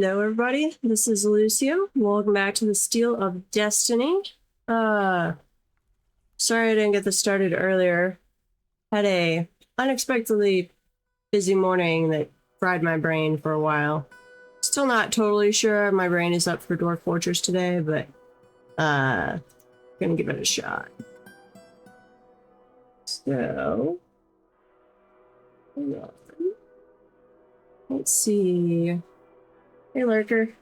Hello, everybody. This is Lucio. Welcome back to the Steel of Destiny. Uh, Sorry I didn't get this started earlier. Had a unexpectedly busy morning that fried my brain for a while. Still not totally sure my brain is up for Dwarf Fortress today, but gonna give it a shot. So, let's see. Hey, Lurker.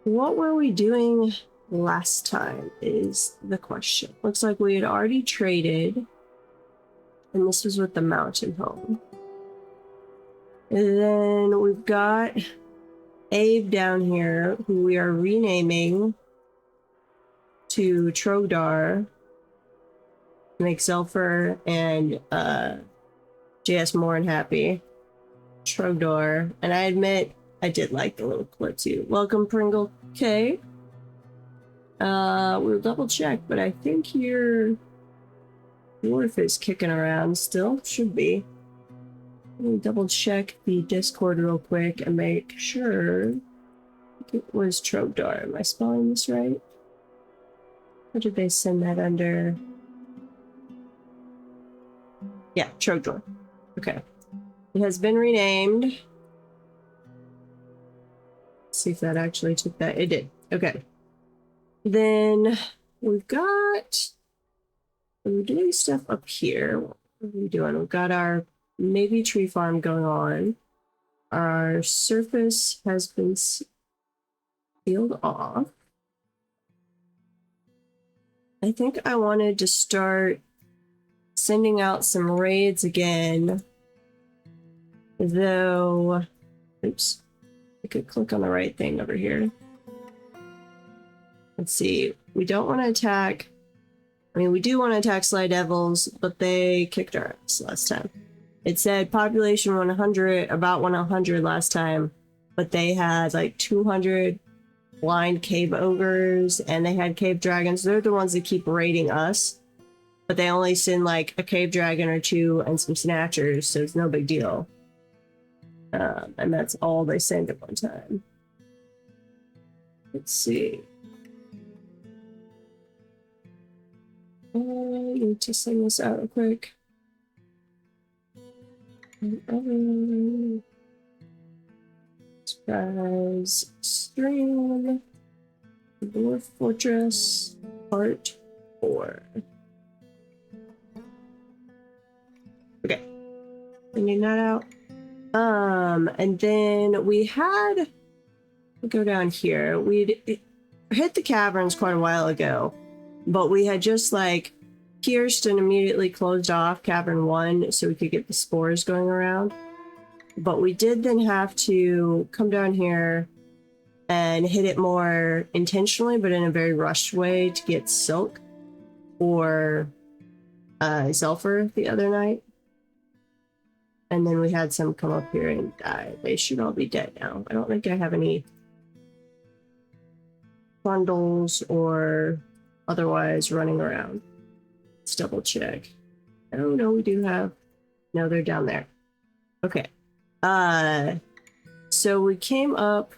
What were we doing last time is the question. Looks like we had already traded, and this was with the mountain home. And then we've got Abe down here, who we are renaming to Trogdar to make Zelfer and JS Morin happy. Trogdor. And I admit, I did like the little clip too. Welcome, Pringle K. We'll double check, but I think your dwarf is kicking around still. Should be. Let me double check the Discord real quick and make sure it was Trogdor. Am I spelling this right? Or did they send that under? Yeah, Trogdor. Okay. It has been renamed. Let's see if that actually took that. It did. Okay. Then we've got. We're doing stuff up here. What are we doing? We've got our maybe tree farm going on. Our surface has been sealed off. I think I wanted to start sending out some raids again. Though, oops, I could click on the right thing over here. Let's see. We don't want to attack. I mean, we do want to attack Sly Devils, but they kicked our ass last time. It said population 100, about 100 last time, but they had like 200 blind cave ogres and they had cave dragons. They're the ones that keep raiding us, but they only send like a cave dragon or two and some snatchers, so it's no big deal. And that's all they send at one time. Let's see. I need to send this out real quick. Surprise stream. Dwarf Fortress Part 4. Okay. Sending that out. And then we had, we'll go down here. We'd hit the caverns quite a while ago, but we had just like pierced and immediately closed off cavern 1 so we could get the spores going around. But we did then have to come down here and hit it more intentionally, but in a very rushed way to get Silk or Zelfer the other night. And then we had some come up here and die. They should all be dead now. I don't think I have any bundles or otherwise running around. Let's double check. Oh no, we do have. No, they're down there. Okay. So we came up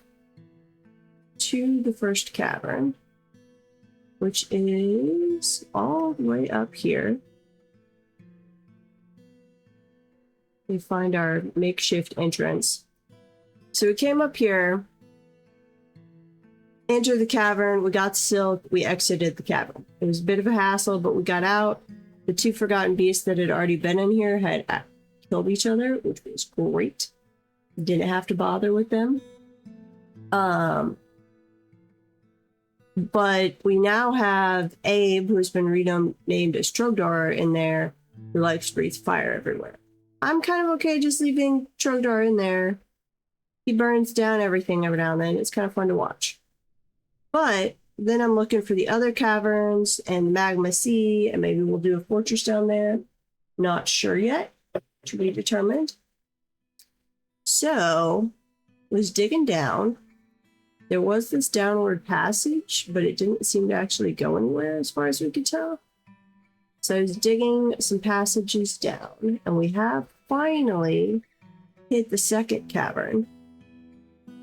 to the first cavern, which is all the way up here. We find our makeshift entrance. So we came up here, entered the cavern, we got Silk, we exited the cavern. It was a bit of a hassle, but we got out. The 2 forgotten beasts that had already been in here had killed each other, which was great. Didn't have to bother with them. But we now have Abe, who's been renamed as Trogdor in there, who likes to breathe fire everywhere. I'm kind of okay just leaving Trogdor in there. He burns down everything every now and then. It's kind of fun to watch. But then I'm looking for the other caverns and the Magma Sea, and maybe we'll do a fortress down there. Not sure yet. To be determined. So, was digging down. There was this downward passage, but it didn't seem to actually go anywhere as far as we could tell. So I was digging some passages down, and we have finally hit the second cavern.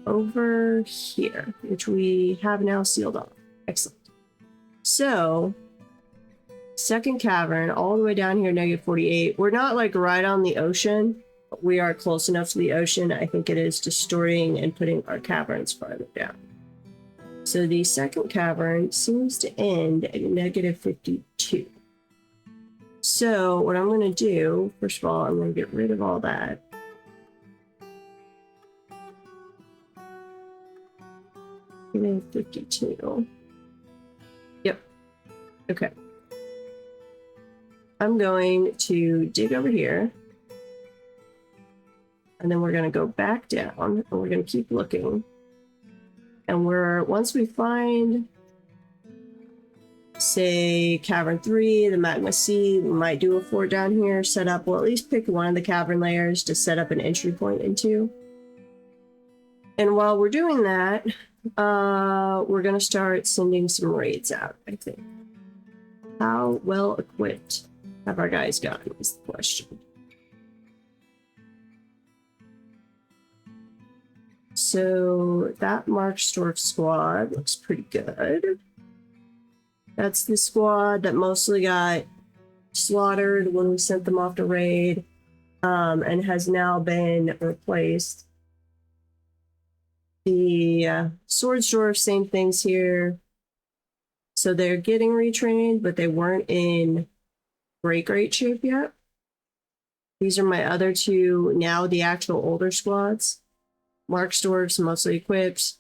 over here, which we have now sealed off. Excellent. So, second cavern, all the way down here, -48. We're not like right on the ocean, but we are close enough to the ocean. I think it is distorting and putting our caverns farther down. So the second cavern seems to end at -52. So what I'm going to do, first of all, I'm going to get rid of all that. -52. Yep. Okay. I'm going to dig over here. And then we're going to go back down and we're going to keep looking. And once we find, say, Cavern 3, the Magma Sea, we might do a fort down here, set up, we'll at least pick one of the cavern layers to set up an entry point into. And while we're doing that, we're going to start sending some raids out, I think. How well equipped have our guys gotten is the question. So that Marksdorf squad looks pretty good. That's the squad that mostly got slaughtered when we sent them off to raid, and has now been replaced. The Swordsdorf, same things here. So they're getting retrained, but they weren't in great shape yet. These are my other two, now the actual older squads. Marksdorf's mostly equipped,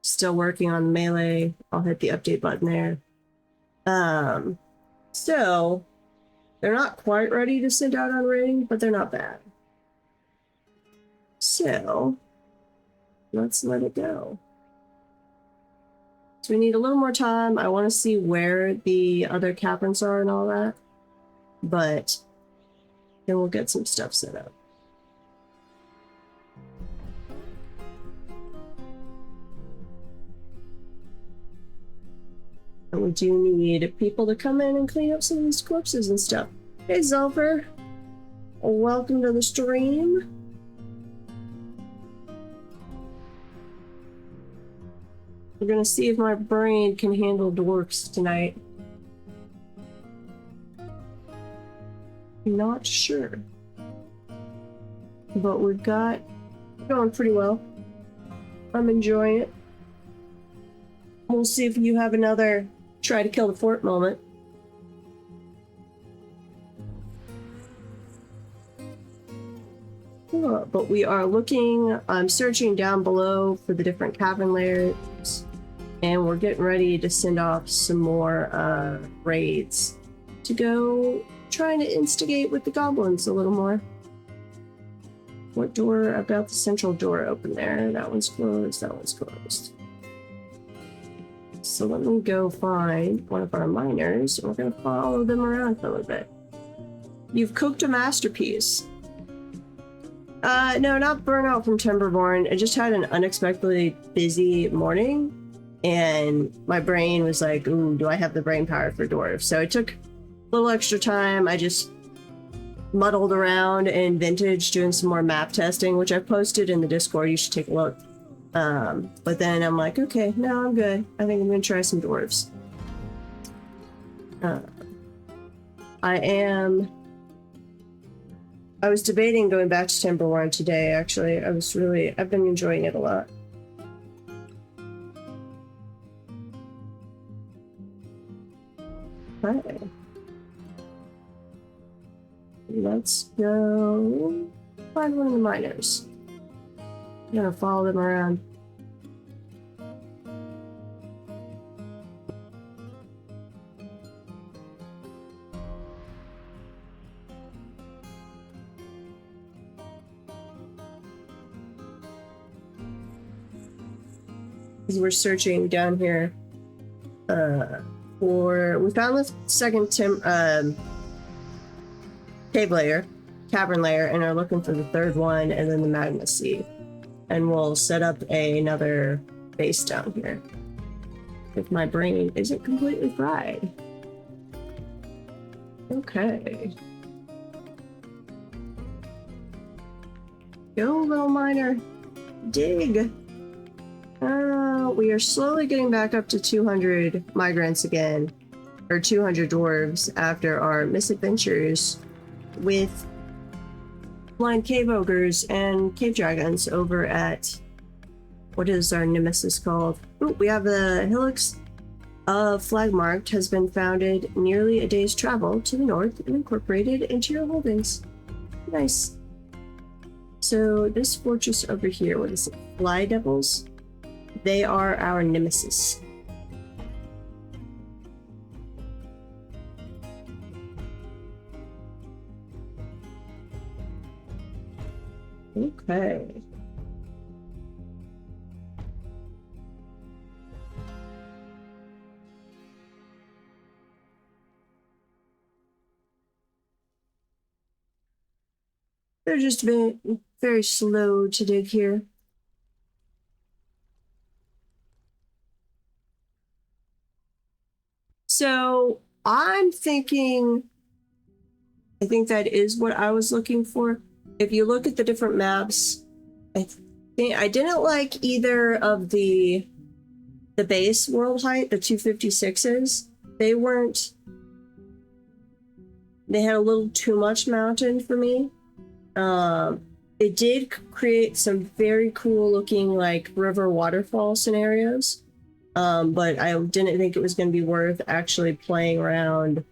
still working on melee. I'll hit the update button there. So they're not quite ready to send out on raiding, but they're not bad. So let's let it go. So we need a little more time. I want to see where the other caverns are and all that, but then we'll get some stuff set up. And we do need people to come in and clean up some of these corpses and stuff. Hey, Zelfer. Welcome to the stream. We're gonna see if my brain can handle dwarfs tonight. Not sure. But we've got going pretty well. I'm enjoying it. We'll see if you have another try to kill the fort moment. But we are looking, I'm searching down below for the different cavern layers, and we're getting ready to send off some more raids to go trying to instigate with the goblins a little more. What door? I've got the central door open there. That one's closed, that one's closed. So let me go find one of our miners, and we're going to follow them around for a little bit. You've cooked a masterpiece. No, not Burnout from Timberborn. I just had an unexpectedly busy morning, and my brain was like, ooh, do I have the brain power for dwarves? So it took a little extra time. I just muddled around in Vintage doing some more map testing, which I posted in the Discord. You should take a look. But then I'm like, okay, no, I'm good. I think I'm gonna try some dwarves. I was debating going back to Timberborn today, actually. I've been enjoying it a lot. Okay. Let's go find one of the miners. I'm gonna follow them around. As we're searching down here we found the second cavern layer, and are looking for the third one, and then the Magma Sea. And we'll set up another base down here if my brain isn't completely fried. Okay. Go, little miner. Dig. we are slowly getting back up to 200 migrants again, or 200 dwarves after our misadventures with blind cave ogres and cave dragons over at, what is our nemesis called? Ooh, we have the Hillocks of Flagmarked has been founded nearly a day's travel to the north and incorporated into your holdings. Nice. So this fortress over here, what is it? Fly Devils? They are our nemesis. Okay. They're just been very slow to dig here. So I'm thinking, I think that is what I was looking for. If you look at the different maps, I think I didn't like either of the base world height, the 256s. They weren't, they had a little too much mountain for me. It did create some very cool looking like river waterfall scenarios. But I didn't think it was going to be worth actually playing around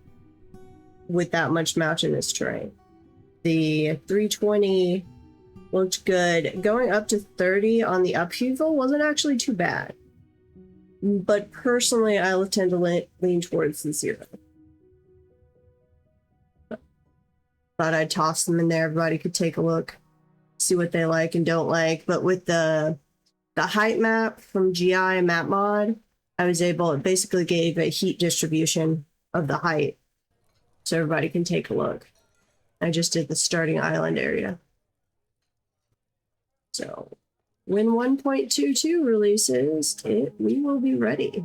with that much mountainous terrain. The 320 looked good. Going up to 30 on the upheaval wasn't actually too bad. But personally, I tend to lean towards the 0. Thought I'd toss them in there. Everybody could take a look, see what they like and don't like. But with the height map from GI Map Mod, I was able, it basically gave a heat distribution of the height so everybody can take a look. I just did the starting island area. So when 1.22 releases, we will be ready.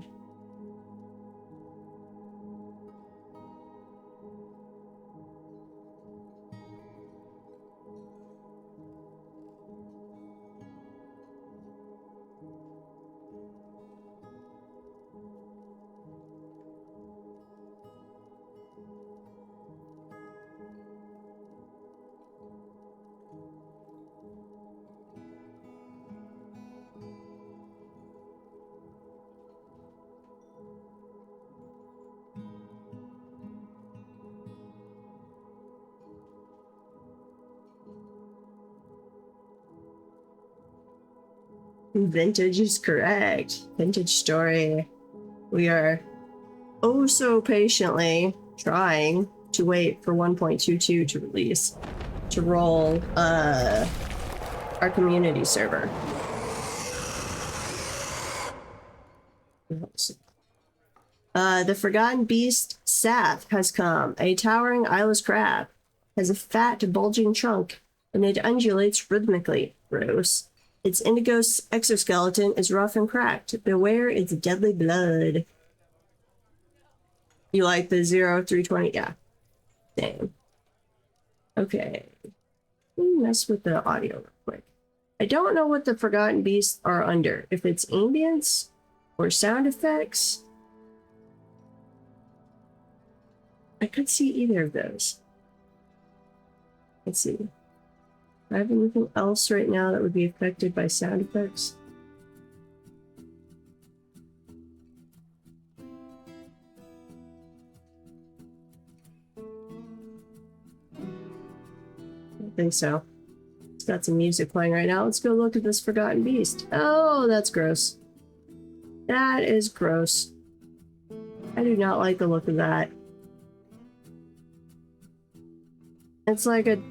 Vintage is correct. Vintage story. We are oh so patiently trying to wait for 1.22 to release, to roll our community server. The Forgotten Beast Sath has come. A towering eyeless crab. Has a fat, bulging trunk, and it undulates rhythmically. Gross. Its indigo exoskeleton is rough and cracked. Beware its deadly blood. You like the 0320? Yeah. Same. Okay. Mess with the audio real quick. I don't know what the Forgotten Beasts are under. If it's ambience or sound effects. I could see either of those. Let's see. Do I have anything else right now that would be affected by sound effects? I don't think so. It's got some music playing right now. Let's go look at this Forgotten Beast. Oh, that's gross. That is gross. I do not like the look of that. It's like a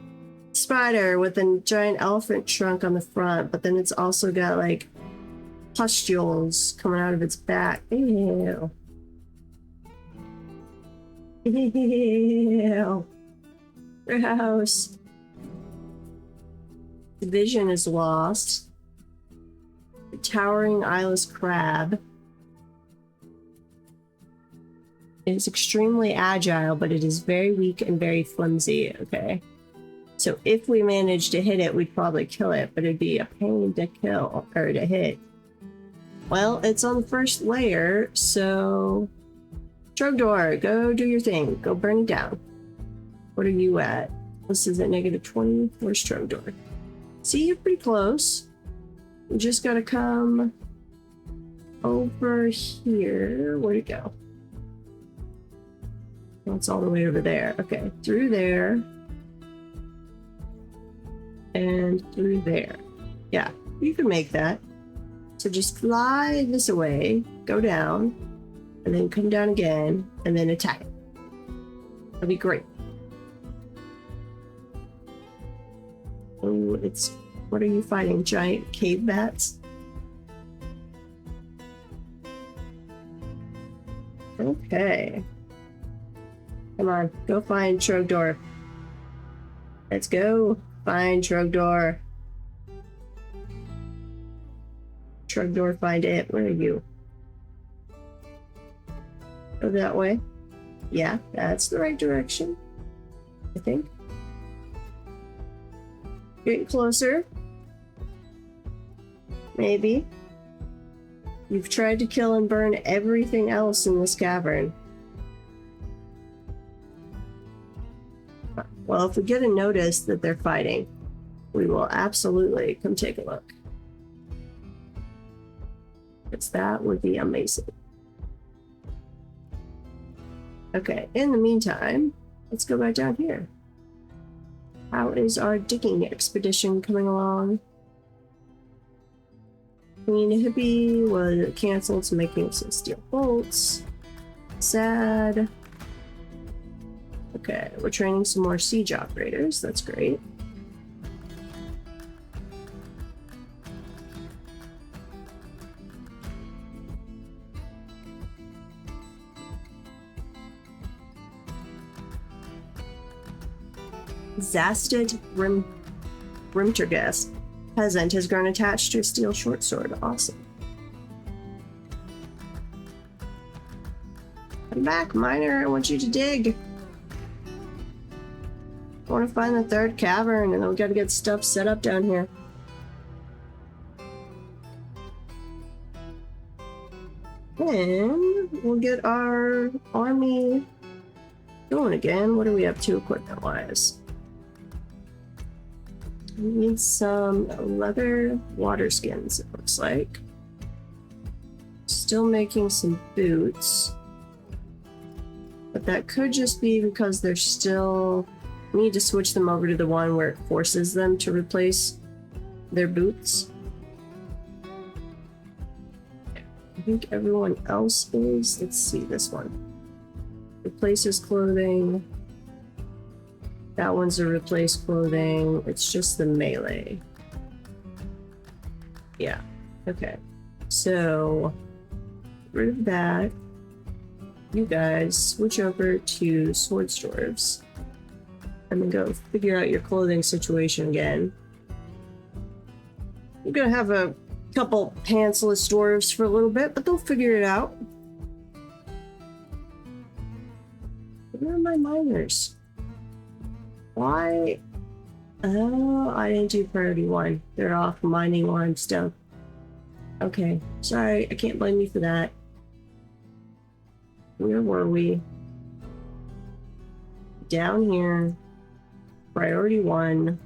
spider with a giant elephant trunk on the front, but then it's also got like pustules coming out of its back. Ew. Ew. Gross. The vision is lost. The towering eyeless crab is extremely agile, but it is very weak and very flimsy. Okay. So if we managed to hit it, we'd probably kill it, but it'd be a pain to kill or to hit. Well, it's on the first layer, so... Trogdor, go do your thing. Go burn it down. What are you at? This is at -20. Where's Trogdor? See, you're pretty close. You just gotta come over here. Where'd it go? That's all the way over there. Okay, through there. And through there. Yeah, you can make that. So just fly this away, go down, and then come down again, and then attack it. That'll be great. Oh, it's... What are you fighting? Giant cave bats? Okay. Come on, go find Trogdor. Let's go find Trogdor. Trogdor, find it. Where are you? Go that way. Yeah, that's the right direction. I think. Getting closer. Maybe. You've tried to kill and burn everything else in this cavern. Well, if we get a notice that they're fighting, we will absolutely come take a look. Because that would be amazing. Okay, in the meantime, let's go back down here. How is our digging expedition coming along? Queen Hippie was canceled to making some steel bolts. Sad. Okay, we're training some more siege operators. That's great. Zasted Rimtergest peasant has grown attached to a steel short sword. Awesome. Come back, miner. I want you to dig. I want to find the third cavern, and then we got to get stuff set up down here. And we'll get our army going again. What are we up to equipment-wise? We need some leather water skins, it looks like. Still making some boots. But that could just be because they're still... We need to switch them over to the one where it forces them to replace their boots. I think everyone else is... Let's see this one. Replaces clothing. That one's a replace clothing. It's just the melee. Yeah. Okay. So, get rid of that. You guys switch over to Swords Dwarves. And then go figure out your clothing situation again. You're gonna have a couple pantsless dwarves for a little bit, but they'll figure it out. Where are my miners? Why? Oh, I didn't do priority 1. They're off mining limestone. Okay, sorry, I can't blame you for that. Where were we? Down here. Priority 1.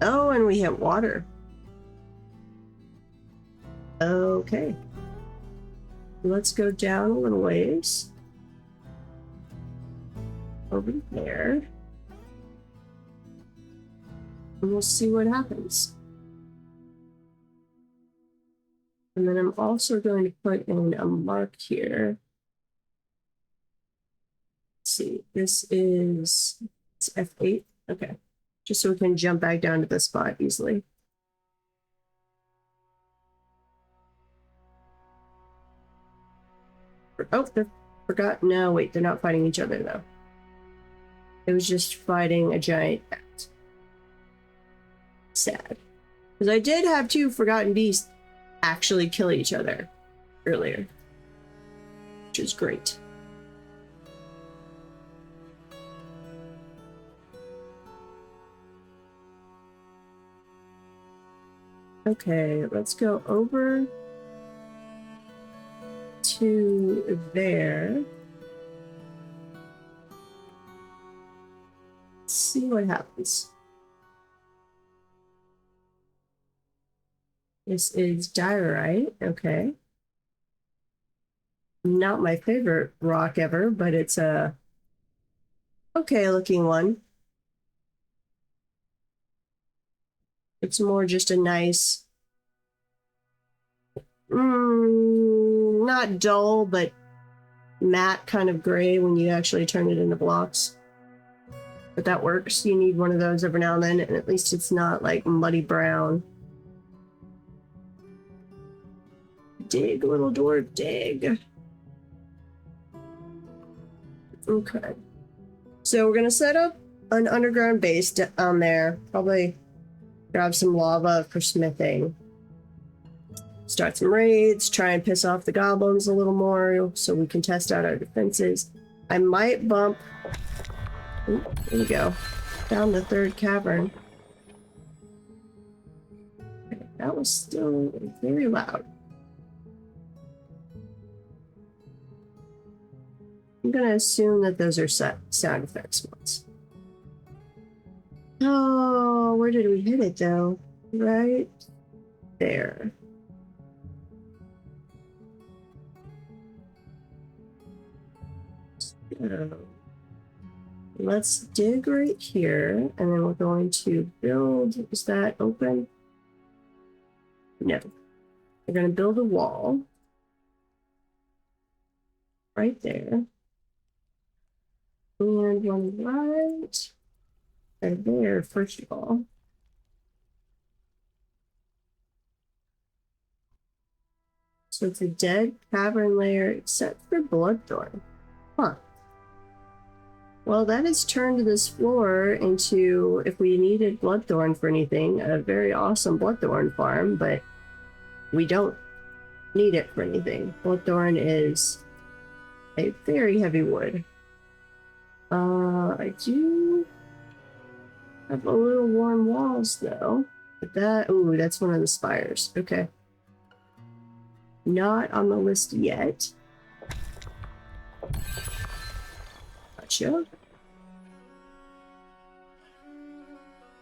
Oh, and we hit water. Okay. Let's go down a little ways. Over there. And we'll see what happens. And then I'm also going to put in a mark here. Let's see, this is it's F8. Okay, just so we can jump back down to this spot easily. Oh, they forgot. No, wait, they're not fighting each other though. It was just fighting a giant bat. Sad. Because I did have 2 Forgotten Beasts actually kill each other earlier, which is great. Okay, let's go over to there. Let's see what happens. This is diorite, okay. Not my favorite rock ever, but it's a okay looking one. It's more just a nice, not dull, but matte kind of gray when you actually turn it into blocks. But that works. You need one of those every now and then, and at least it's not like muddy brown. Dig, little dwarf, dig. Okay. So we're gonna set up an underground base down there. Probably grab some lava for smithing. Start some raids, try and piss off the goblins a little more so we can test out our defenses. I might bump... Ooh, there we go. Down the third cavern. Okay, that was still very loud. I'm gonna assume that those are sound effects ones. Oh, where did we hit it though? Right there. So, let's dig right here, and then we're going to build. Is that open? No. We're going to build a wall right there. And one right there, first of all. So it's a dead cavern layer except for Bloodthorn. Huh. Well, that has turned this floor into, if we needed Bloodthorn for anything, a very awesome Bloodthorn farm, but we don't need it for anything. Bloodthorn is a very heavy wood. I do have a little warm walls though. But that, ooh, that's one of the spires. Okay. Not on the list yet. Gotcha.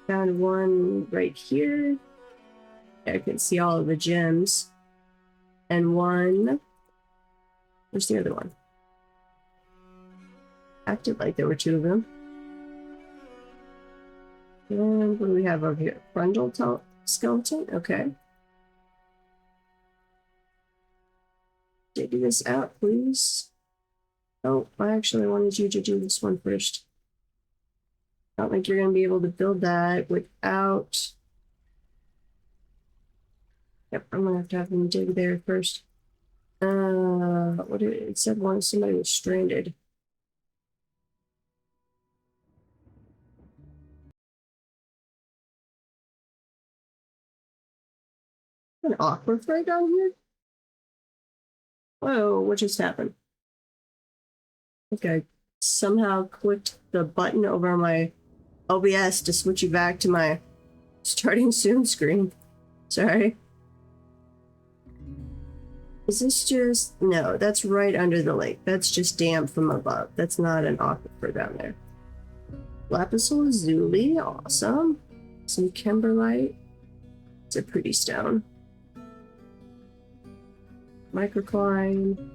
Found one right here. I can see all of the gems. And one... Where's the other one? Acted like there were two of them. And what do we have over here? Grundle skeleton? Okay. Dig this out, please. Oh, I actually wanted you to do this one first. I don't think you're going to be able to build that without... Yep, I'm going to have them dig there first. What did it said? Somebody was stranded. An aquifer down here? Whoa, what just happened? Okay, somehow clicked the button over my OBS to switch you back to my starting soon screen. Sorry. Is this just... No, that's right under the lake. That's just damp from above. That's not an aquifer down there. Lapis lazuli, awesome. Some kimberlite. It's a pretty stone. Microcline.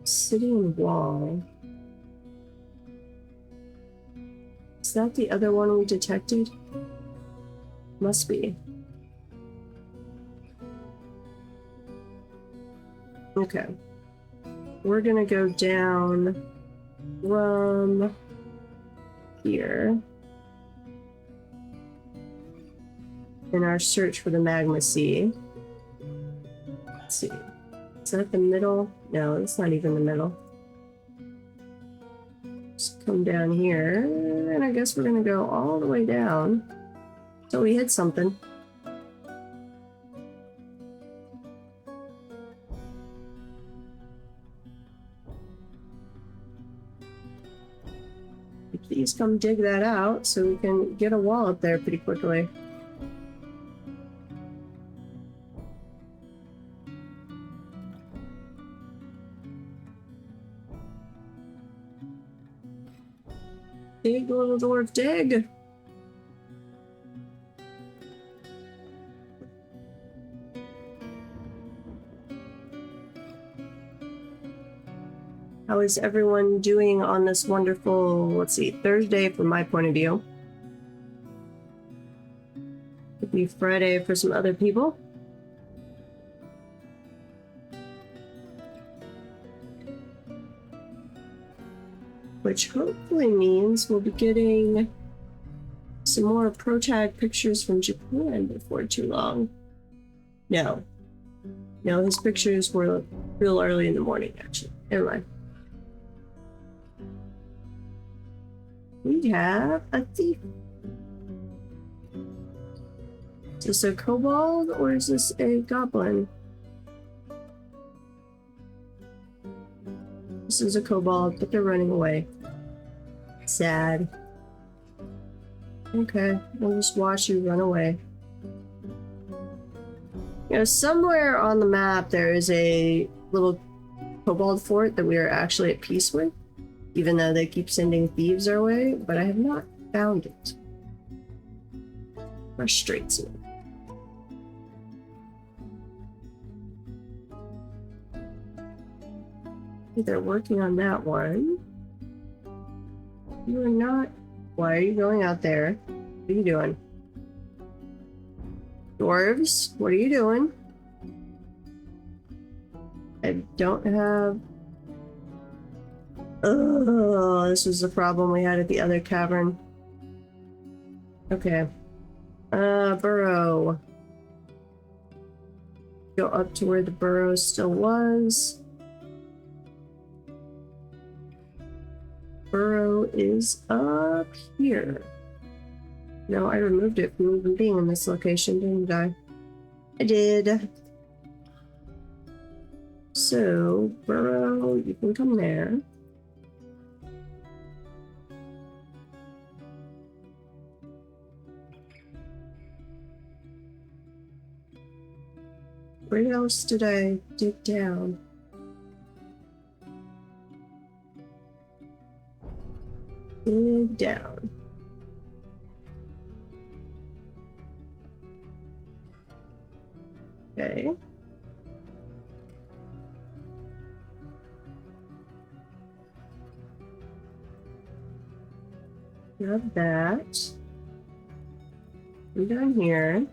Obsidian wall. Is that the other one we detected? Must be. Okay. We're gonna go down from here in our search for the magma sea. Let's see. Is that the middle? No, it's not even the middle. Just come down here, and I guess we're gonna go all the way down till we hit something. Please come dig that out so we can get a wall up there pretty quickly. Dig, little dwarf, dig. How is everyone doing on this wonderful, let's see, Thursday from my point of view? Could be Friday for some other people. Which hopefully means we'll be getting some more ProTag pictures from Japan before too long. No. No, his pictures were real early in the morning, actually. Never mind. We have a thief. Is this a kobold or is this a goblin? This is a kobold, but they're running away. Sad. Okay, we'll just watch you run away. You know, somewhere on the map there is a little kobold fort that we are actually at peace with, even though they keep sending thieves our way, but I have not found it. Frustrates me. They're working on that one. You are not. Why are you going out there? What are you doing? Dwarves, what are you doing? I don't have... Oh, this was the problem we had at the other cavern. Okay. Burrow. Go up to where the burrow still was. Burrow is up here. No, I removed it from even being in this location, didn't I? I did. So, Burrow, you can come there. Where else did I dig down? Dig down. Okay. Got that. I'm down here.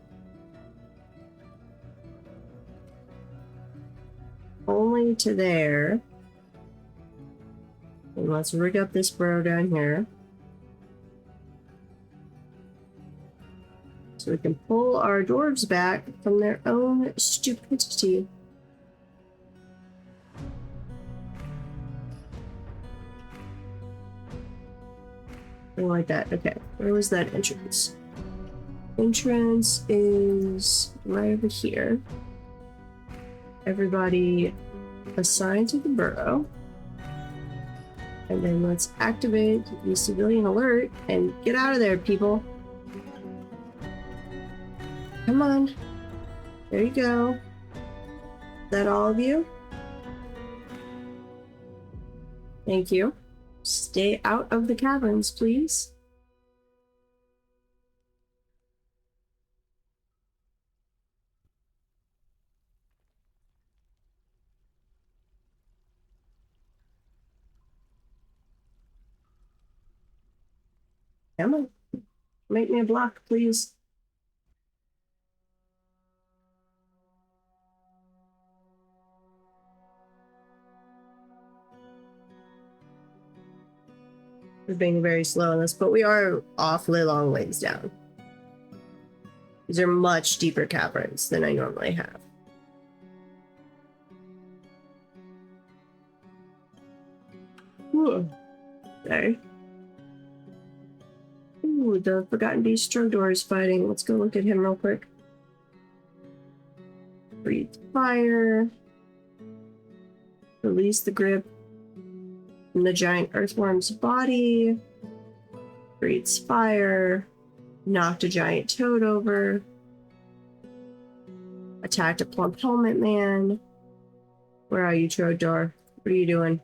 Only to there. And let's rig up this burrow down here. So we can pull our dwarves back from their own stupidity. Something like that. Okay, where was that entrance? Entrance is right over here. Everybody assigned to the burrow. And then let's activate the civilian alert and get out of there, people. Come on. There you go. Is that all of you? Thank you. Stay out of the caverns, please. Come on. Make me a block, please. We're being very slow on this, but we are awfully long ways down. These are much deeper caverns than I normally have. Ooh. Okay. Ooh, the Forgotten Beast Strodor is fighting. Let's go look at him real quick. Breathe fire. Release the grip from the giant earthworm's body. Breathes fire. Knocked a giant toad over. Attacked a plump helmet man. Where are you, Strodor? What are you doing?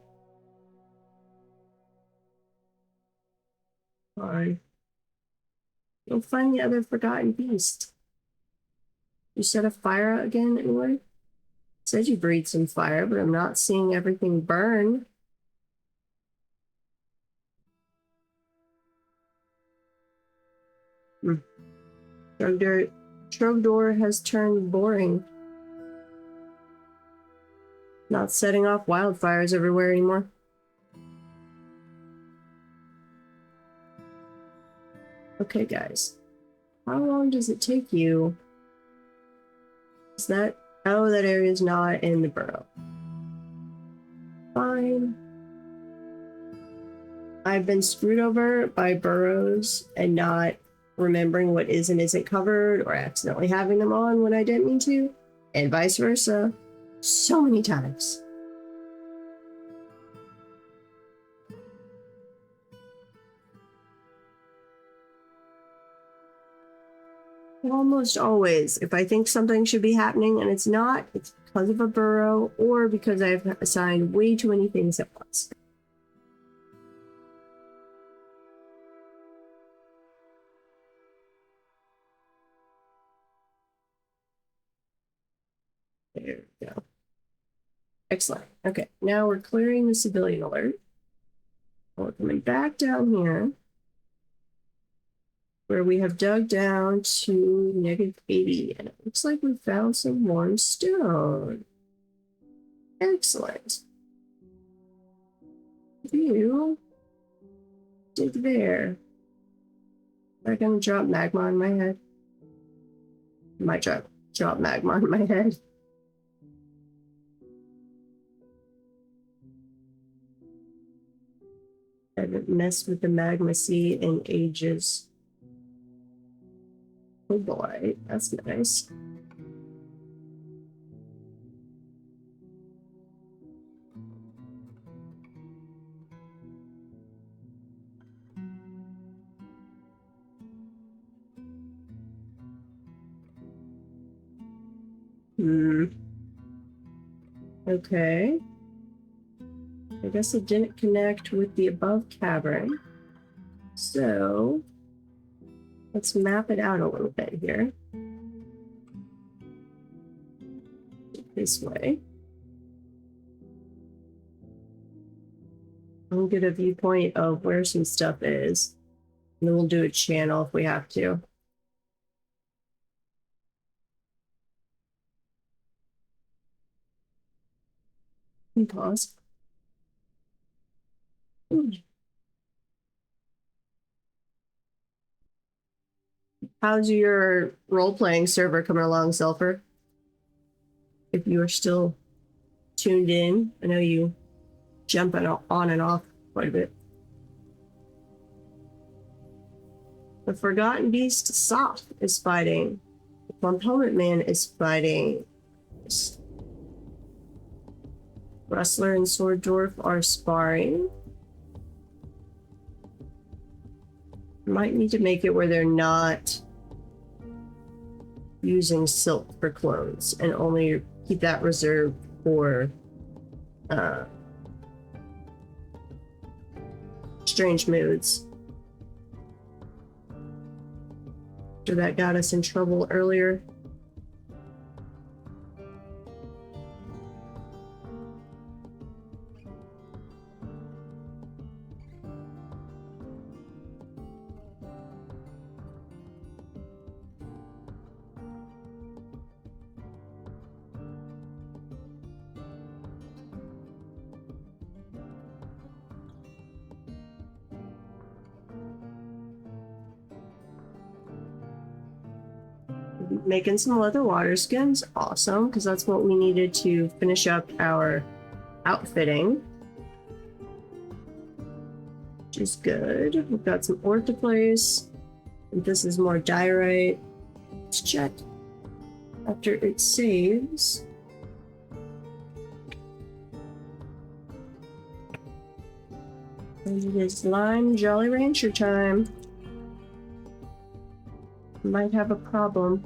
Fine. You'll find the other forgotten beast. You set a fire again anyway? Said you breathed some fire, but I'm not seeing everything burn. Trogdor has turned boring. Not setting off wildfires everywhere anymore. Okay, guys. How long does it take you? Is that... Oh, that area is not in the burrow. Fine. I've been screwed over by burrows and not remembering what is and isn't covered, or accidentally having them on when I didn't mean to, and vice versa. So many times. Almost always, if I think something should be happening and it's not, it's because of a burrow or because I've assigned way too many things at once. There we go. Excellent. Okay, now we're clearing the civilian alert. We're coming back down here where we have dug down to -80, and it looks like we found some warm stone. Excellent. You dig there. Am I gonna drop magma on my head? Might drop magma on my head. I haven't messed with the magma sea in ages. Oh boy, that's nice. Okay. I guess it didn't connect with the above cavern. So let's map it out a little bit here. This way. I'll get a viewpoint of where some stuff is. And then we'll do a channel if we have to. And pause. How's your role-playing server coming along, Sulfur? If you are still tuned in, I know you jump on and off quite a bit. The Forgotten Beast Soth is fighting. The Component Man is fighting. Rustler and Sword Dwarf are sparring. Might need to make it where they're not using silk for clones and only keep that reserved for strange moods. So that got us in trouble earlier. Making some leather water skins, awesome, because that's what we needed to finish up our outfitting. Which is good. We've got some orthoplace. And this is more diorite. Let's check after it saves. And it is Lime Jolly Rancher time. Might have a problem.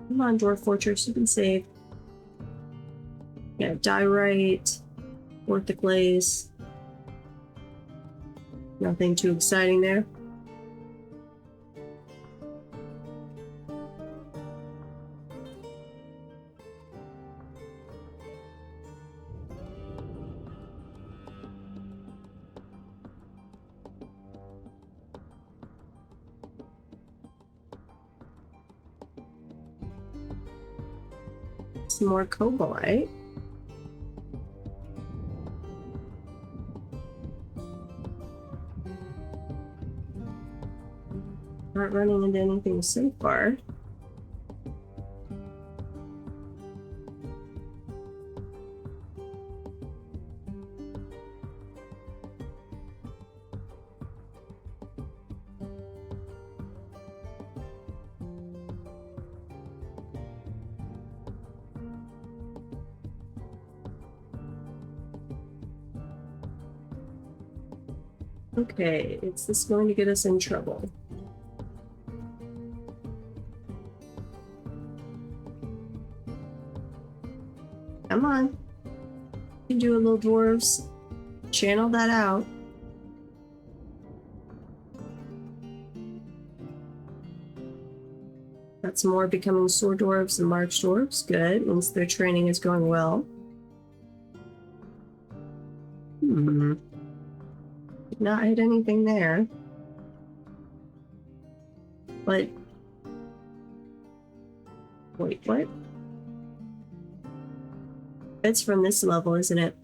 Come on, Dwarf Fortress, you can save. Yeah, Diorite, Orthoclase. Nothing too exciting there. Some more Cobalite. Not running into anything so far. Okay, is this going to get us in trouble? Come on. You can do it, little dwarves. Channel that out. Got some more becoming sword dwarves and march dwarves. Good, means their training is going well. Did not hit anything there. But wait, what? It's from this level, isn't it?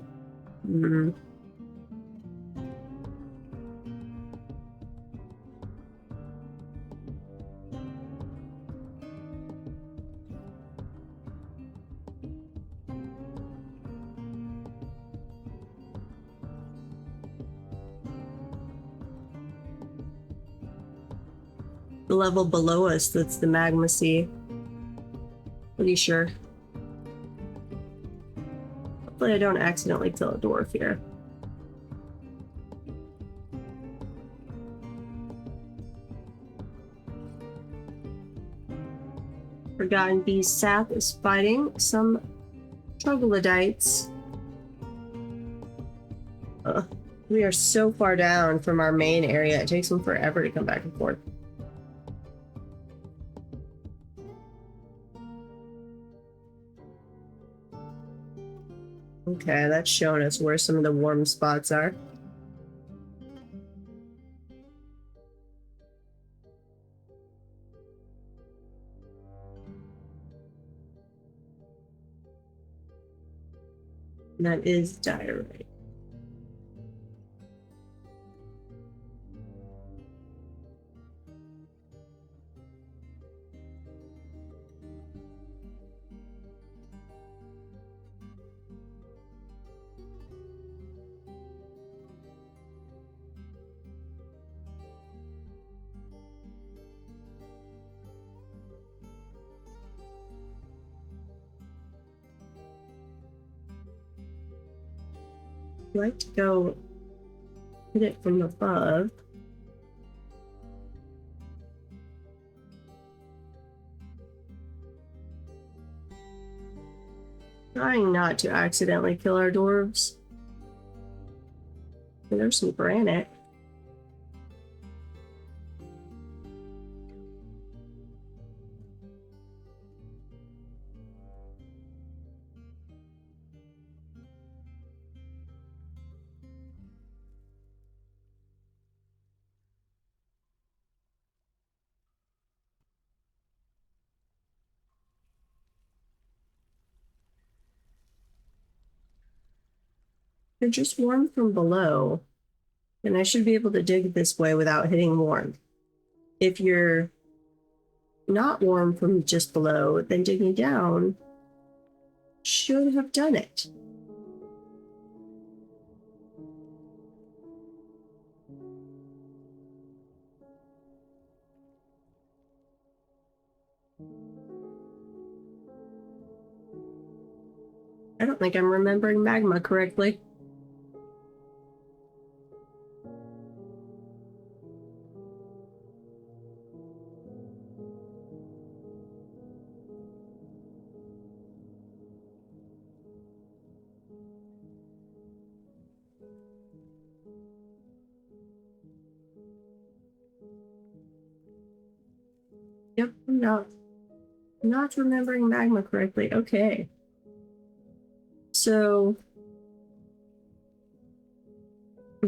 The level below us, that's the magma sea. Pretty sure. Hopefully I don't accidentally kill a dwarf here. Forgotten Beast Sap is fighting some troglodytes. We are so far down from our main area, it takes them forever to come back and forth. Okay, that's showing us where some of the warm spots are. And that is diorite. I'd like to go hit it from above. Trying not to accidentally kill our dwarves. There's some granite. They're just warm from below, and I should be able to dig this way without hitting warm. If you're not warm from just below, then digging down should have done it. I don't think I'm remembering magma correctly. not remembering magma correctly. Okay. So I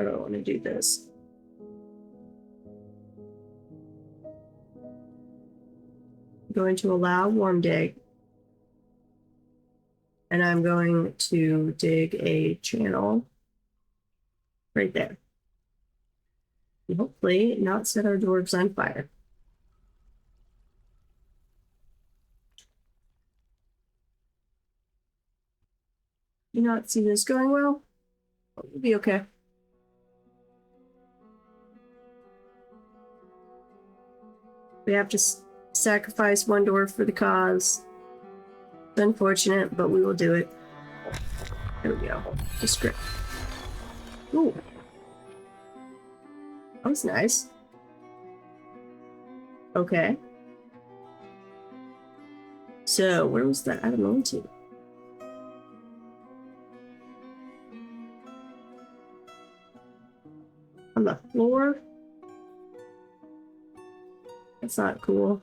don't want to do this. I'm going to allow warm dig. And I'm going to dig a channel right there. And hopefully not set our dwarves on fire. Do not see this going well. We'll be okay. We have to sacrifice one dwarf for the cause. It's unfortunate, but we will do it. There we go. The script. Ooh. That was nice. Okay. So, where was that adamantine? On the floor? That's not cool.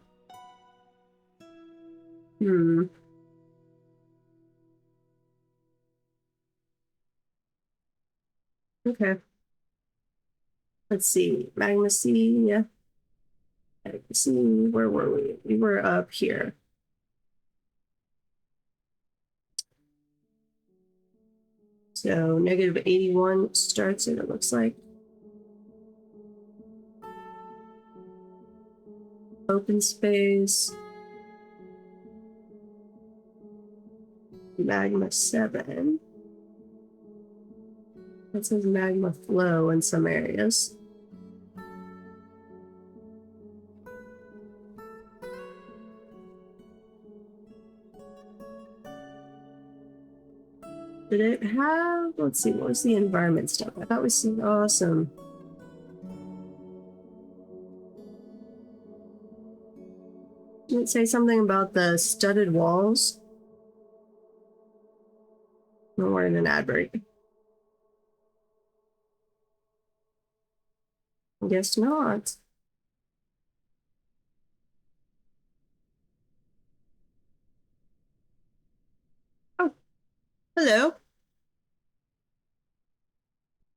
Okay. Let's see. Magma C, yeah. Magma C, where were we? We were up here. So negative 81 starts it looks like. Open space. Magma 7. That says magma flow in some areas. Did it have, let's see, what was the environment stuff? I thought we said awesome. Did it say something about the studded walls? No, we're in an ad break. I guess not. Oh, hello.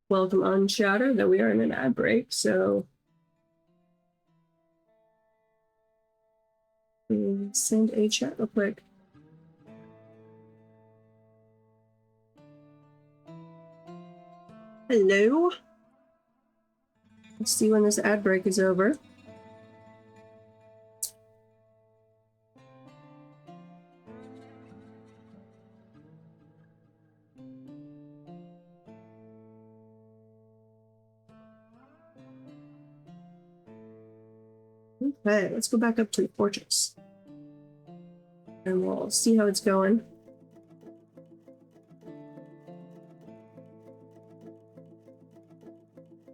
Welcome on Chatter, though we are in an ad break, so send a chat real quick. Hello. Let's see when this ad break is over. Okay, let's go back up to the fortress. And we'll see how it's going.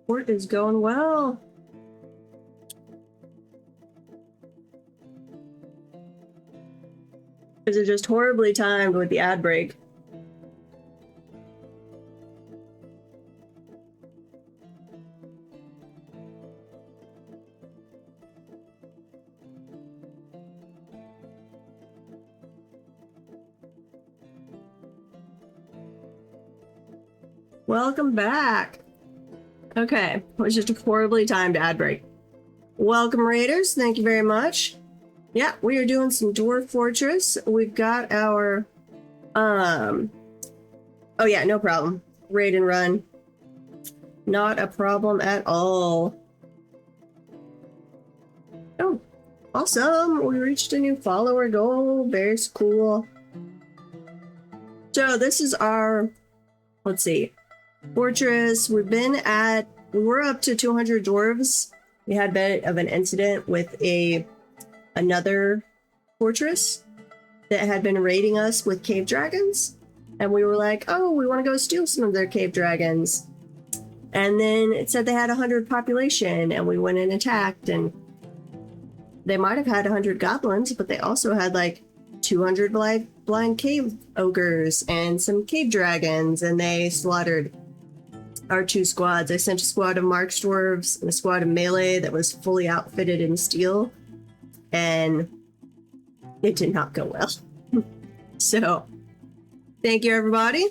Fort is going well. Is it just horribly timed with the ad break? Welcome back. Okay, it was just a horribly timed ad break. Welcome, Raiders. Thank you very much. Yeah, we are doing some Dwarf Fortress. We've got our, oh yeah, no problem. Raid and run. Not a problem at all. Oh, awesome. We reached a new follower goal. Very cool. So this is our, let's see, fortress. We were up to 200 dwarves. We had a bit of an incident with another fortress that had been raiding us with cave dragons. And we were like, oh, we want to go steal some of their cave dragons. And then it said they had 100 population, and we went and attacked, and they might have had 100 goblins, but they also had like 200 blind cave ogres and some cave dragons, and they slaughtered our two squads. I sent a squad of Marks Dwarves and a squad of melee that was fully outfitted in steel, and it did not go well. So, thank you, everybody.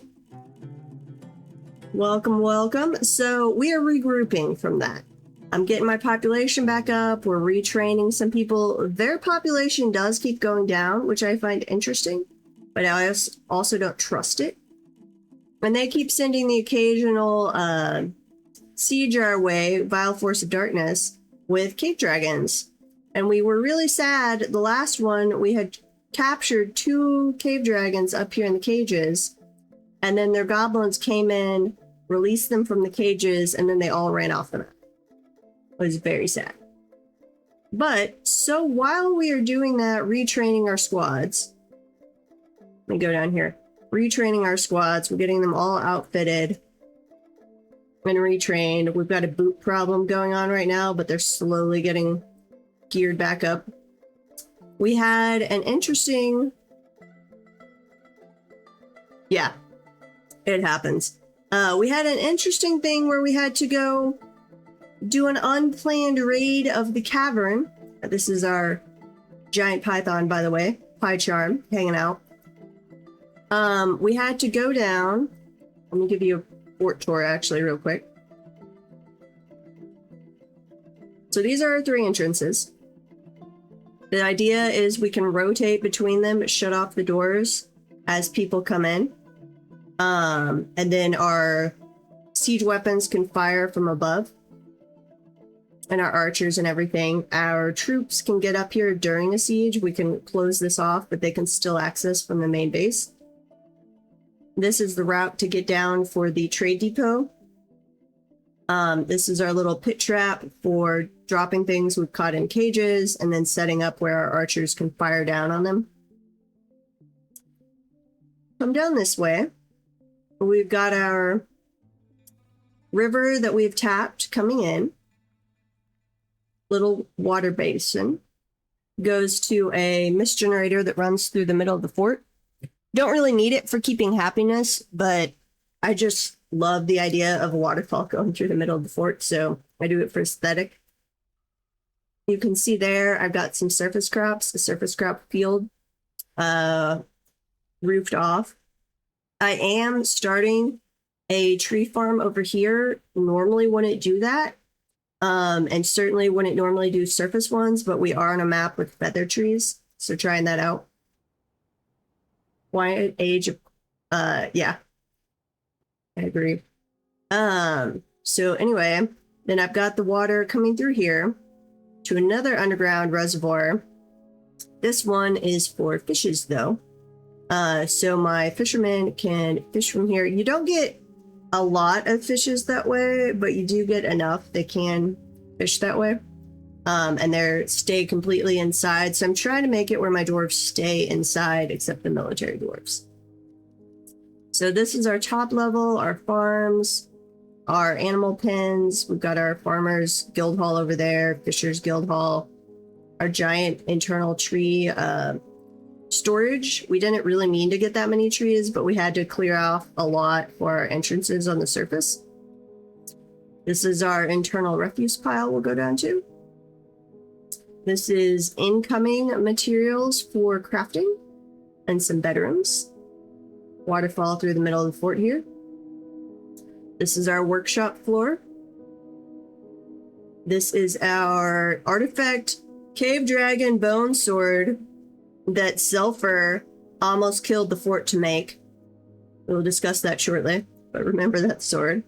Welcome, welcome. So, we are regrouping from that. I'm getting my population back up. We're retraining some people. Their population does keep going down, which I find interesting, but I also don't trust it. And they keep sending the occasional siege our way, Vile Force of Darkness, with cave dragons. And we were really sad. The last one, we had captured 2 cave dragons up here in the cages, and then their goblins came in, released them from the cages, and then they all ran off the map. It was very sad. But, so while we are doing that, retraining our squads, let me go down here. Retraining our squads, we're getting them all outfitted and retrained. We've got a boot problem going on right now, but they're slowly getting geared back up. We had an interesting... Yeah, it happens. We had an interesting thing where we had to go do an unplanned raid of the cavern. This is our giant python, by the way. Pycharm, hanging out. We had to go down. Let me give you a fort tour, actually, real quick. So these are our 3 entrances. The idea is we can rotate between them, shut off the doors as people come in. And then our siege weapons can fire from above. And our archers and everything. Our troops can get up here during a siege. We can close this off, but they can still access from the main base. This is the route to get down for the trade depot. This is our little pit trap for dropping things we've caught in cages and then setting up where our archers can fire down on them. Come down this way. We've got our river that we've tapped coming in. Little water basin. Goes to a mist generator that runs through the middle of the fort. Don't really need it for keeping happiness, but I just love the idea of a waterfall going through the middle of the fort, so I do it for aesthetic. You can see there, I've got some surface crops, a surface crop field roofed off. I am starting a tree farm over here. Normally wouldn't do that, and certainly wouldn't normally do surface ones, but we are on a map with feather trees, so trying that out. Why age of, yeah, I agree. So anyway, then I've got the water coming through here to another underground reservoir. This one is for fishes though. So my fishermen can fish from here. You don't get a lot of fishes that way, but you do get enough. They can fish that way. And they stay completely inside. So I'm trying to make it where my dwarves stay inside, except the military dwarves. So this is our top level, our farms, our animal pens. We've got our farmers guild hall over there, fishers guild hall, our giant internal tree storage. We didn't really mean to get that many trees, but we had to clear off a lot for our entrances on the surface. This is our internal refuse pile we'll go down to. This is incoming materials for crafting and some bedrooms. Waterfall through the middle of the fort here. This is our workshop floor. This is our artifact cave dragon bone sword that Zelfer almost killed the fort to make. We'll discuss that shortly, but remember that sword.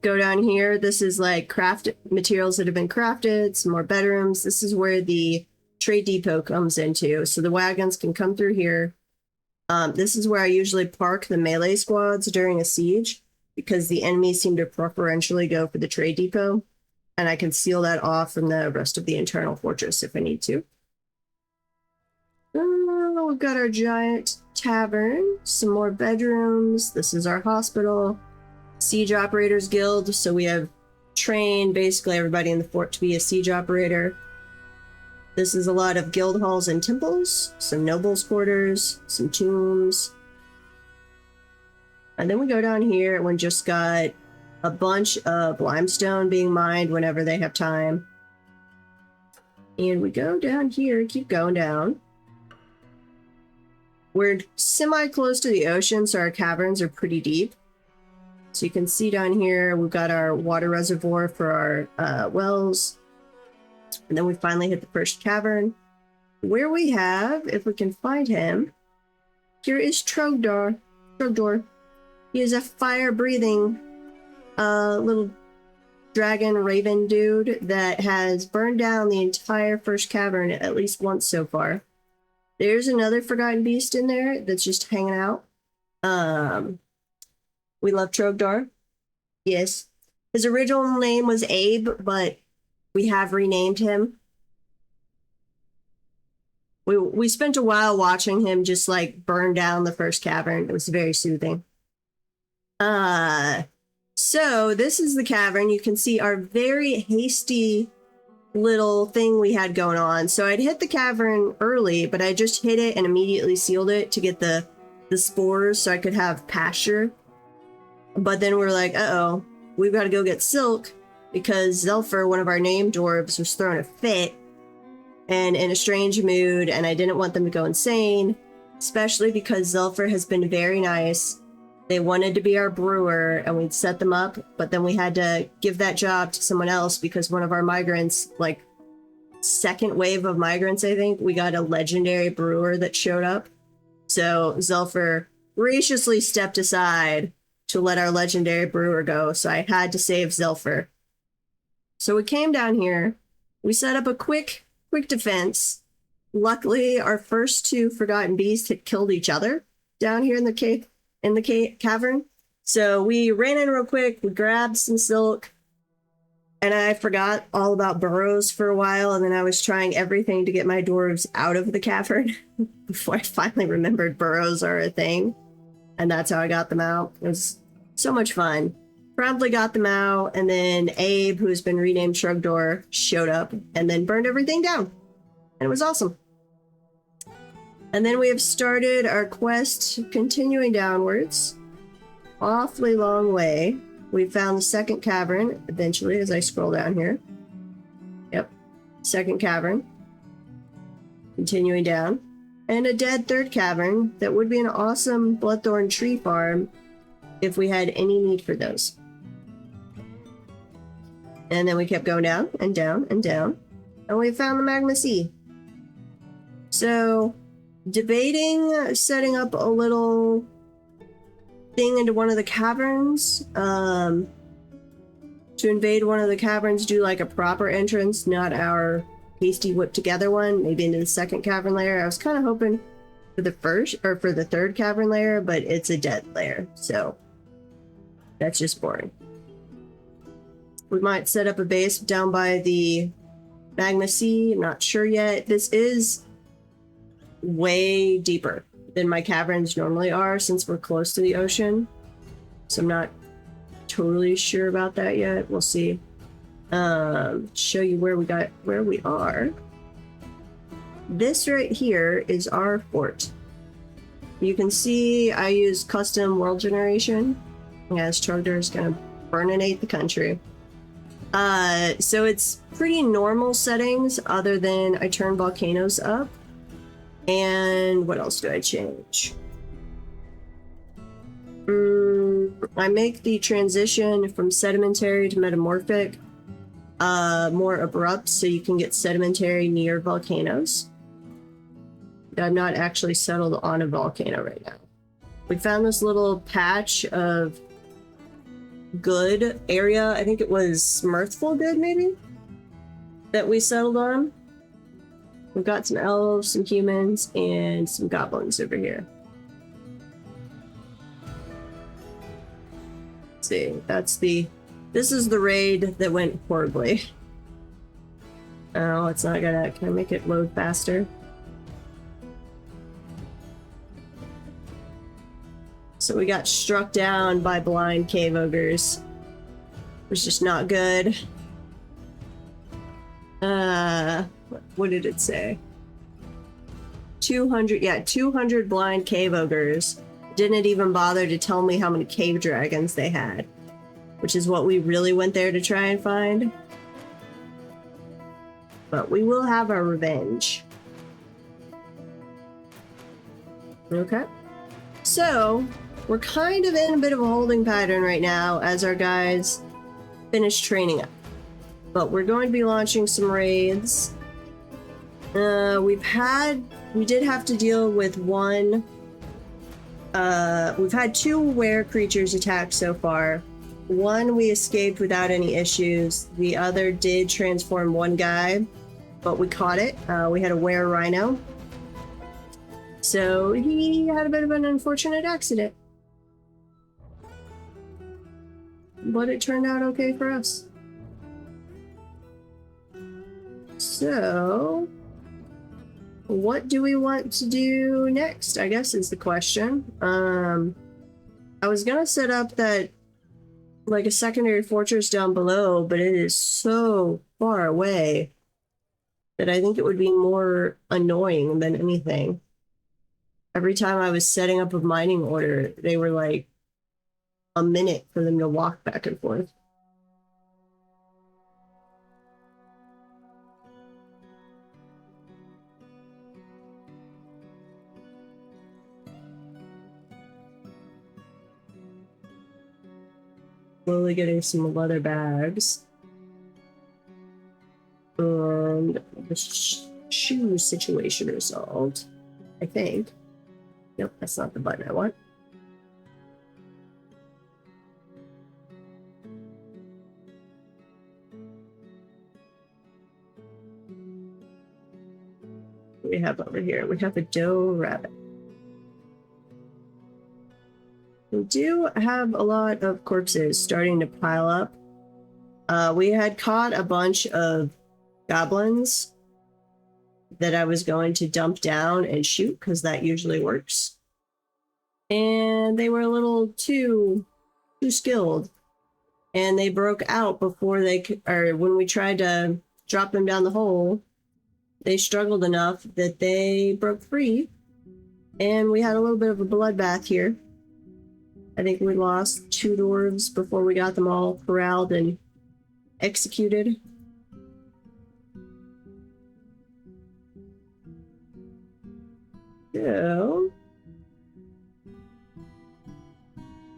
Go down here. This is like craft materials that have been crafted, some more bedrooms. This is where the trade depot comes into. So the wagons can come through here. This is where I usually park the melee squads during a siege because the enemies seem to preferentially go for the trade depot. And I can seal that off from the rest of the internal fortress if I need to. We've got our giant tavern, some more bedrooms. This is our hospital. Siege Operators Guild, so we have trained basically everybody in the fort to be a siege operator. This is a lot of guild halls and temples, some nobles' quarters, some tombs. And then we go down here and we just got a bunch of limestone being mined whenever they have time. And we go down here, keep going down. We're semi-close to the ocean, so our caverns are pretty deep. So you can see down here, we've got our water reservoir for our wells. And then we finally hit the first cavern, where we have, if we can find him, here is Trogdor. He is a fire-breathing little dragon raven dude that has burned down the entire first cavern at least once so far. There's another forgotten beast in there that's just hanging out. We love Trogdor. Yes. His original name was Abe, but we have renamed him. We spent a while watching him just like burn down the first cavern. It was very soothing. So this is the cavern. You can see our very hasty little thing we had going on. So I'd hit the cavern early, but I just hit it and immediately sealed it to get the spores so I could have pasture. But then we were like, uh-oh, we've got to go get Silk because Zelfer, one of our name dwarves, was throwing a fit and in a strange mood, and I didn't want them to go insane, especially because Zelfer has been very nice. They wanted to be our brewer, and we'd set them up, but then we had to give that job to someone else because one of our migrants, like second wave of migrants, I think, we got a legendary brewer that showed up. So Zelfer graciously stepped aside to let our legendary brewer go, so I had to save Zelfer. So we came down here, we set up a quick defense. Luckily, our first two forgotten beasts had killed each other down here in the cavern. So we ran in real quick, we grabbed some Silk, and I forgot all about burrows for a while, and then I was trying everything to get my dwarves out of the cavern before I finally remembered burrows are a thing. And that's how I got them out. It was so much fun. Promptly got them out, and then Abe, who's been renamed Trogdor, showed up and then burned everything down. And it was awesome. And then we have started our quest continuing downwards. Awfully long way. We found the second cavern eventually as I scroll down here. Yep. Second cavern. Continuing down. And a dead third cavern that would be an awesome Bloodthorn tree farm if we had any need for those. And then we kept going down and down and down. And we found the Magma Sea. So, debating setting up a little thing into one of the caverns. To invade one of the caverns, do like a proper entrance, not our hasty whip together one, maybe into the second cavern layer. I was kind of hoping for the first or for the third cavern layer, but it's a dead layer, so that's just boring. We might set up a base down by the Magma Sea. I'm not sure yet. This is way deeper than my caverns normally are since we're close to the ocean. So I'm not totally sure about that yet. We'll see. Show you where we are. This right here is our fort. You can see I use custom world generation as Trogdor is gonna burninate the country. So it's pretty normal settings other than I turn volcanoes up. And what else do I change? I make the transition from sedimentary to metamorphic more abrupt so you can get sedimentary near volcanoes. I'm not actually settled on a volcano right now. We found this little patch of good area. I think it was Mirthful Good, maybe, that we settled on. We've got some elves, some humans, and some goblins over here. Let's see, this is the raid that went horribly. Oh, it's not gonna, can I make it load faster? So we got struck down by blind cave ogres. It was just not good. What did it say? 200 blind cave ogres. Didn't even bother to tell me how many cave dragons they had. which is what we really went there to try and find. But we will have our revenge. Okay. So, we're kind of in a bit of a holding pattern right now as our guys finish training up. But we're going to be launching some raids. We did have to deal with one. We've had 2 were creatures attack so far. One we escaped without any issues. The other did transform one guy, but we caught it. We had a were rhino. So he had a bit of an unfortunate accident. But it turned out okay for us. So, what do we want to do next, I guess is the question. I was gonna set up that, like, a secondary fortress down below, but it is so far away that I think it would be more annoying than anything. Every time I was setting up a mining order, they were like a minute for them to walk back and forth. Slowly getting some leather bags. And the shoe situation resolved, I think. Nope, that's not the button I want. What do we have over here? We have a doe rabbit. We do have a lot of corpses starting to pile up. We had caught a bunch of goblins that I was going to dump down and shoot because that usually works. And they were a little too skilled. And they broke out before they could, or when we tried to drop them down the hole, they struggled enough that they broke free. And we had a little bit of a bloodbath here. I think we lost 2 dwarves before we got them all corralled and executed. So,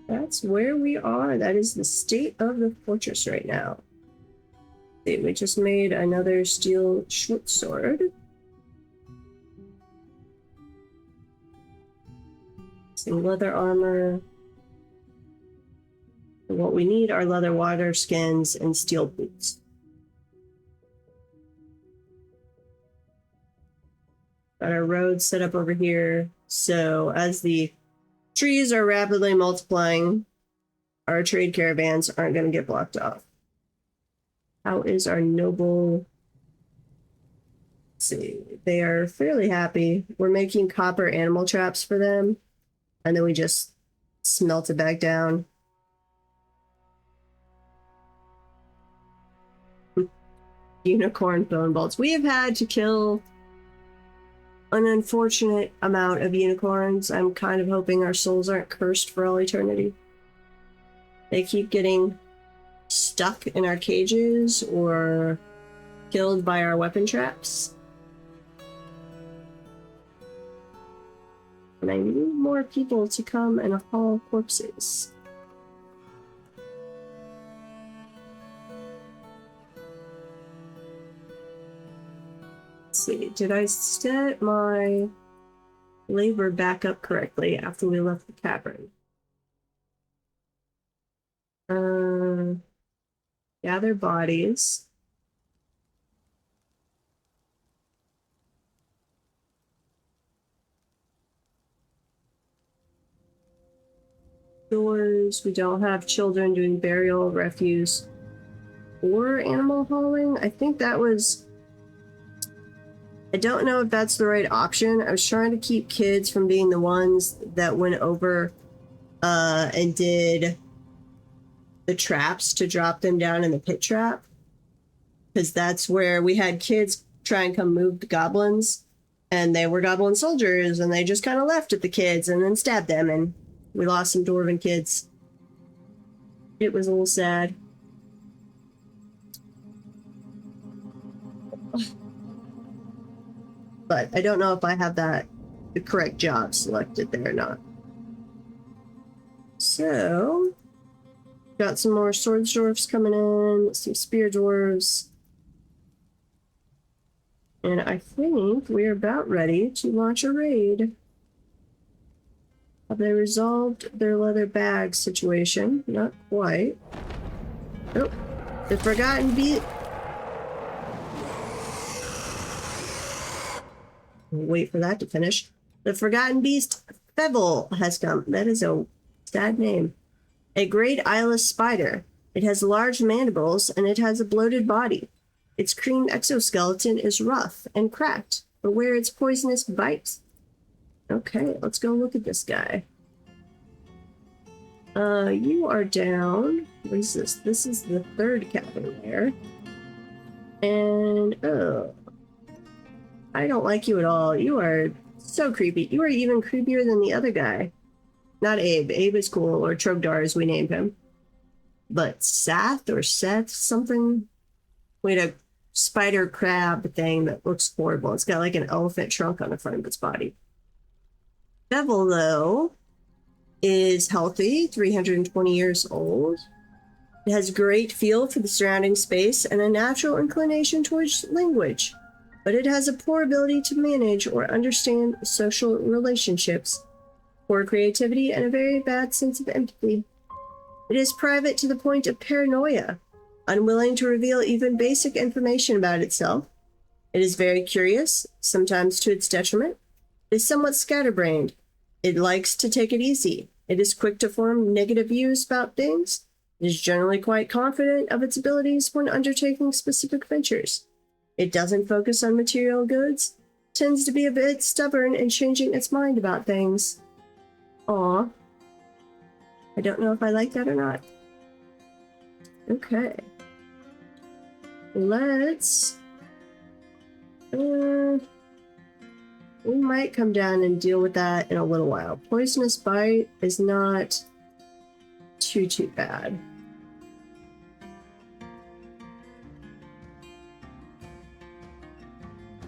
that's where we are. That is the state of the fortress right now. We just made another steel short sword. Some leather armor. And what we need are leather water skins and steel boots. Got our roads set up over here. So as the trees are rapidly multiplying, our trade caravans aren't going to get blocked off. How is our noble? Let's see, they are fairly happy. We're making copper animal traps for them, and then we just smelt it back down. Unicorn bone bolts. We have had to kill an unfortunate amount of unicorns. I'm kind of hoping our souls aren't cursed for all eternity. They keep getting stuck in our cages or killed by our weapon traps. And I need more people to come and haul corpses. Let's see, did I set my labor back up correctly after we left the cavern? Gather bodies. Doors. We don't have children doing burial, refuse, or animal hauling. I think that was... I don't know if that's the right option. I was trying to keep kids from being the ones that went over and did the traps to drop them down in the pit trap. Because that's where we had kids try and come move the goblins. And they were goblin soldiers, and they just kind of left at the kids and then stabbed them, and we lost some dwarven kids. It was a little sad. But I don't know if I have the correct job selected there or not. So, got some more sword dwarfs coming in, some spear dwarves. And I think we're about ready to launch a raid. Have they resolved their leather bag situation? Not quite. Oh, the Forgotten Beast. Wait for that to finish. The Forgotten Beast Fevil has come. That is a sad name. A great eyeless spider. It has large mandibles and it has a bloated body. Its cream exoskeleton is rough and cracked. Beware its poisonous bites. Okay, let's go look at this guy. You are down. What is this? This is the third cabin there. And, oh. I don't like you at all. You are so creepy. You are even creepier than the other guy. Not Abe. Abe is cool, or Trogdar as we named him. But Sath or Seth something? Wait, a spider crab thing that looks horrible. It's got like an elephant trunk on the front of its body. Bevel, though, is healthy, 320 years old. It has great feel for the surrounding space and a natural inclination towards language, but it has a poor ability to manage or understand social relationships, poor creativity, and a very bad sense of empathy. It is private to the point of paranoia, unwilling to reveal even basic information about itself. It is very curious, sometimes to its detriment. It is somewhat scatterbrained. It likes to take it easy. It is quick to form negative views about things. It is generally quite confident of its abilities when undertaking specific ventures. It doesn't focus on material goods, tends to be a bit stubborn in changing its mind about things. Aw. I don't know if I like that or not. Okay. Let's... we might come down and deal with that in a little while. Poisonous bite is not too bad.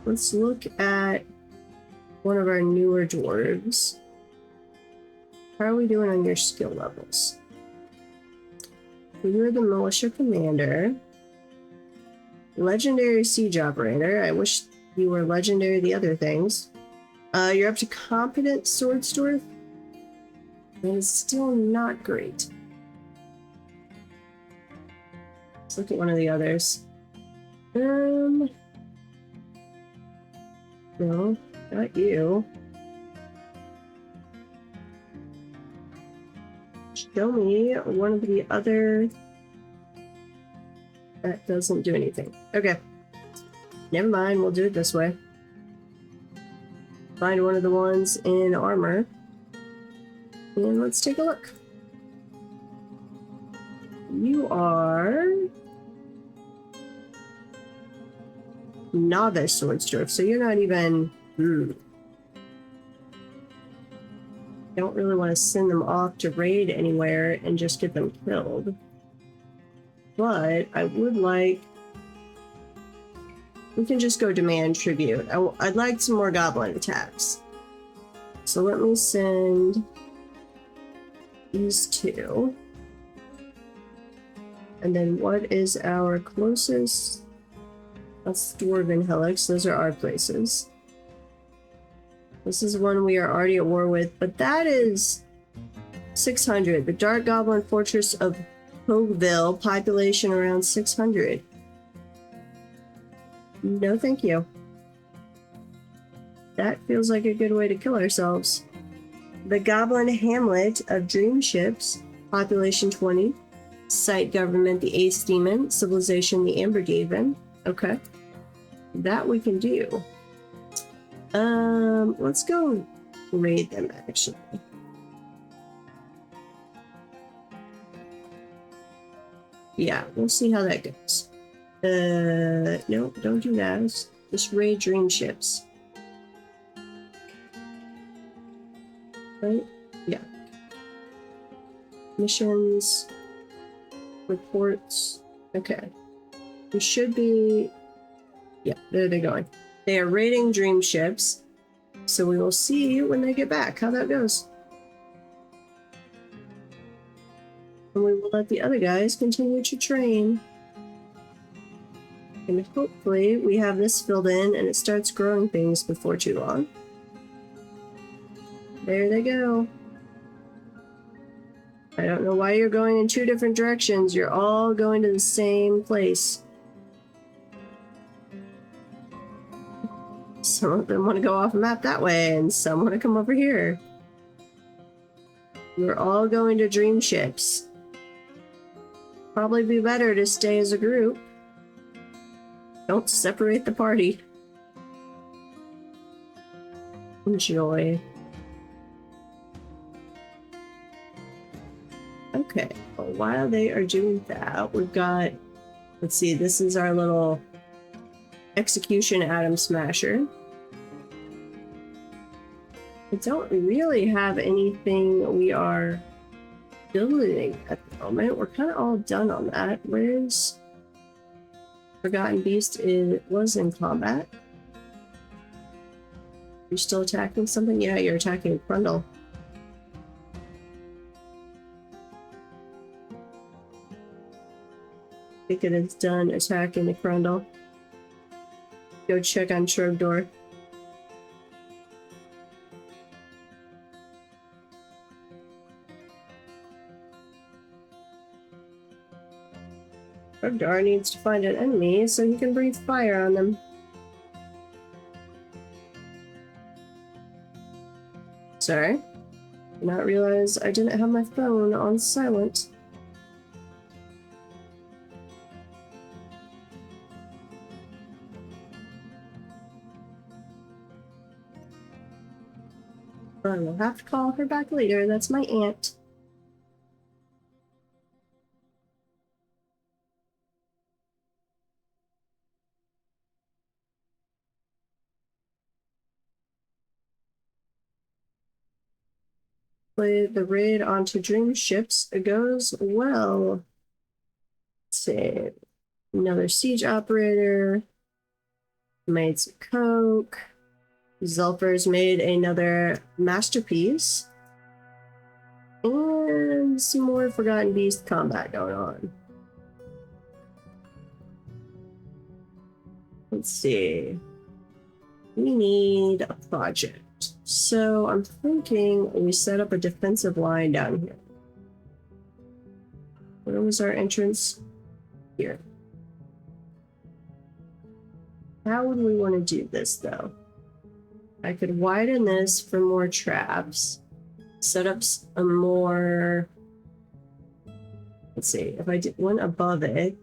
Let's look at one of our newer dwarves. How are we doing on your skill levels? You're the militia commander. Legendary siege operator. I wish you were legendary the other things. You're up to competent sword dwarf. That is still not great. Let's look at one of the others. No, not you. Show me one of the other. That doesn't do anything. Okay. Never mind, we'll do it this way. Find one of the ones in armor. And let's take a look. You are... novice swordsdwarf, so you're not even... Don't really want to send them off to raid anywhere and just get them killed. But I would like... we can just go demand tribute. I'd like some more goblin attacks. So let me send these two. And then what is our closest? That's Dwarven Helix. Those are our places. This is one we are already at war with, but that is 600. The Dark Goblin Fortress of Hogueville, population around 600. No, thank you. That feels like a good way to kill ourselves. The Goblin Hamlet of Dream Ships, population 20. Site government, the Ace Demon. Civilization, the Amber Gaven. Okay. That we can do. Let's go raid them, actually. Yeah, we'll see how that goes. No, don't do that. Just raid Dream Ships. Right? Yeah. Missions. Reports. Okay. We should be... Yeah, there they're going. They are raiding dream ships. So we will see when they get back how that goes. And we will let the other guys continue to train. And hopefully we have this filled in and it starts growing things before too long. There they go. I don't know why you're going in two different directions. You're all going to the same place. Some of them want to go off map that way, and some want to come over here. You're all going to dream ships. Probably be better to stay as a group. Don't separate the party. Enjoy. Okay, well, while they are doing that, we've got, let's see, this is our little execution atom smasher. I don't really have anything we are building at the moment. We're kind of all done on that. Where's Forgotten Beast? It was in combat. You're still attacking something? Yeah, you're attacking Grundle. I think it is done attacking the Grundle. Go check on Trogdor. Trogdor needs to find an enemy so he can breathe fire on them. Sorry. Did not realize I didn't have my phone on silent. I will have to call her back later. That's my aunt. Play the raid onto dream ships. It goes well. Let's see. Another siege operator. Made some coke. Zulfers made another masterpiece. And some more Forgotten Beast combat going on. Let's see. We need a project. So I'm thinking we set up a defensive line down here. Where was our entrance? Here. How would we want to do this though? I could widen this for more traps. Set up a more... Let's see, if I did one above it,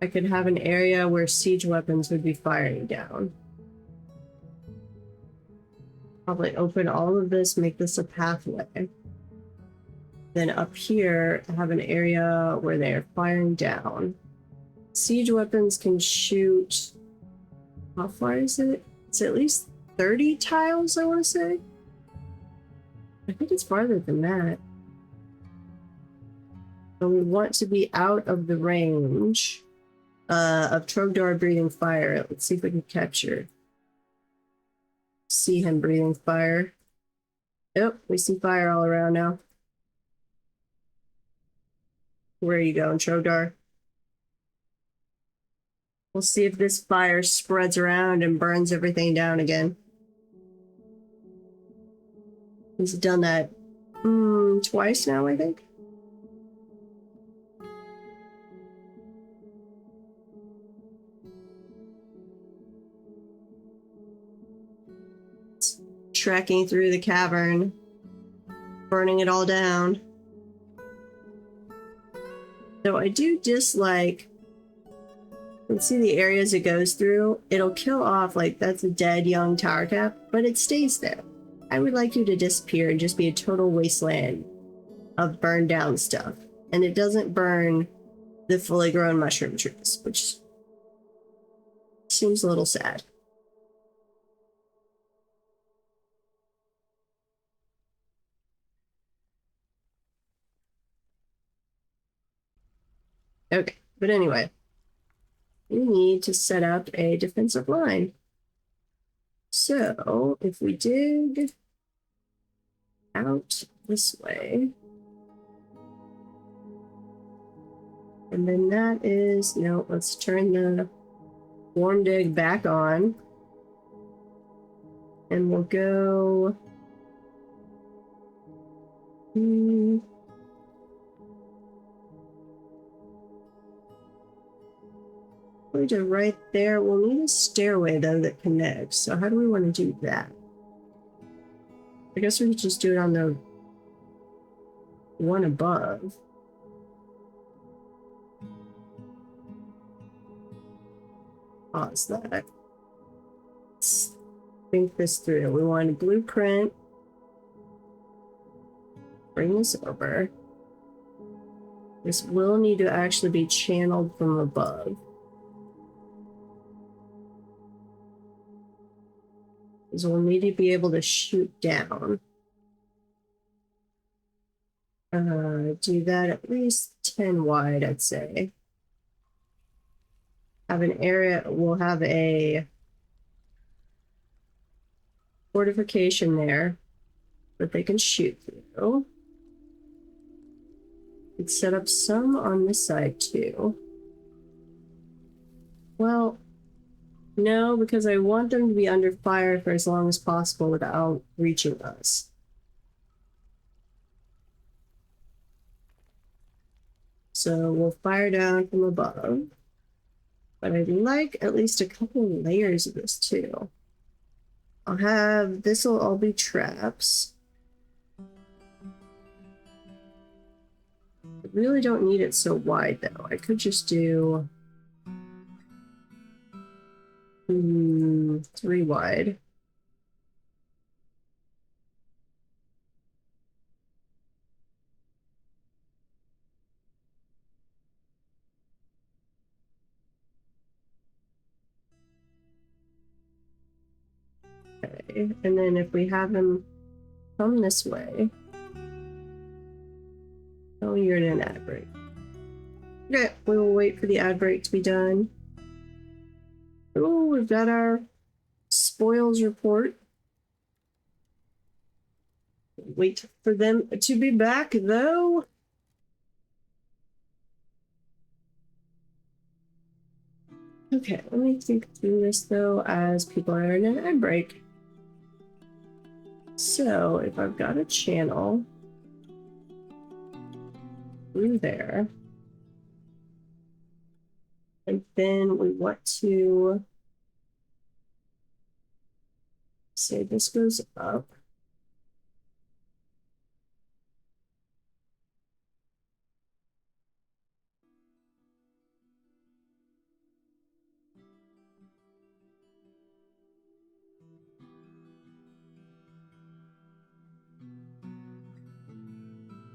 I could have an area where siege weapons would be firing down. Probably open all of this, make this a pathway. Then up here, have an area where they are firing down. Siege weapons can shoot... How far is it? It's at least 30 tiles, I want to say. I think it's farther than that. So we want to be out of the range of Trogdor breathing fire. Let's see if we can capture. See him breathing fire. Oh, we see fire all around now. Where are you going, Trogdor? We'll see if this fire spreads around and burns everything down again. He's done that twice now, I think. Trekking through the cavern, burning it all down. So I do dislike... Let's see the areas it goes through. It'll kill off, like, that's a dead young tower cap, but it stays there. I would like you to disappear and just be a total wasteland of burned down stuff. And it doesn't burn the fully grown mushroom trees, which seems a little sad. Okay, but anyway, we need to set up a defensive line. So if we dig out this way, and then that is, no, let's turn the warm dig back on, and we'll go to right there. We'll need a stairway though that connects. So how do we want to do that? I guess we could just do it on the one above. Pause that. Let's think this through. We want a blueprint. Bring this over. This will need to actually be channeled from above. Because we'll need to be able to shoot down. Do that at least 10 wide, I'd say. Have an area, we'll have a fortification there that they can shoot through. Let's set up some on this side too. Well, no, because I want them to be under fire for as long as possible without reaching us. So we'll fire down from above. But I'd like at least a couple of layers of this too. I'll have, this will all be traps. I really don't need it so wide though. I could just do 3 wide. Okay, and then if we have him come this way, oh, you're in an ad break. Okay, we will wait for the ad break to be done. Oh, we've got our spoils report. Wait for them to be back, though. Okay, let me think through this, though, as people are in an ad break. So, if I've got a channel through there, and then we want to say this goes up.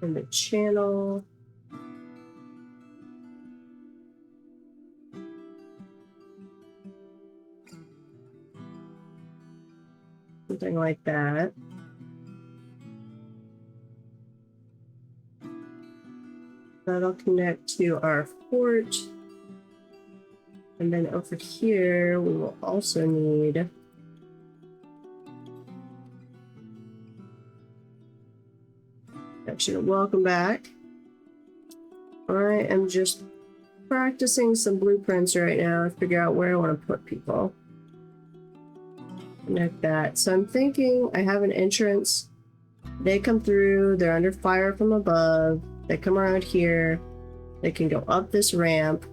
And the channel. Something like that. That'll connect to our fort. And then over here, we will also need actually, welcome back. I am just practicing some blueprints right now to figure out where I want to put people. Connect that. So I'm thinking I have an entrance. They come through, they're under fire from above. They come around here. They can go up this ramp.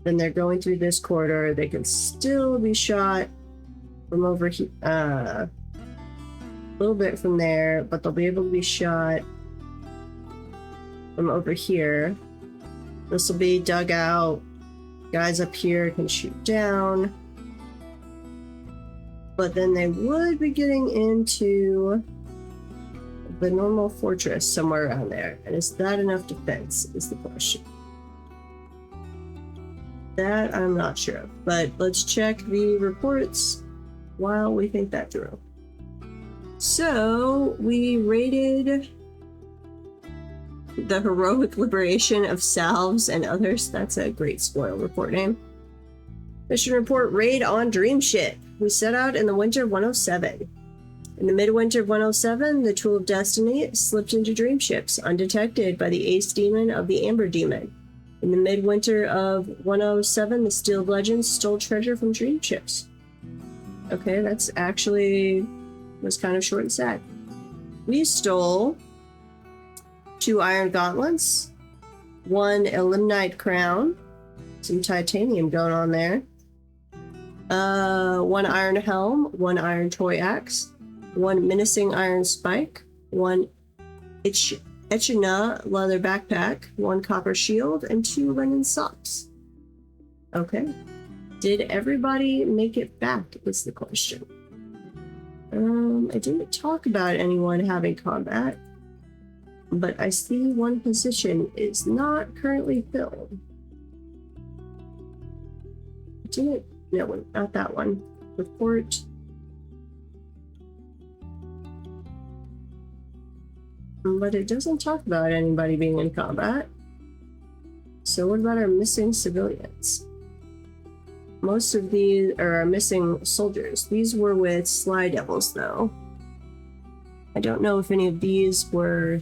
Then they're going through this corridor. They can still be shot from over here. A little bit from there, but they'll be able to be shot from over here. This will be dug out. Guys up here can shoot down. But then they would be getting into the normal fortress somewhere around there. And is that enough defense is the question. That I'm not sure of. But let's check the reports while we think that through. So we raided The heroic liberation of Salves and others. That's a great spoil report name. Mission report: raid on Dreamship. We set out in the winter of 107. In the midwinter of 107, the Tool of Destiny slipped into Dreamships, undetected by the Ace Demon of the Amber Demon. In the midwinter of 107, the Steel of Legends stole treasure from Dreamships. Okay, that's actually was kind of short and sad. We stole 2 Iron Gauntlets, 1 Elimnite Crown, some titanium going on there, 1 Iron Helm, 1 Iron Toy Axe, 1 Menacing Iron Spike, 1 Echina Leather Backpack, 1 Copper Shield, and 2 Linen Socks. Okay. Did everybody make it back, is the question. I didn't talk about anyone having combat, but I see 1 position is not currently filled. No, not that one. Report. But it doesn't talk about anybody being in combat. So what about our missing civilians? Most of these are our missing soldiers. These were with Sly Devils, though. I don't know if any of these were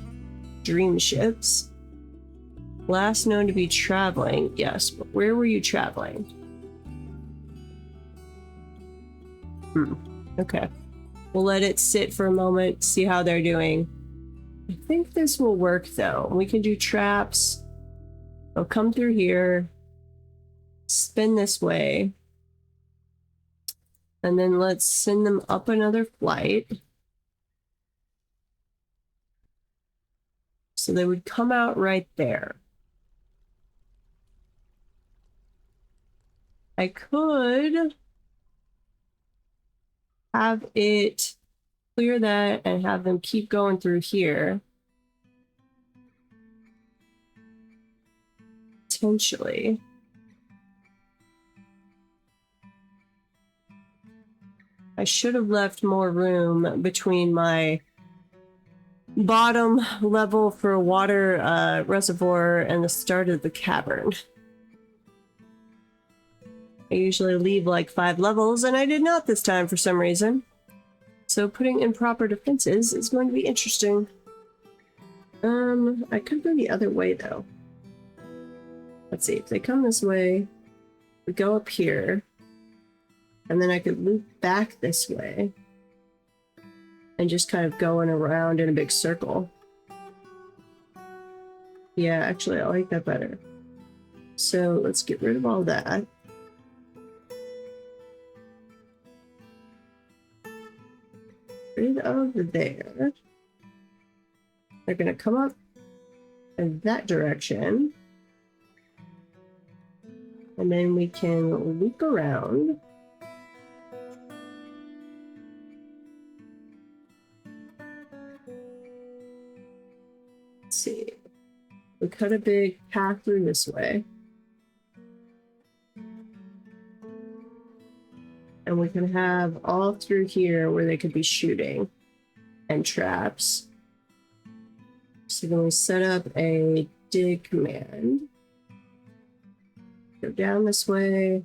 dream ships. Last known to be traveling, yes, but where were you traveling? Okay. We'll let it sit for a moment, see how they're doing. I think this will work, though. We can do traps. They'll come through here, spin this way, and then let's send them up another flight. So they would come out right there. I could have it clear that and have them keep going through here. Potentially. I should have left more room between my bottom level for water reservoir and the start of the cavern. I usually leave like 5 levels, and I did not this time for some reason. So putting in proper defenses is going to be interesting. I could go the other way, though. Let's see, if they come this way, we go up here, and then I could loop back this way and just kind of going around in a big circle. Yeah, actually, I like that better. So let's get rid of all that. Rid of there. They're gonna come up in that direction. And then we can loop around. Let's see. We cut a big path through this way. And we can have all through here where they could be shooting and traps. So then we set up a dig command. Go down this way.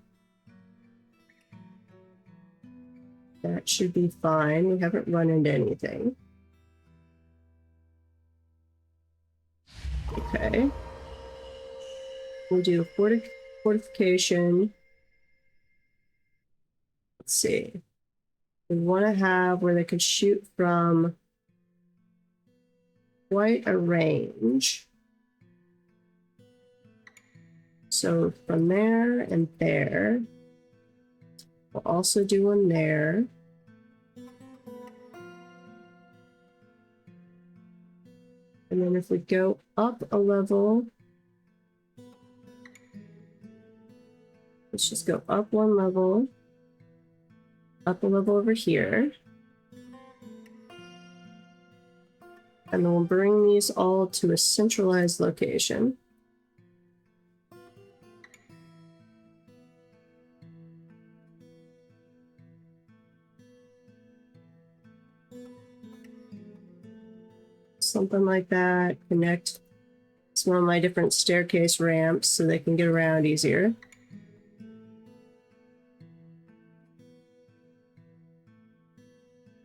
That should be fine. We haven't run into anything. Okay. We'll do a fortification. Let's see. We want to have where they could shoot from quite a range. So from there and there. We'll also do one there. And then if we go up a level, let's just go up 1 level, up a level over here. And then we'll bring these all to a centralized location. Something like that. Connect use one of my different staircase ramps so they can get around easier.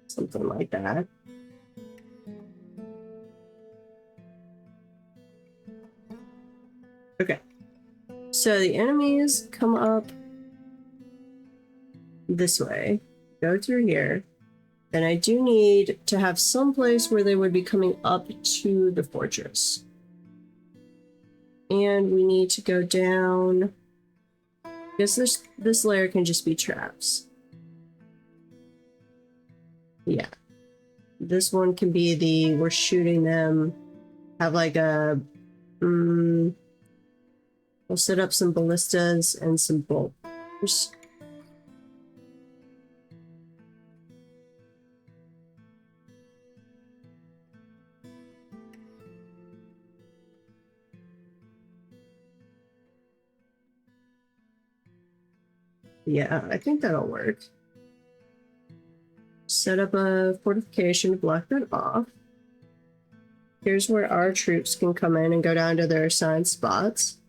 Something like that. Okay. So the enemies come up this way, go through here. Then I do need to have some place where they would be coming up to the fortress. And we need to go down. I guess this layer can just be traps. Yeah. This one can be the we're shooting them. Have like a we'll set up some ballistas and some bolters. Yeah, I think that'll work. Set up a fortification to block that off. Here's where our troops can come in and go down to their assigned spots.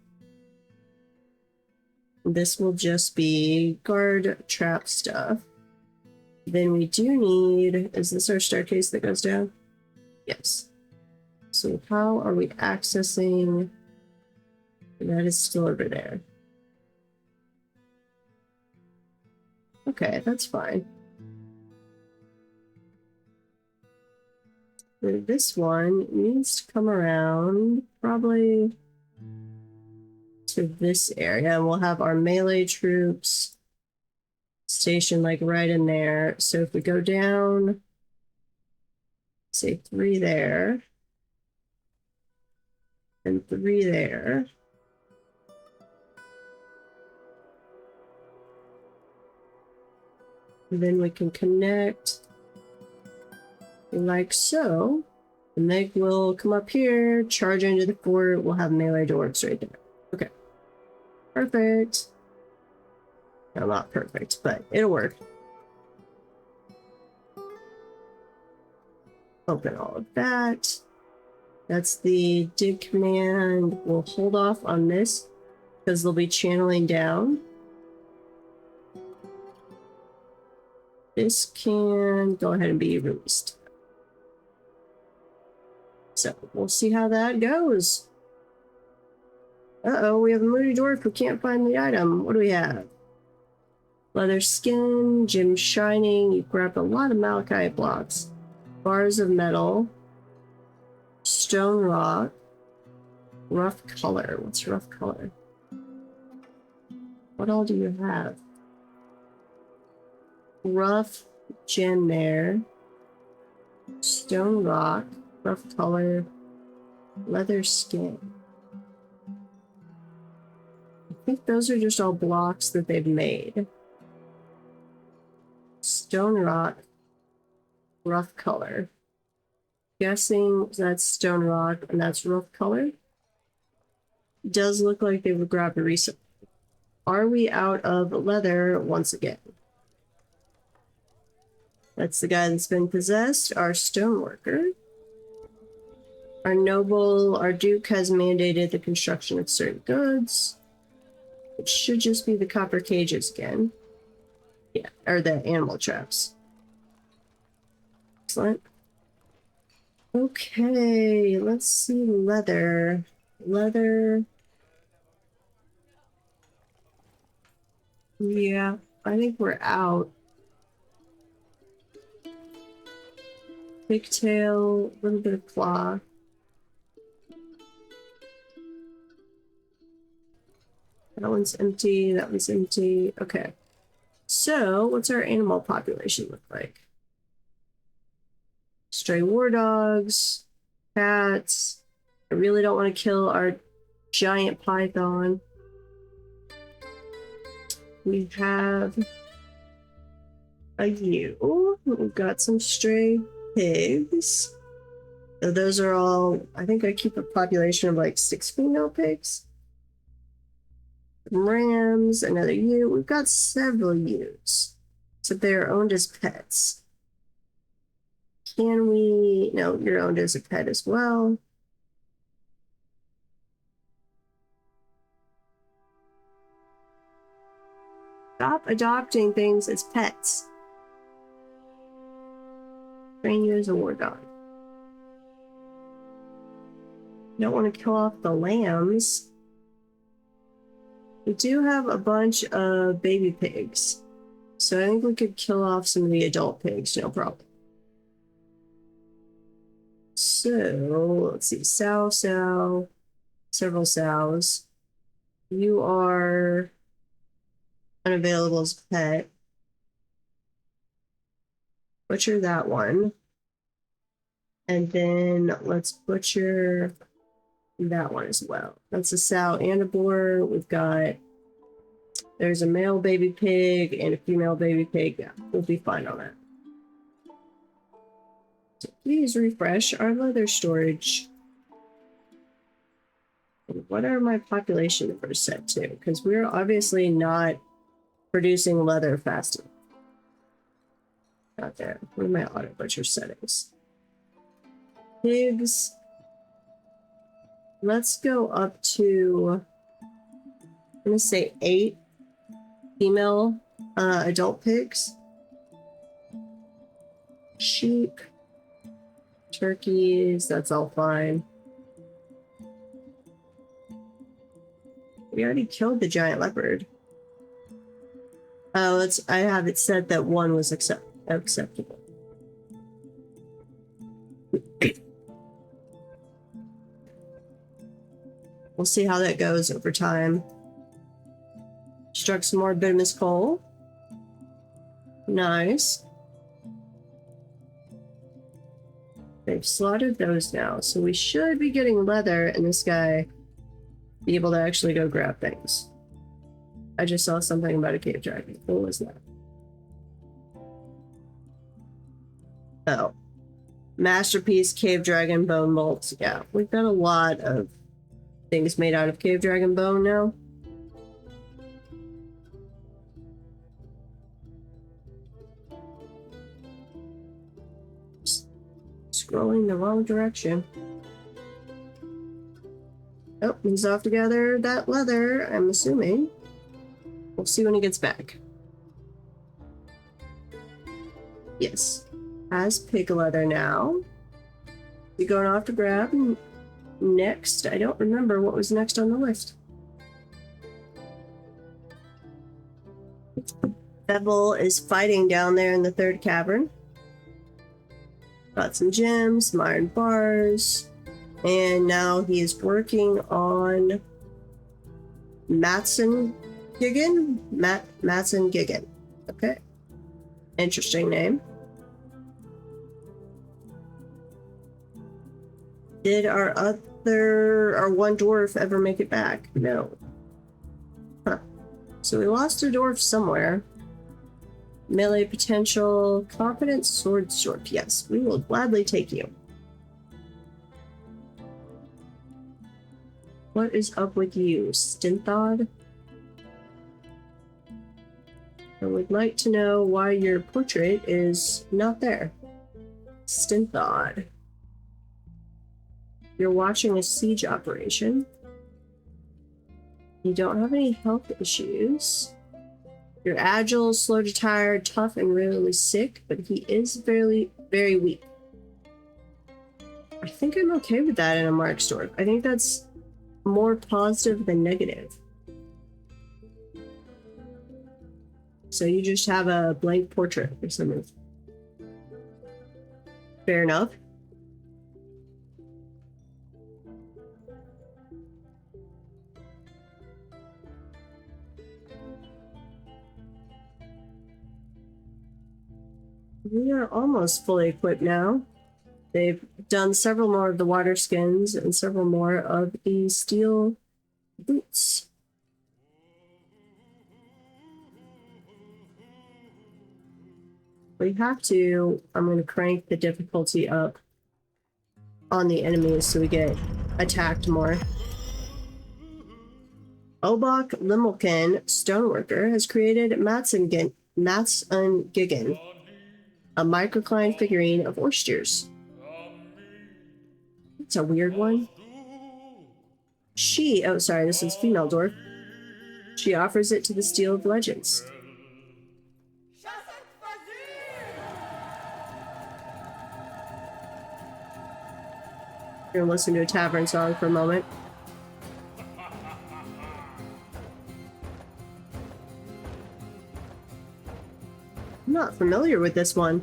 This will just be guard trap stuff. Then we do need, is this our staircase that goes down? Yes. So how are we accessing? That is still over there. Okay, that's fine. This one needs to come around probably to this area, and we'll have our melee troops stationed like right in there. So if we go down, say 3 there and 3 there. And then we can connect like so. And they will come up here, charge into the fort. We'll have melee dwarves right there. Okay. Perfect. No, not perfect, but it'll work. Open all of that. That's the dig command. We'll hold off on this because they'll be channeling down. This can go ahead and be released. So we'll see how that goes. Uh-oh, we have a moody dwarf who can't find the item. What do we have? Leather skin, gem shining. You grabbed a lot of malachite blocks. Bars of metal. Stone rock. Rough color. What's rough color? What all do you have? Rough gem there. Stone rock. Rough color. Leather skin. I think those are just all blocks that they've made. Stone rock. Rough color. Guessing that's stone rock and that's rough color. Does look like they were grabbed recently. Are we out of leather once again? That's the guy that's been possessed, our stoneworker. Our noble, our duke has mandated the construction of certain goods. It should just be the copper cages again. Yeah, or the animal traps. Excellent. Okay, let's see leather. Leather. Yeah, I think we're out. Pigtail, a little bit of cloth. That one's empty, that one's empty. Okay. So, what's our animal population look like? Stray war dogs, cats. I really don't want to kill our giant python. We have a ewe. We've got some stray pigs. So those are all, I think I keep a population of like 6 female pigs. Some rams, another ewe. We've got several ewes. So they're owned as pets. Can we? No, you're owned as a pet as well. Stop adopting things as pets. Train you as a war dog. You don't want to kill off the lambs. We do have a bunch of baby pigs, so I think we could kill off some of the adult pigs, no problem. So, let's see. Sow, several sows. You are unavailable as a pet. Butcher that one. And then let's butcher that one as well. That's a sow and a boar. We've got, there's a male baby pig and a female baby pig. Yeah, we'll be fine on that. So please refresh our leather storage. And what are my population numbers set to? Because we're obviously not producing leather fast enough. Not there. What are my auto butcher settings? Pigs. Let's go up to, I'm going to say 8 female adult pigs. Sheep. Turkeys, that's all fine. We already killed the giant leopard. Oh, I have it said that one was acceptable. We'll see how that goes over time. Struck some more bituminous coal. Nice. They've slaughtered those now, so we should be getting leather and this guy be able to actually go grab things. I just saw something about a cave dragon. What was that? Oh. Masterpiece cave dragon bone bolts. Yeah, we've got a lot of things made out of cave dragon bone now. Scrolling the wrong direction. Oh, he's off to gather that leather, I'm assuming. We'll see when he gets back. Yes. Has pig leather now. You going off to grab next? I don't remember what was next on the list. Bevel is fighting down there in the third cavern. Got some gems, some iron bars, and now he is working on Matson Gigan? Matson Gigan. Okay. Interesting name. Did our one dwarf ever make it back? No. Huh. So we lost a dwarf somewhere. Melee potential, confidence, sword. Yes, we will gladly take you. What is up with you, Stinthod? I would like to know why your portrait is not there. Stinthod. You're watching a siege operation. You don't have any health issues. You're agile, slow to tired, tough, and rarely sick, but he is very, very weak. I think I'm okay with that in a Mark store. I think that's more positive than negative. So you just have a blank portrait or something. Fair enough. We are almost fully equipped now. They've done several more of the water skins and several more of the steel boots. We have to, I'm going to crank the difficulty up on the enemies so we get attacked more. Obok Limmelkin, Stoneworker, has created Matson Gigan, a microcline figurine of oysters. It's a weird one. Oh sorry, this is female dwarf. She offers it to the Steel of Legends. We're gonna listen to a tavern song for a moment. I'm not familiar with this one.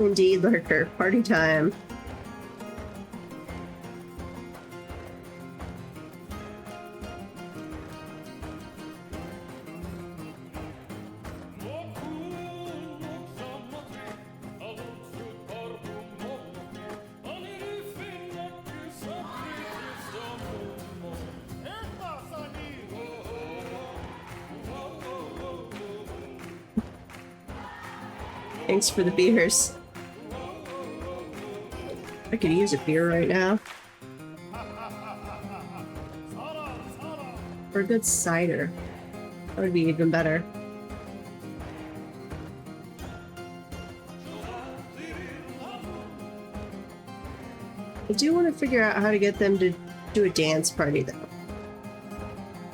Indeed, Lurker. Party time. Thanks for the beers. I could use a beer right now. Or a good cider. That would be even better. I do want to figure out how to get them to do a dance party, though.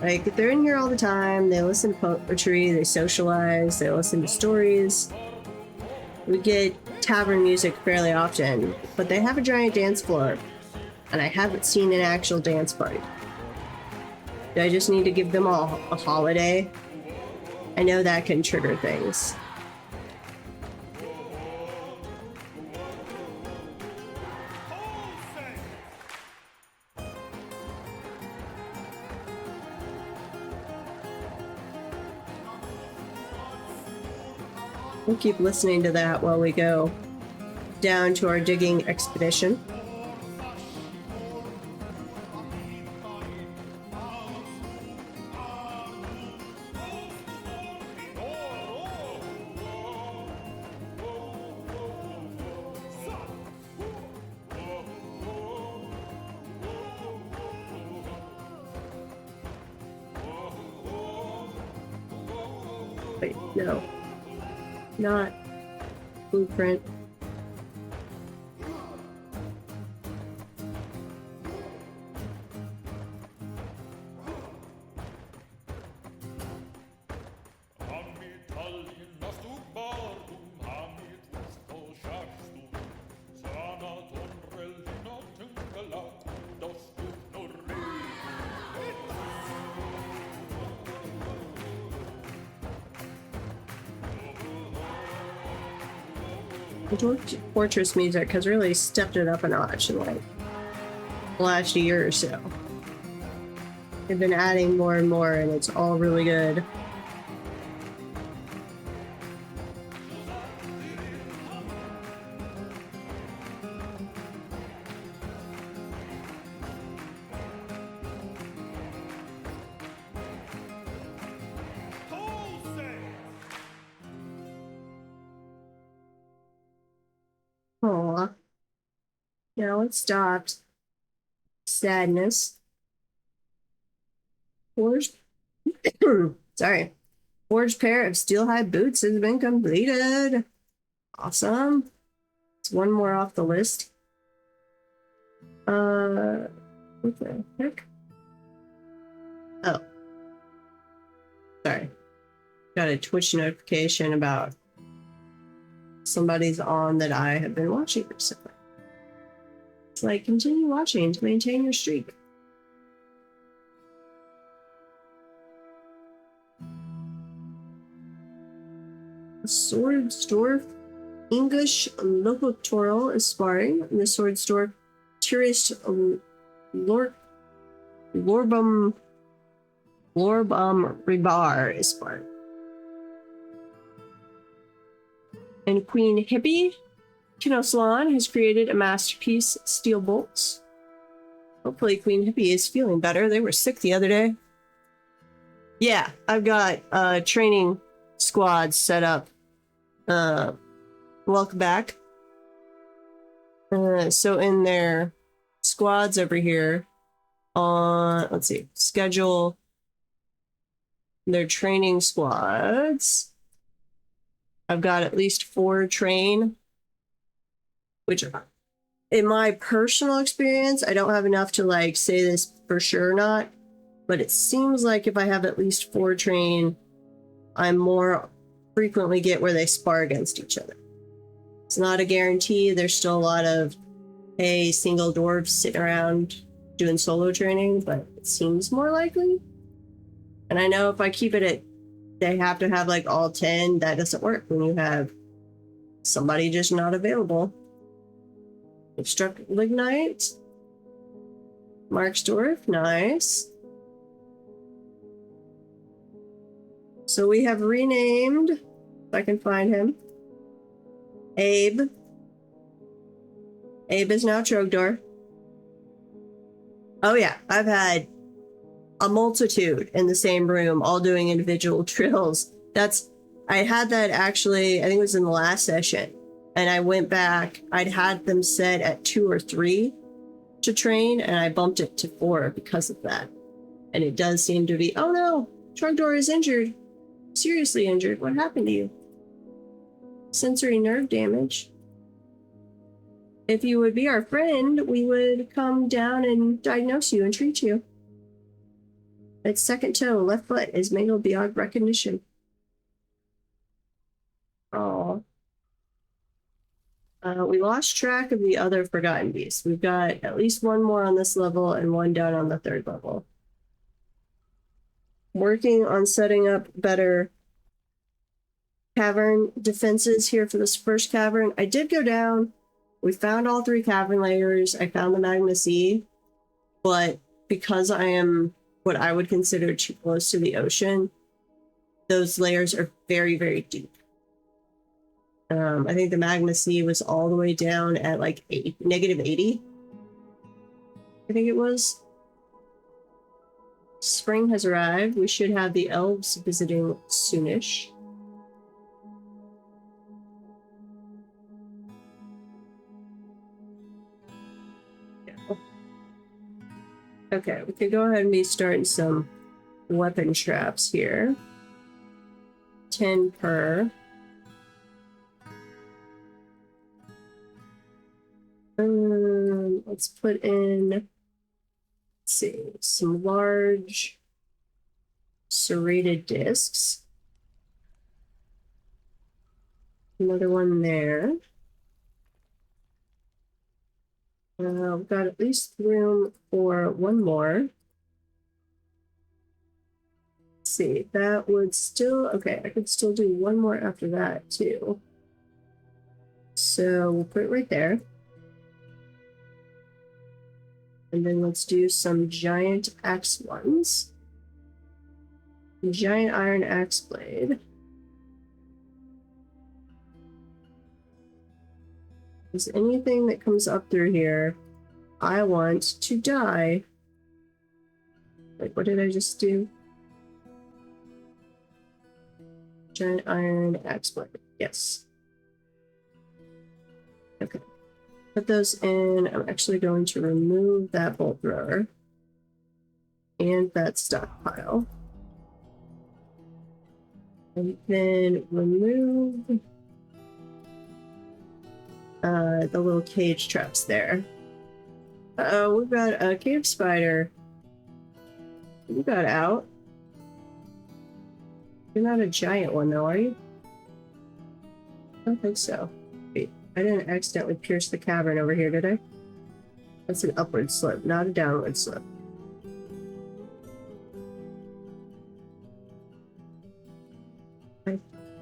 Like, they're in here all the time, they listen to poetry, they socialize, they listen to stories. We get tavern music fairly often, but they have a giant dance floor, and I haven't seen an actual dance party. Do I just need to give them all a holiday? I know that can trigger things. We'll keep listening to that while we go down to our digging expedition. Wait, no. Not blueprint. The Fortress music has really stepped it up a notch in like the last year or so. They've been adding more and more, and it's all really good. Aw. Now it stopped. Sadness. Forged. Sorry. Forged pair of steel high boots has been completed. Awesome. It's one more off the list. What the heck? Oh. Sorry. Got a Twitch notification about somebody's on that I have been watching recently. It's like, continue watching to maintain your streak. Swordsdorf English Locutoral is sparring, and the Swordsdorf Tourist Lorbum Rebar is sparring. And Queen Hippie Kinoslan has created a masterpiece, Steel Bolts. Hopefully Queen Hippie is feeling better. They were sick the other day. Yeah, I've got training squads set up. Welcome back. So in their squads over here on, let's see, schedule their training squads. I've got at least 4 train, which in my personal experience, I don't have enough to like say this for sure or not, but it seems like if I have at least 4 train, I more frequently get where they spar against each other. It's not a guarantee. There's still a lot of, hey, single dwarves sitting around doing solo training, but it seems more likely. And I know if I keep it at, they have to have like all 10, that doesn't work when you have somebody just not available. Struck Lignite. Marksdorf, nice. So we have renamed, if I can find him, Abe. Abe is now Trogdor. Oh yeah, I've had a multitude in the same room, all doing individual drills. I had that actually, I think it was in the last session, and I went back, I'd had them set at 2 or 3 to train, and I bumped it to 4 because of that. And it does seem to be, oh no, Trogdor is injured. Seriously injured. What happened to you? Sensory nerve damage. If you would be our friend, we would come down and diagnose you and treat you. Its second toe, left foot, is mangled beyond recognition. Oh. We lost track of the other Forgotten Beasts. We've got at least 1 more on this level and 1 down on the 3rd level. Working on setting up better cavern defenses here for this first cavern. I did go down. We found all 3 cavern layers. I found the Magma Sea, but because I am what I would consider too close to the ocean, those layers are very, very deep. I think the Magma Sea was all the way down at like -80. I think it was. Spring has arrived. We should have the elves visiting soonish. Okay, we can go ahead and be starting some weapon traps here. 10 per. Let's put in, let's see, some large serrated discs. Another one there. We've got at least room for 1 more. Let's see, that would still, okay, I could still do 1 more after that too. So we'll put it right there. And then let's do some giant axe ones. Giant iron axe blade. Is anything that comes up through here, I want to die. Like, what did I just do? Giant iron axe blade. Yes. Okay. Put those in. I'm actually going to remove that bolt thrower and that stockpile. And then remove the little cage traps there. Uh-oh, we've got a cave spider. You got out. You're not a giant one though, are you? I don't think so. Wait, I didn't accidentally pierce the cavern over here, did I? That's an upward slope, not a downward slope.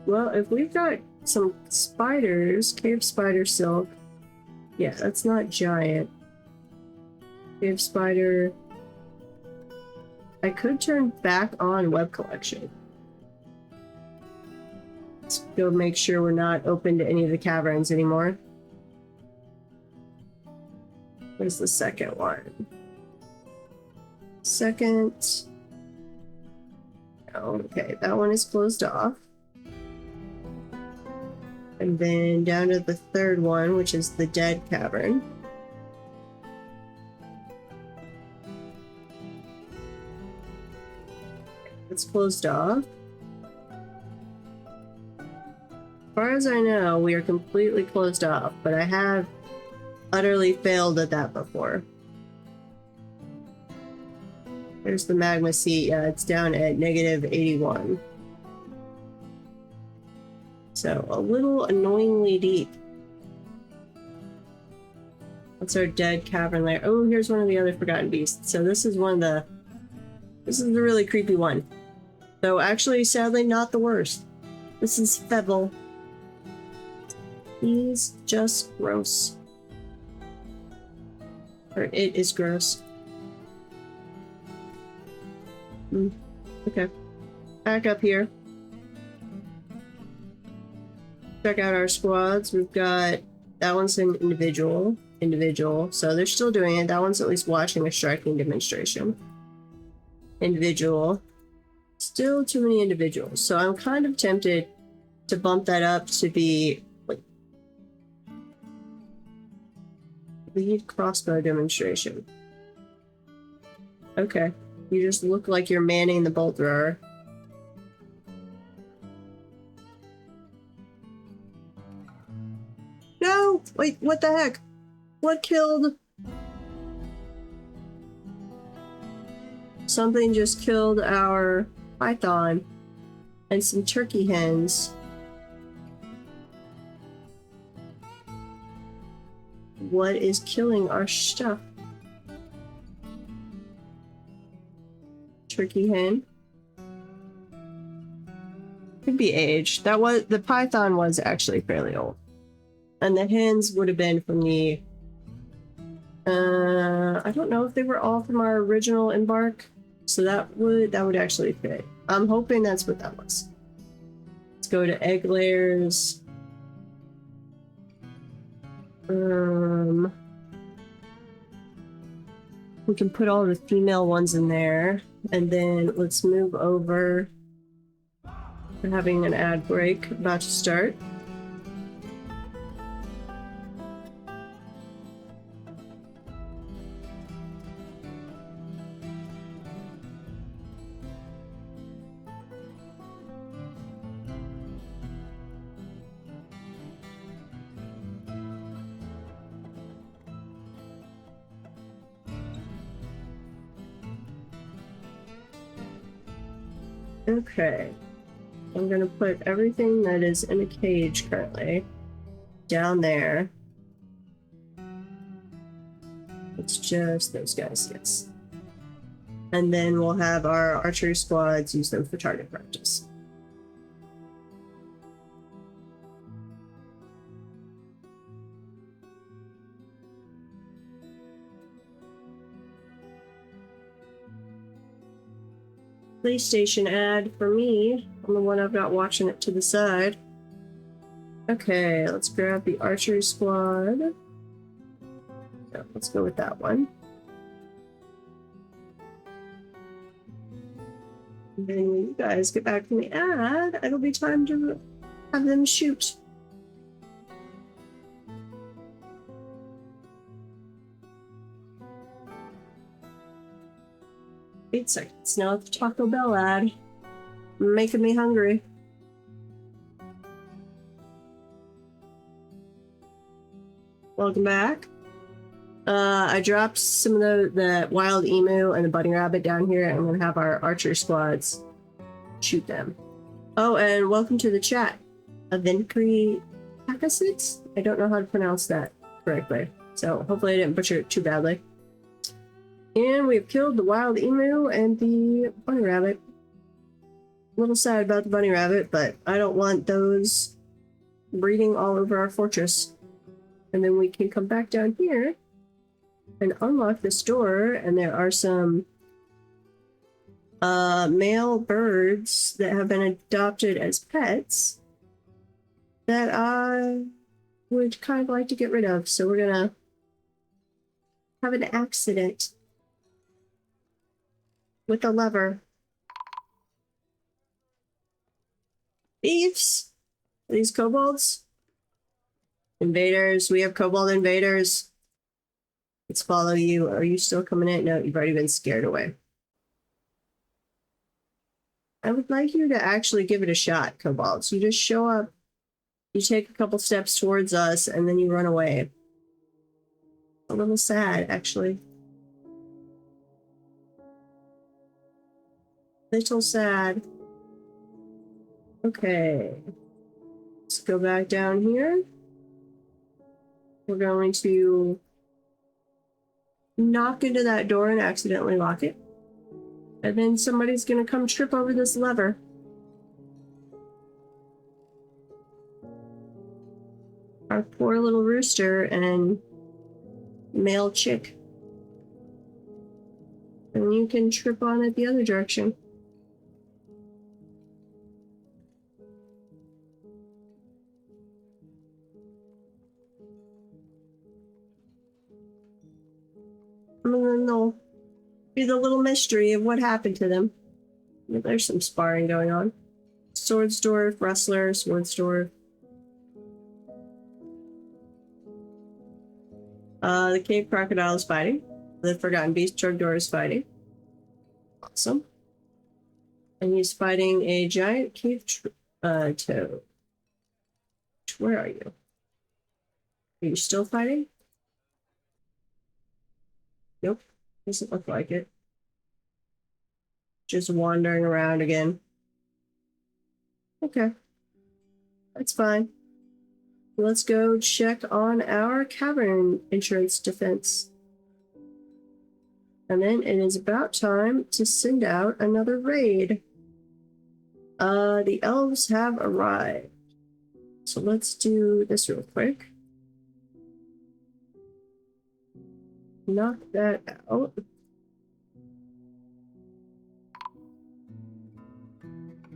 Well, if we've got some spiders, cave spider silk. Yeah, that's not giant. Cave spider. I could turn back on web collection. Let's go make sure we're not open to any of the caverns anymore. Where's the second one? Second. Oh, okay, that one is closed off. And then down to the third one, which is the dead cavern. It's closed off. As far as I know, we are completely closed off, but I have utterly failed at that before. There's the magma seat. Yeah, it's down at -81. So a little annoyingly deep. That's our dead cavern lair. Oh, here's one of the other forgotten beasts. So this is one of the... This is the really creepy one. So actually, sadly, not the worst. This is Febble. He's just gross. Or it is gross. Okay. Back up here. Check out our squads. We've got... That one's an individual. So they're still doing it. That one's at least watching a striking demonstration. Individual. Still too many individuals. So I'm kind of tempted to bump that up to be like lead crossbow demonstration. Okay. You just look like you're manning the bolt thrower. No! Wait, what the heck? What killed? Something just killed our python and some turkey hens. What is killing our stuff? Turkey hen. Could be age. That was the python was actually fairly old. And the hens would have been from the I don't know if they were all from our original embark. So that would actually fit. I'm hoping that's what that was. Let's go to egg layers. We can put all the female ones in there, and then let's move over. We're having an ad break about to start. Okay, I'm gonna put everything that is in a cage currently down there. It's just those guys, yes. And then we'll have our archery squads use them for target practice. PlayStation ad for me. I'm the one I've got watching it to the side. Okay, let's grab the archery squad. Yeah, let's go with that one. And then when you guys get back from the ad, it'll be time to have them shoot. 8 seconds. Now it's Taco Bell ad. Making me hungry. Welcome back. I dropped some of the wild emu and the bunny rabbit down here, and I'm gonna have our archer squads shoot them. Oh, and welcome to the chat. Avinkri Takasit? I don't know how to pronounce that correctly, so hopefully I didn't butcher it too badly. And we've killed the wild emu and the bunny rabbit. A little sad about the bunny rabbit, but I don't want those breeding all over our fortress. And then we can come back down here and unlock this door, and there are some male birds that have been adopted as pets that I would kind of like to get rid of. So we're gonna have an accident with the lever. Thieves? Are these kobolds? Invaders. We have kobold invaders. Let's follow you. Are you still coming in? No, you've already been scared away. I would like you to actually give it a shot, Cobalt. So you just show up, you take a couple steps towards us, and then you run away. A little sad, actually. Little sad. Okay. Let's go back down here. We're going to knock into that door and accidentally lock it. And then somebody's gonna come trip over this lever. Our poor little rooster and male chick. And you can trip on it the other direction. And then they'll be the little mystery of what happened to them. There's some sparring going on. Swordsdorf, Wrestler, Swordsdorf. The Cave Crocodile is fighting. The Forgotten Beast Trogdor is fighting. Awesome. And he's fighting a giant cave toad. Where are you? Are you still fighting? Nope. Doesn't look like it. Just wandering around again. Okay. That's fine. Let's go check on our cavern insurance defense. And then it is about time to send out another raid. The elves have arrived. So let's do this real quick. Knock that out.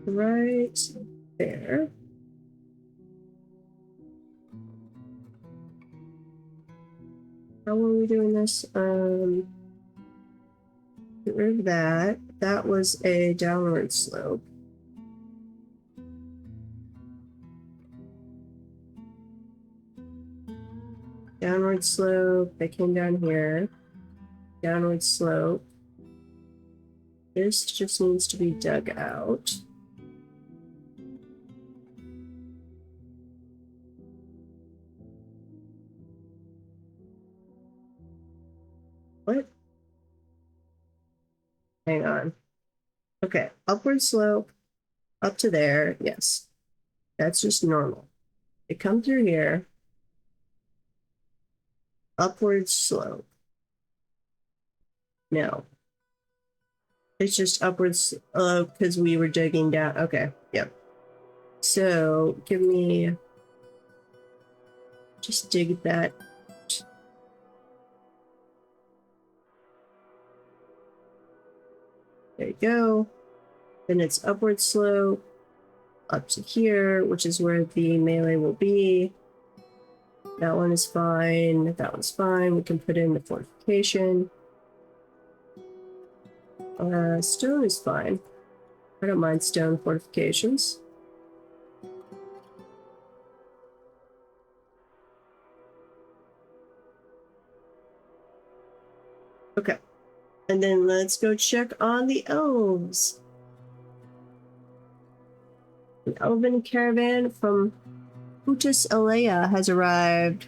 Right there. How are we doing this? Get rid of that. That was a downward slope. Downward slope. They came down here. Downward slope. This just needs to be dug out. What? Hang on. Okay, upward slope. Up to there. Yes. That's just normal. They come through here. Upward slope. No. It's just upwards because we were digging down. Okay, yep. So give me, just dig that. There you go. Then it's upward slope up to here, which is where the melee will be. That one is fine. That one's fine. We can put in the fortification. Stone is fine. I don't mind stone fortifications. Okay. And then let's go check on the elves. An elven caravan from Utus Alea has arrived.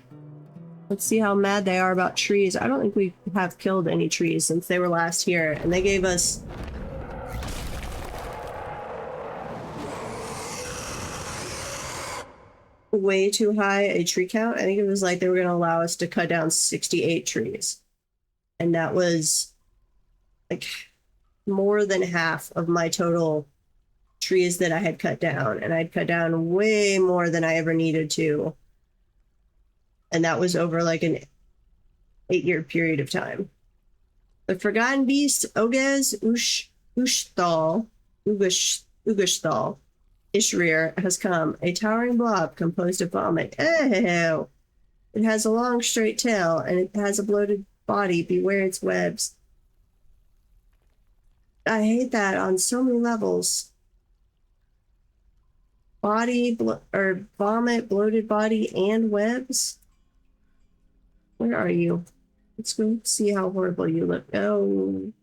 Let's see how mad they are about trees. I don't think we have killed any trees since they were last here, and they gave us way too high a tree count. I think it was like they were going to allow us to cut down 68 trees. And that was like more than half of my total trees that I had cut down. And I'd cut down way more than I ever needed to. And that was over like an 8-year period of time. The Forgotten Beast, Ogez Ushthal, Ishrir has come. A towering blob composed of vomit. Ew! It has a long straight tail, and it has a bloated body. Beware its webs. I hate that on so many levels. Vomit, bloated body, and webs? Where are you? Let's go see how horrible you look. Oh.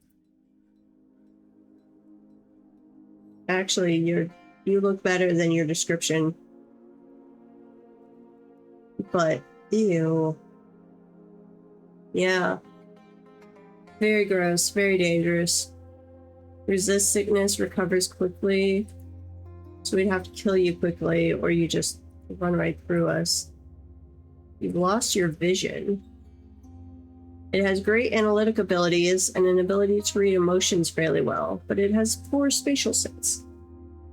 Actually, you look better than your description. But, ew. Yeah. Very gross, very dangerous. Resist sickness, recovers quickly. So we'd have to kill you quickly, or you just run right through us. You've lost your vision. It has great analytic abilities and an ability to read emotions fairly well, but it has poor spatial sense.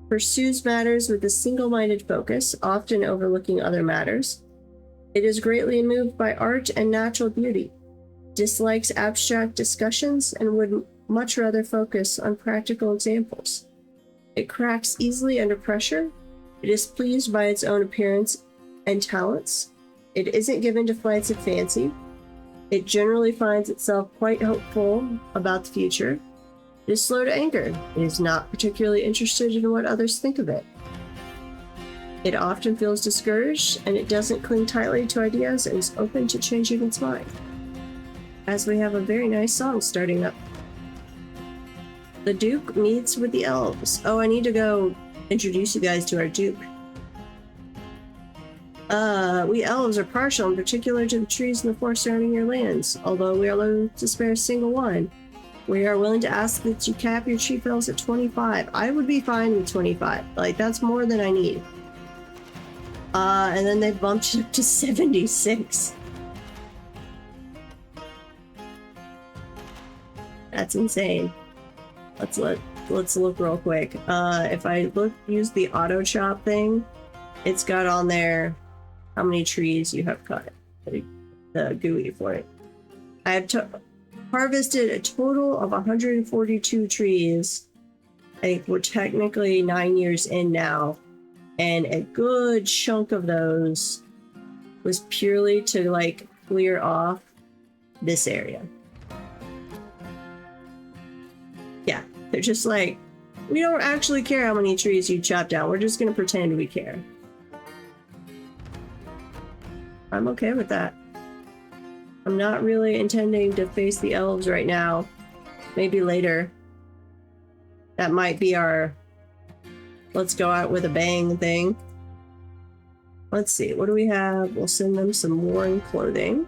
Pursues matters with a single-minded focus, often overlooking other matters. It is greatly moved by art and natural beauty, dislikes abstract discussions, and would much rather focus on practical examples. It cracks easily under pressure. It is pleased by its own appearance and talents. It isn't given to flights of fancy. It generally finds itself quite hopeful about the future. It is slow to anger. It is not particularly interested in what others think of it. It often feels discouraged, and it doesn't cling tightly to ideas and is open to changing its mind. As we have a very nice song starting up. The Duke meets with the elves. Oh, I need to go introduce you guys to our Duke. We elves are partial in particular to the trees in the forest surrounding your lands, although we are loath to spare a single one. We are willing to ask that you cap your chief elves at 25. I would be fine with 25. Like, that's more than I need. And then they bumped it up to 76. That's insane. Let's look real quick. If I use the auto chop thing, it's got on there how many trees you have cut. The GUI for it. I have harvested a total of 142 trees. I think we're technically 9 years in now, and a good chunk of those was purely to like clear off this area. Yeah, they're just like, we don't actually care how many trees you chop down. We're just gonna pretend we care. I'm okay with that. I'm not really intending to face the elves right now. Maybe later. That might be our let's go out with a bang thing. Let's see, what do we have? We'll send them some worn clothing.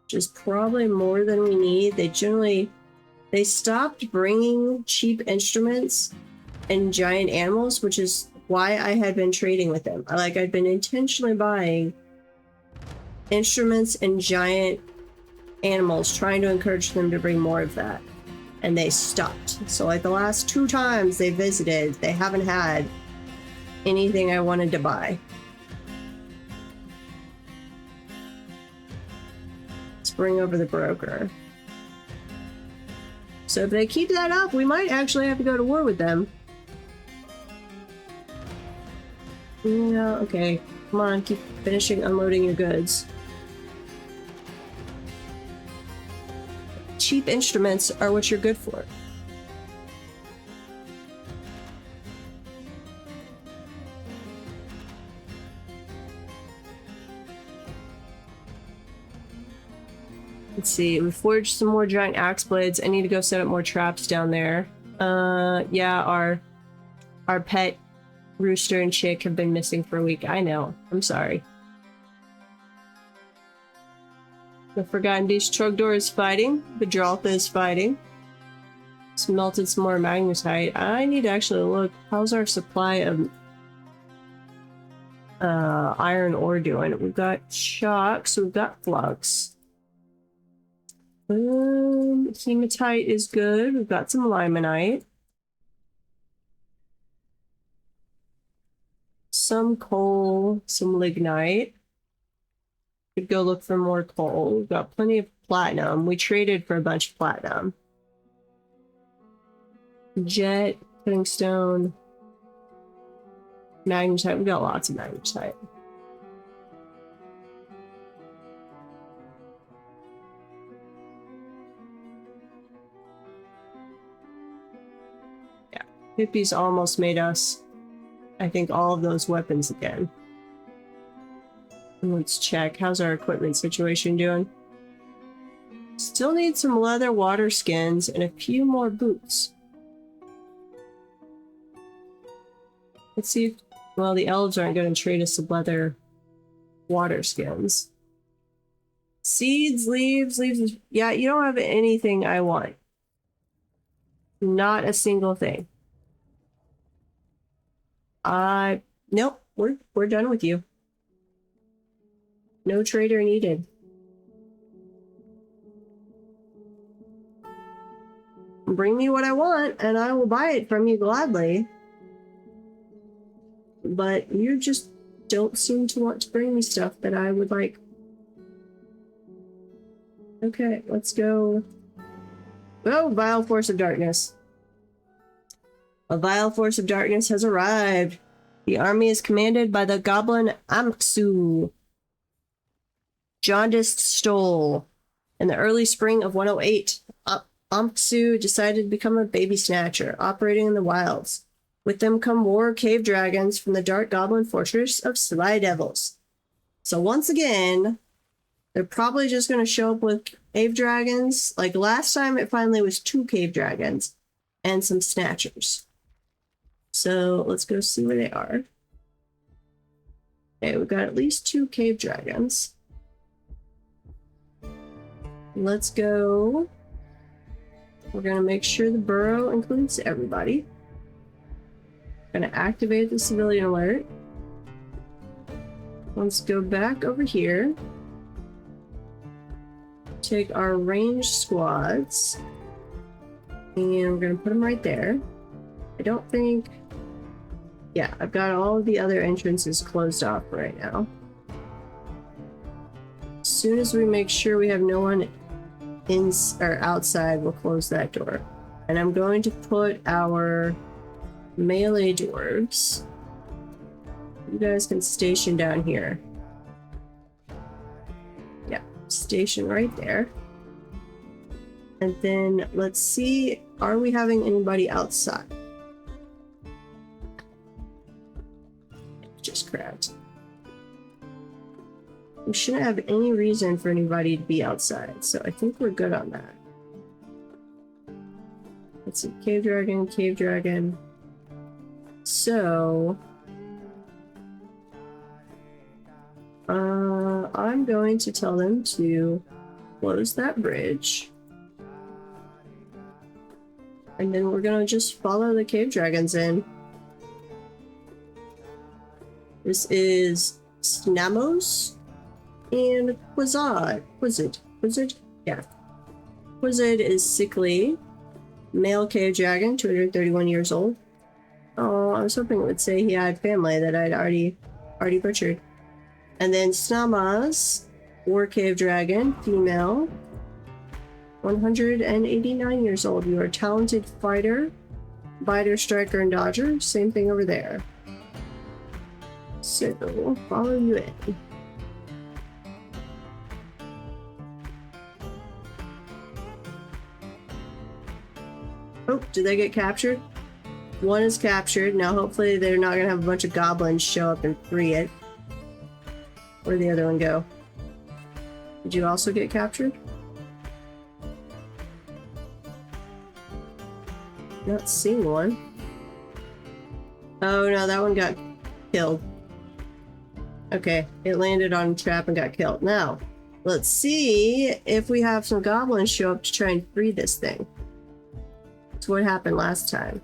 Which is probably more than we need. They stopped bringing cheap instruments and giant animals, which is why I had been trading with them. I'd been intentionally buying instruments and giant animals, trying to encourage them to bring more of that. And they stopped. So like the last 2 times they visited, they haven't had anything I wanted to buy. Let's bring over the broker. So if they keep that up, we might actually have to go to war with them. Yeah, okay. Come on, keep finishing unloading your goods. Cheap instruments are what you're good for. Let's see, we forged some more giant axe blades. I need to go set up more traps down there. Yeah, our pet rooster and chick have been missing for a week. I know. I'm sorry. The Forgotten Beast Trogdor is fighting. Bedroltha is fighting. Smelted some more magnetite. I need to actually look. How's our supply of iron ore doing? We've got shocks. We've got flux. Hematite is good. We've got some limonite. Some coal, some lignite. Could go look for more coal. We've got plenty of platinum. We traded for a bunch of platinum. Jet, pudding stone, magnetite. We've got lots of magnetite. Yeah, Hippie's almost made us, I think, all of those weapons again. Let's check. How's our equipment situation doing? Still need some leather water skins and a few more boots. Let's see if, well, the elves aren't going to trade us some leather water skins. Seeds, leaves. Yeah, you don't have anything I want. Not a single thing. Nope, we're done with you. No trader needed. Bring me what I want, and I will buy it from you gladly. But you just don't seem to want to bring me stuff that I would like. Okay, let's go. Oh, Vile Force of Darkness. A Vile Force of Darkness has arrived. The army is commanded by the goblin Amxu. Jaundiced Stole. In the early spring of 108, Amxu decided to become a baby snatcher, operating in the wilds. With them come war cave dragons from the dark goblin fortress of Sly Devils. So once again, they're probably just going to show up with cave dragons. Like last time, it finally was 2 cave dragons and some snatchers. So let's go see where they are. Okay, we've got at least 2 cave dragons. Let's go. We're going to make sure the burrow includes everybody. Going to activate the civilian alert. Let's go back over here. Take our ranged squads. And we're going to put them right there. I don't think... Yeah, I've got all of the other entrances closed off right now. As soon as we make sure we have no one in or outside, we'll close that door. And I'm going to put our melee dwarves. You guys can station down here. Yeah, station right there. And then let's see, are we having anybody outside? Just cracked. We shouldn't have any reason for anybody to be outside, so I think we're good on that. Let's see, cave dragon. So, I'm going to tell them to close that bridge. And then we're gonna just follow the cave dragons in. This is Snamos and Quizard. Yeah. Quizard is sickly. Male cave dragon, 231 years old. Oh, I was hoping it would say he had family that I'd already butchered. And then Snamas, war cave dragon, female, 189 years old. You are a talented fighter, biter, striker, and dodger. Same thing over there. So we'll follow you in. Oh, did they get captured? One is captured. Now hopefully they're not going to have a bunch of goblins show up and free it. Where'd the other one go? Did you also get captured? Not seeing one. Oh no, that one got killed. Okay, it landed on a trap and got killed. Now, let's see if we have some goblins show up to try and free this thing. That's what happened last time.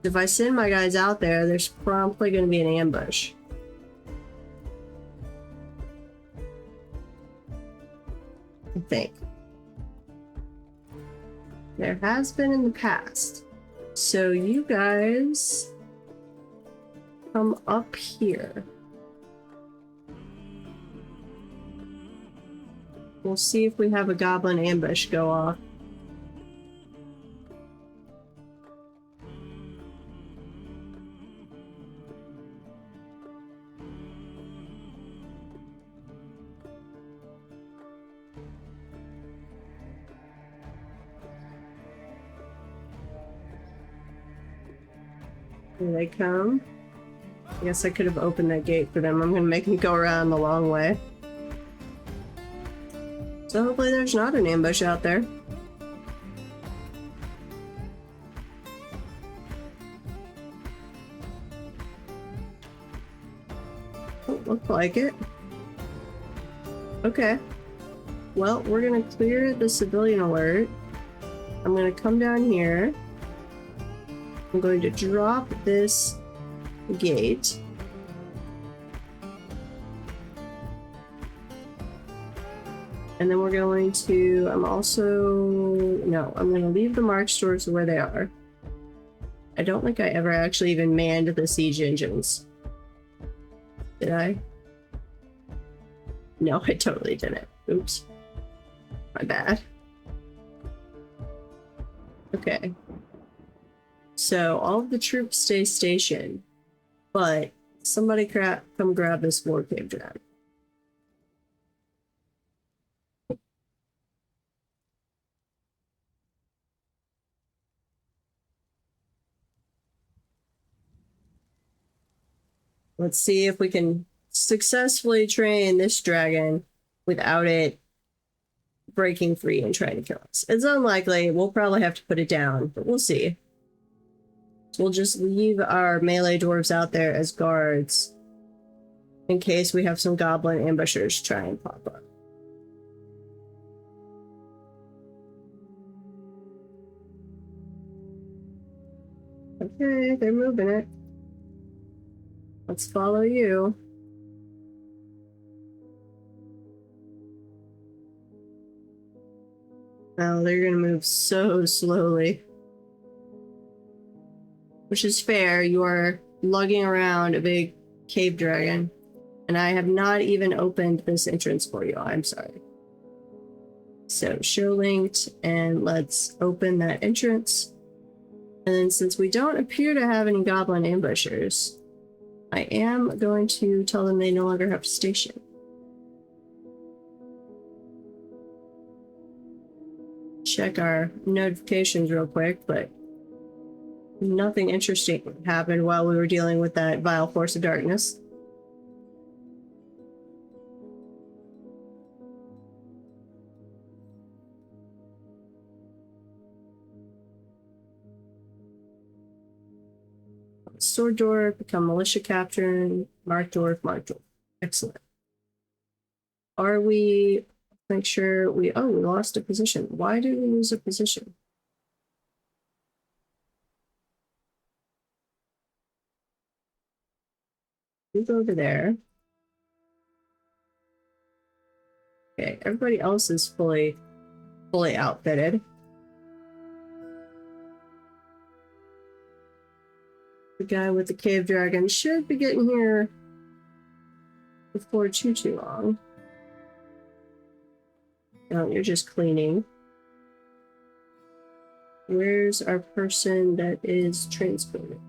If I send my guys out there, there's promptly going to be an ambush. I think. There has been in the past. So you guys come up here. We'll see if we have a goblin ambush go off. Here they come. I guess I could have opened that gate for them. I'm going to make them go around the long way. So hopefully there's not an ambush out there. Don't look like it. Okay. Well, we're gonna clear the civilian alert. I'm gonna come down here. I'm going to drop this gate. And then we're going to, I'm gonna leave the mark stores where they are. I don't think I ever actually even manned the siege engines. Did I? No, I totally didn't. Oops. My bad. Okay. So all of the troops stay stationed, but somebody come grab this war cave dragon. Let's see if we can successfully train this dragon without it breaking free and trying to kill us. It's unlikely. We'll probably have to put it down, but we'll see. We'll just leave our melee dwarves out there as guards in case we have some goblin ambushers try and pop up. Okay, they're moving it. Let's follow you. Oh, they're gonna move so slowly. Which is fair, you are lugging around a big cave dragon. And I have not even opened this entrance for you. I'm sorry. So show linked, and let's open that entrance. And then since we don't appear to have any goblin ambushers, I am going to tell them they no longer have to station. Check our notifications real quick, but nothing interesting happened while we were dealing with that vile force of darkness. Sword Dwarf, become militia captain, Mark Dwarf, Mark Dwarf. Excellent. Are we, make sure we lost a position. Why did we lose a position? You go over there. Okay, everybody else is fully outfitted. The guy with the cave dragon should be getting here before too long. No, you're just cleaning. Where's our person that is transported?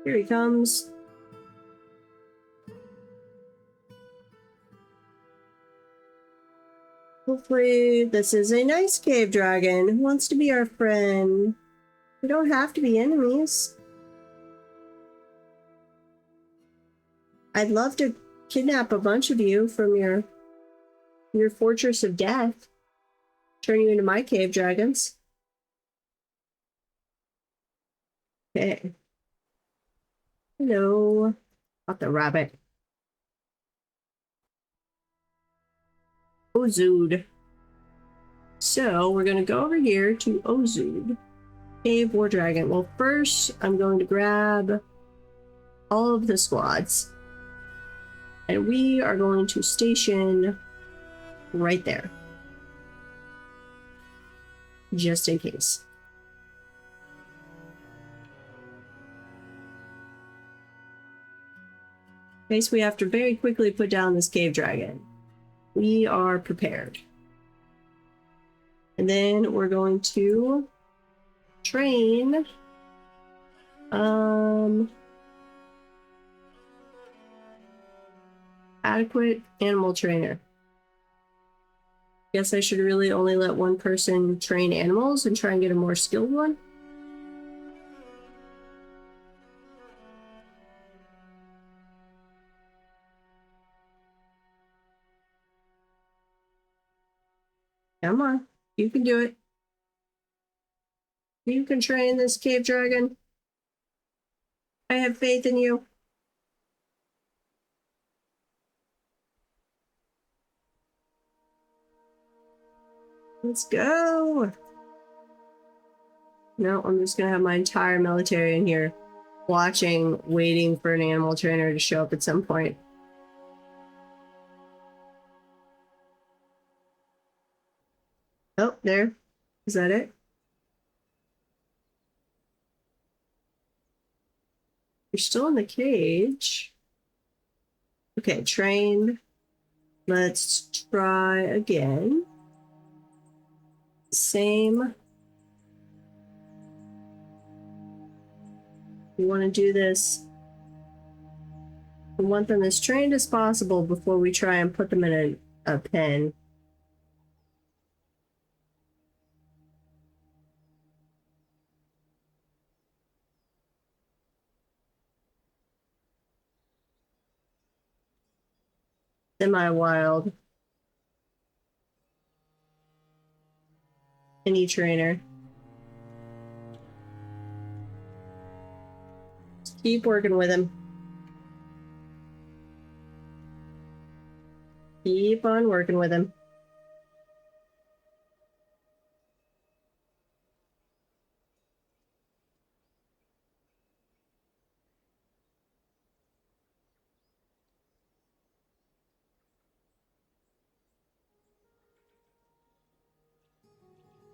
Here he comes. Hopefully this is a nice cave dragon who wants to be our friend. We don't have to be enemies. I'd love to kidnap a bunch of you from your fortress of death. Turn you into my cave dragons. Okay. Hello. Got the rabbit. Ozud. So we're gonna go over here to Ozud. Cave War Dragon. Well, first I'm going to grab all of the squads. And we are going to station right there. Just in case. In case we have to very quickly put down this cave dragon. We are prepared. And then we're going to train adequate animal trainer. Guess I should really only let one person train animals and try and get a more skilled one. Come on. You can do it. You can train this cave dragon. I have faith in you. Let's go. No, I'm just gonna have my entire military in here watching, waiting for an animal trainer to show up at some point. Oh, there. Is that it? You're still in the cage. Okay, trained. Let's try again. Same. You want to do this. We want them as trained as possible before we try and put them in a pen. Semi-wild. Any trainer. Just keep working with him. Keep on working with him.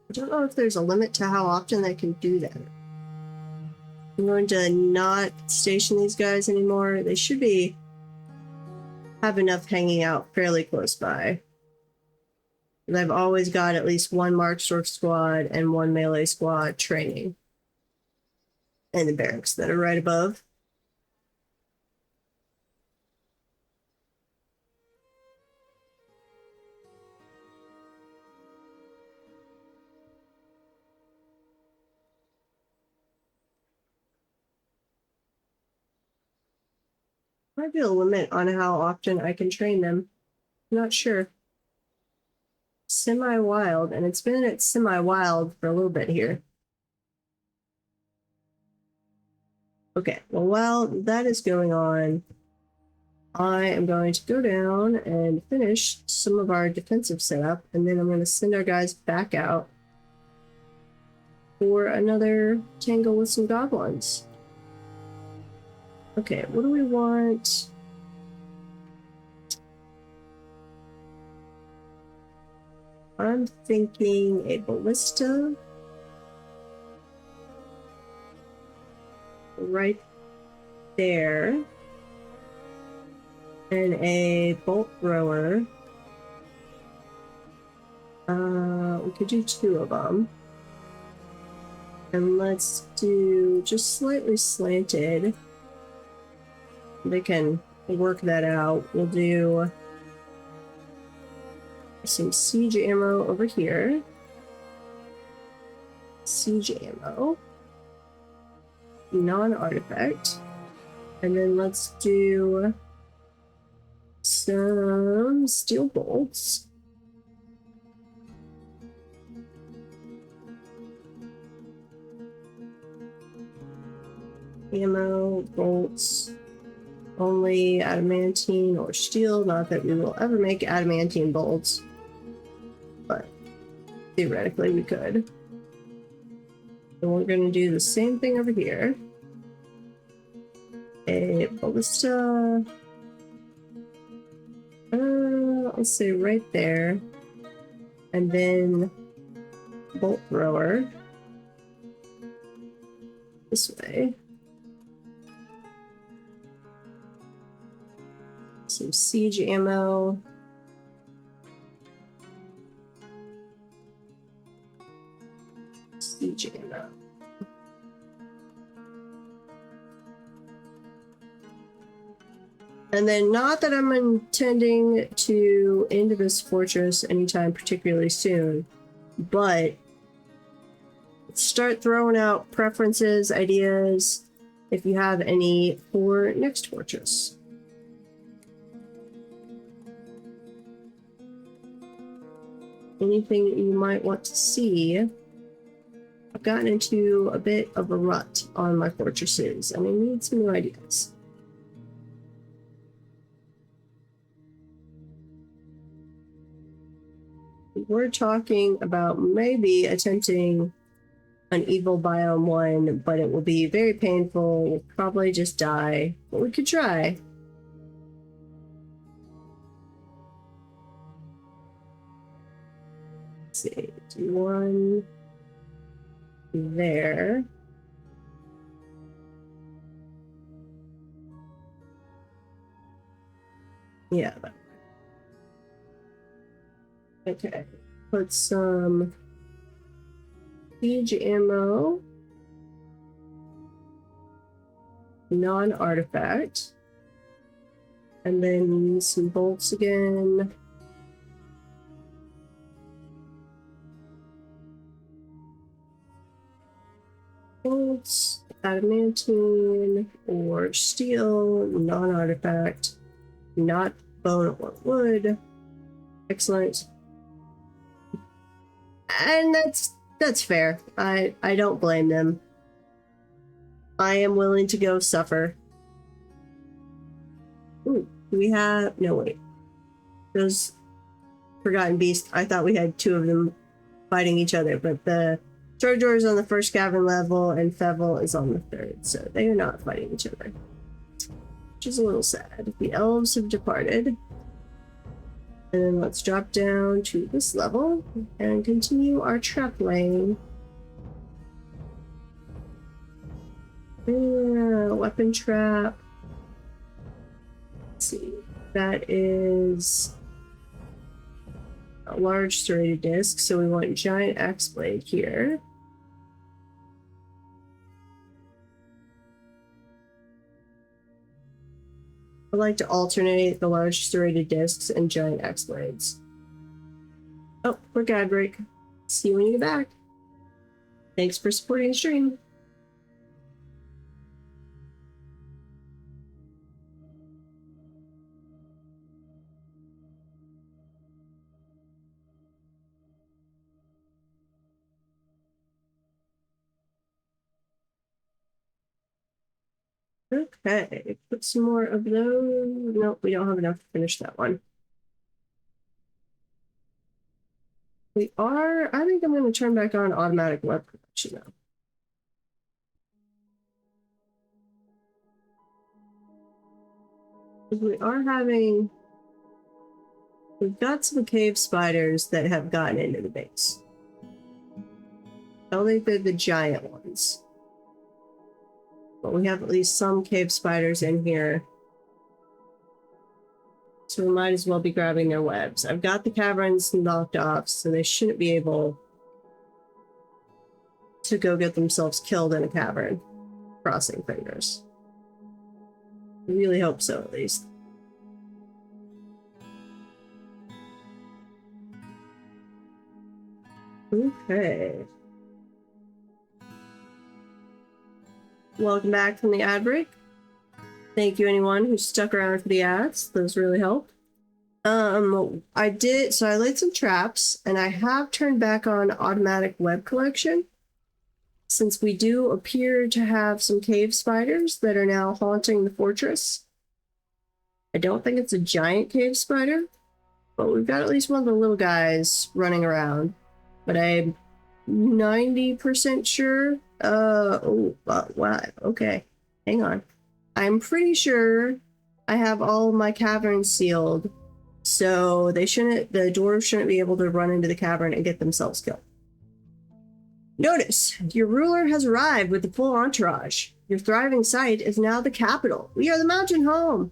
I don't know if there's a limit to how often they can do that. I'm going to not station these guys anymore. They should have enough hanging out fairly close by. And I've always got at least one Markstork squad and one melee squad training in the barracks that are right above. Might be a limit on how often I can train them. I'm not sure. Semi-wild, and it's been at semi-wild for a little bit here. Okay, well, while that is going on, I am going to go down and finish some of our defensive setup, and then I'm going to send our guys back out for another tangle with some goblins. Okay, what do we want? I'm thinking a ballista right there and a bolt thrower. We could do 2 of them. And let's do just slightly slanted. They can work that out. We'll do some siege ammo over here. Siege ammo. Non-artifact. And then let's do some steel bolts. Ammo, bolts, only adamantine or steel. Not that we will ever make adamantine bolts, but theoretically we could. And we're going to do the same thing over here. A ballista. I'll say right there. And then bolt thrower. This way. Some siege ammo. Siege ammo. And then, not that I'm intending to end this fortress anytime particularly soon, but start throwing out preferences, ideas, if you have any for next fortress. anything that you might want to see. I've gotten into a bit of a rut on my fortresses, and I need some new ideas. We're talking about maybe attempting an evil biome one, but it will be very painful. We'll probably just die, but we could try. Let's see, do one there. Yeah. Okay. Put some siege ammo. Non-artifact. And then some bolts again. Bolts, adamantine, or steel, non-artifact, not bone or wood. Excellent. And that's fair. I don't blame them. I am willing to go suffer. Ooh, we have no wait. Those Forgotten Beasts, I thought we had two of them fighting each other, but the Trojor is on the first cavern level and Fevel is on the third, so they are not fighting each other. Which is a little sad. The elves have departed. And then let's drop down to this level and continue our trap laying. Weapon trap. Let's see. That is a large serrated disc, so we want giant axe blade here. I like to alternate the large serrated discs and giant axe blades. Oh, we're Gadrick. See you when you get back. Thanks for supporting the stream. Okay, put some more of those. Nope, we don't have enough to finish that one. We are, I think I'm going to turn back on automatic web production now. We are having, we've got some cave spiders that have gotten into the base. I don't think they're the giant ones. But we have at least some cave spiders in here. So we might as well be grabbing their webs. I've got the caverns knocked off, so they shouldn't be able to go get themselves killed in a cavern. Crossing fingers. I really hope so, at least. Okay. Welcome back from the ad break. Thank you anyone who stuck around for the ads. Those really help. I did, so I laid some traps and I have turned back on automatic web collection since we do appear to have some cave spiders that are now haunting the fortress. I don't think it's a giant cave spider, but we've got at least one of the little guys running around. But I'm 90% sure. Wow. Okay. Hang on. I'm pretty sure I have all of my caverns sealed, so the dwarves shouldn't be able to run into the cavern and get themselves killed. Notice, your ruler has arrived with the full entourage. Your thriving site is now the capital. We are the mountain home.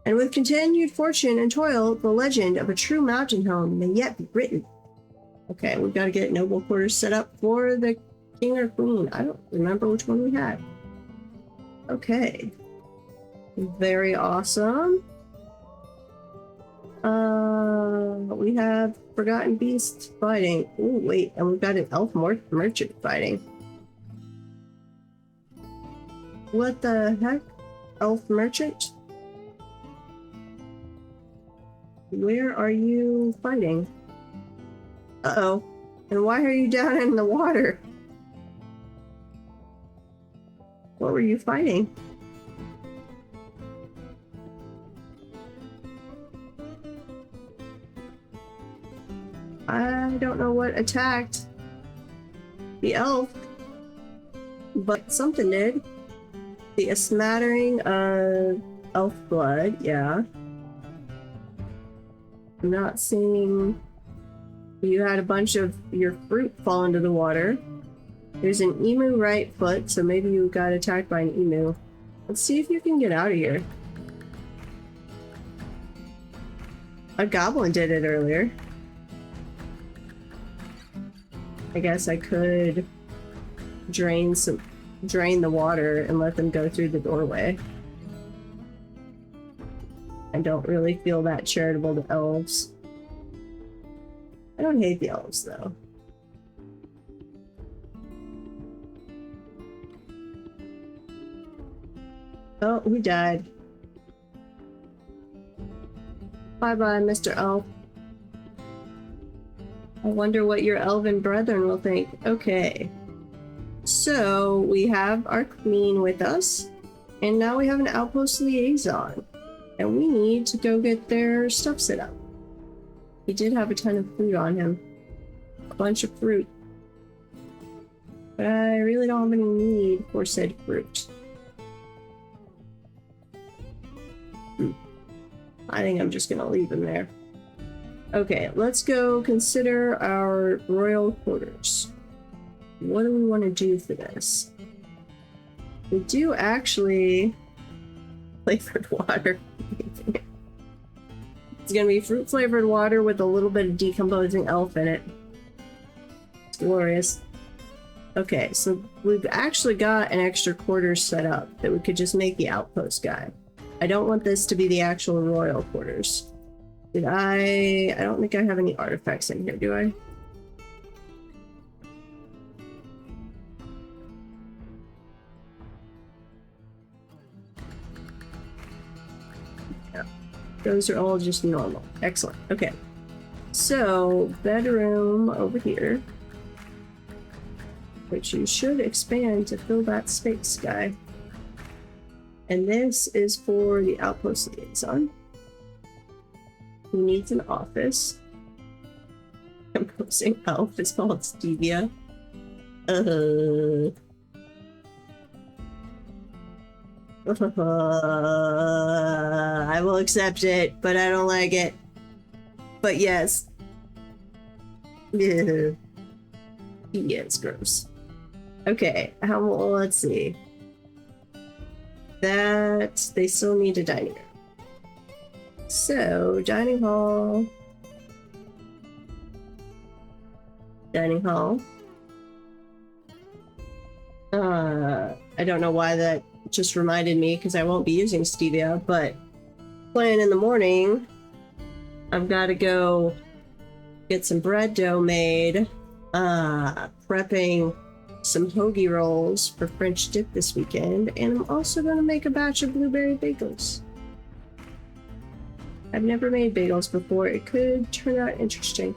And with continued fortune and toil, the legend of a true mountain home may yet be written. Okay, we've got to get noble quarters set up for the king or queen. I don't remember which one we had. Okay. Very awesome. We have Forgotten Beasts fighting. Oh, wait, and we've got an elf merchant fighting. What the heck? Elf merchant? Where are you fighting? Uh-oh. And why are you down in the water? What were you fighting? I don't know what attacked the elf, but something did. See, a smattering of elf blood, yeah. I'm not seeing... You had a bunch of your fruit fall into the water. There's an emu right foot, so maybe you got attacked by an emu. Let's see if you can get out of here. A goblin did it earlier. I guess I could drain the water and let them go through the doorway. I don't really feel that charitable to elves. I don't hate the elves, though. Oh, we died. Bye-bye, Mr. Elf. I wonder what your elven brethren will think. Okay. So, we have our queen with us, and now we have an outpost liaison. And we need to go get their stuff set up. He did have a ton of fruit on him. A bunch of fruit. But I really don't have any need for said fruit. I think I'm just gonna leave him there. Okay, let's go consider our royal quarters. What do we want to do for this? We do actually... flavored water. It's gonna be fruit flavored water with a little bit of decomposing elf in it. It's glorious. Okay, so we've actually got an extra quarters set up that we could just make the outpost guy. I don't want this to be the actual royal quarters. I don't think I have any artifacts in here, do I? Yeah. Those are all just normal. Excellent. Okay. So, bedroom over here. Which you should expand to fill that space, guy. And this is for the outpost liaison. Who needs an office? Composing elf is called Stevia. I will accept it, but I don't like it. But yes. Yeah, it's gross. Okay, let's see. That they still need a dining room. So, dining hall. Dining hall. I don't know why that just reminded me, because I won't be using Stevia, but plan in the morning, I've got to go get some bread dough made, prepping some hoagie rolls for French dip this weekend, and I'm also going to make a batch of blueberry bagels. I've never made bagels before. It could turn out interesting.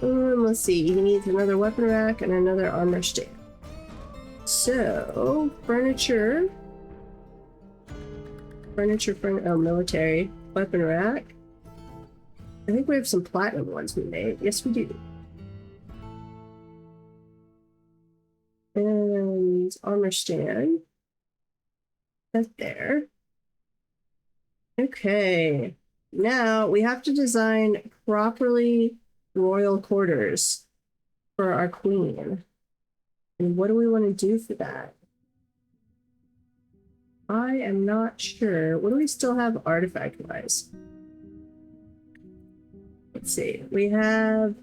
Let's see. He needs another weapon rack and another armor stand. So, furniture. Military. Weapon rack. I think we have some platinum ones we made. Yes, we do. And armor stand. That's there. Okay. Now we have to design properly royal quarters for our queen. And what do we want to do for that? I am not sure. What do we still have artifact-wise? Let's see. We have...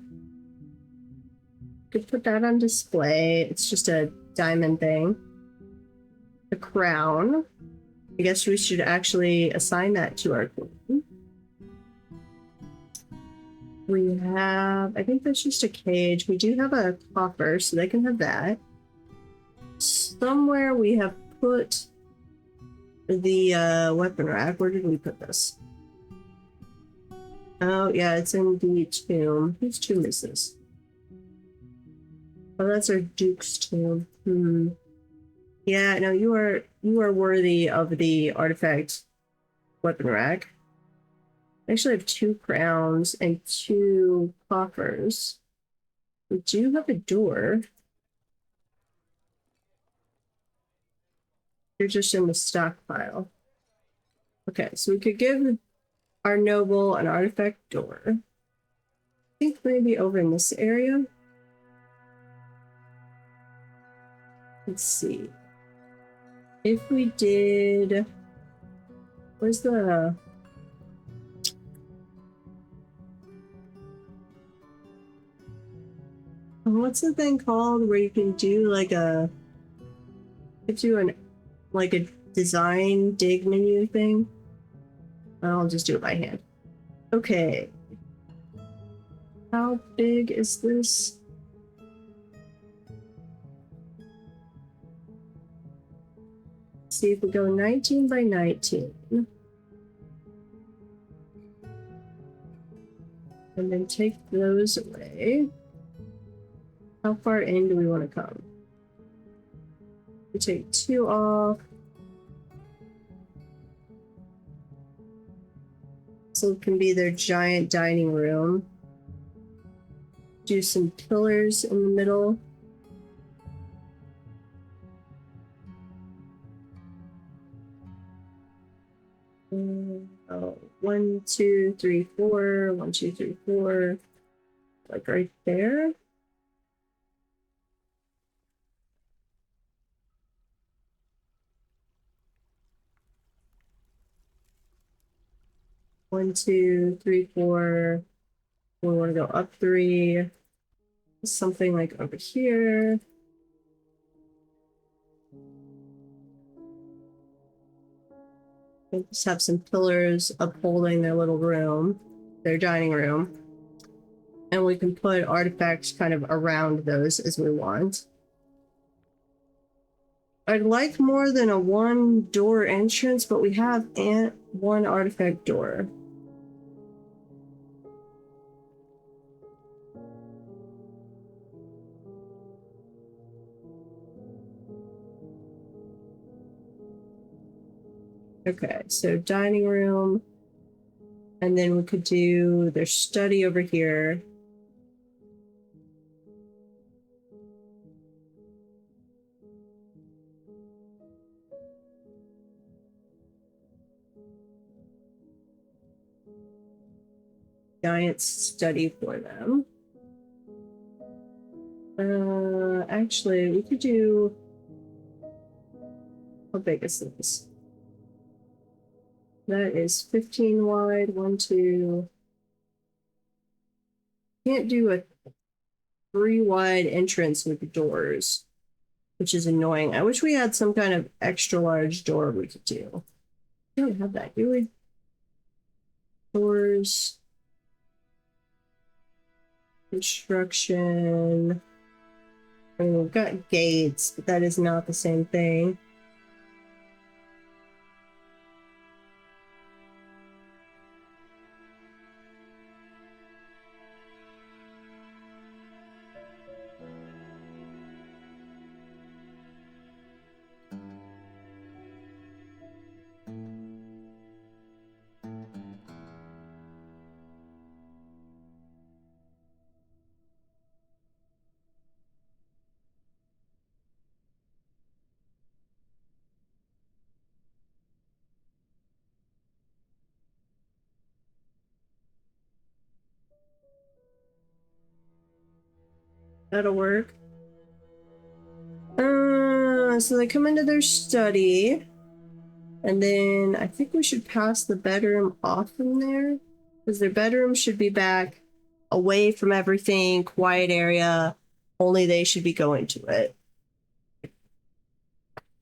Could put that on display. It's just a diamond thing. The crown. I guess we should actually assign that to our queen. We have... I think that's just a cage. We do have a coffer, so they can have that. Somewhere we have put the weapon rack. Where did we put this? Oh, yeah, it's in the tomb. Whose tomb is this? Oh, that's our Duke's tomb. Hmm. Yeah, no, you are worthy of the artifact weapon rack. I actually have 2 crowns and 2 coffers. We do have a door. You're just in the stockpile. Okay, so we could give our noble an artifact door. I think maybe over in this area. Let's see. If we did... Where's the... What's the thing called where you can do like a... Gives you an... like a design dig menu thing? I'll just do it by hand. Okay. How big is this? Let's see if we go 19 by 19. And then take those away. How far in do we want to come? We take 2 off. So it can be their giant dining room. Do some pillars in the middle. Oh, 1, 2, 3, 4. 1, 2, 3, 4. Like right there. One, 2, 3, 4. We want to go up 3. Something like over here. We'll just have some pillars upholding their little room, their dining room. And we can put artifacts kind of around those as we want. I'd like more than a 1-door entrance, but we have 1 artifact door. Okay, so dining room. And then we could do their study over here. Giant study for them. Actually, we could do... How big is this? That is 15 wide. 1, 2. Can't do a 3 wide entrance with the doors, which is annoying. I wish we had some kind of extra large door we could do. We don't have that, do we? Doors. Construction. I mean, we've got gates, but that is not the same thing. That'll work. So they come into their study, and then I think we should pass the bedroom off from there, because their bedroom should be back away from everything, quiet area. Only they should be going to it.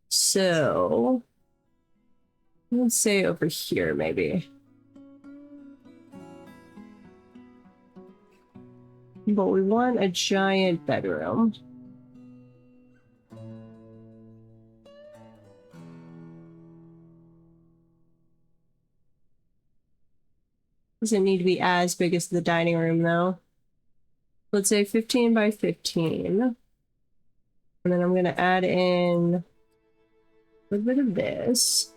So let's say over here, maybe. But we want a giant bedroom. Doesn't need to be as big as the dining room, though. Let's say 15 by 15. And then I'm gonna add in a little bit of this.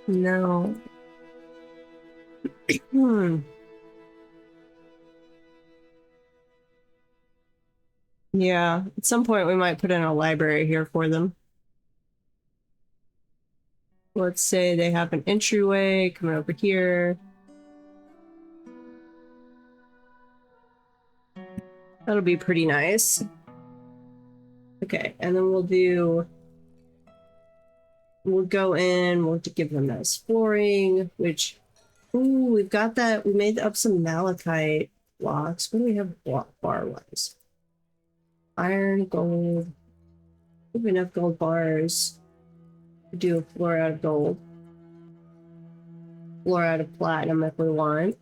No. Yeah, at some point we might put in a library here for them. Let's say they have an entryway coming over here. That'll be pretty nice. Okay, and then we'll go in, we'll give them that flooring, which, ooh, we've got that, we made up some malachite blocks. What do we have bar-wise? Iron, gold. We have enough gold bars to do a floor out of gold. Floor out of platinum if we want.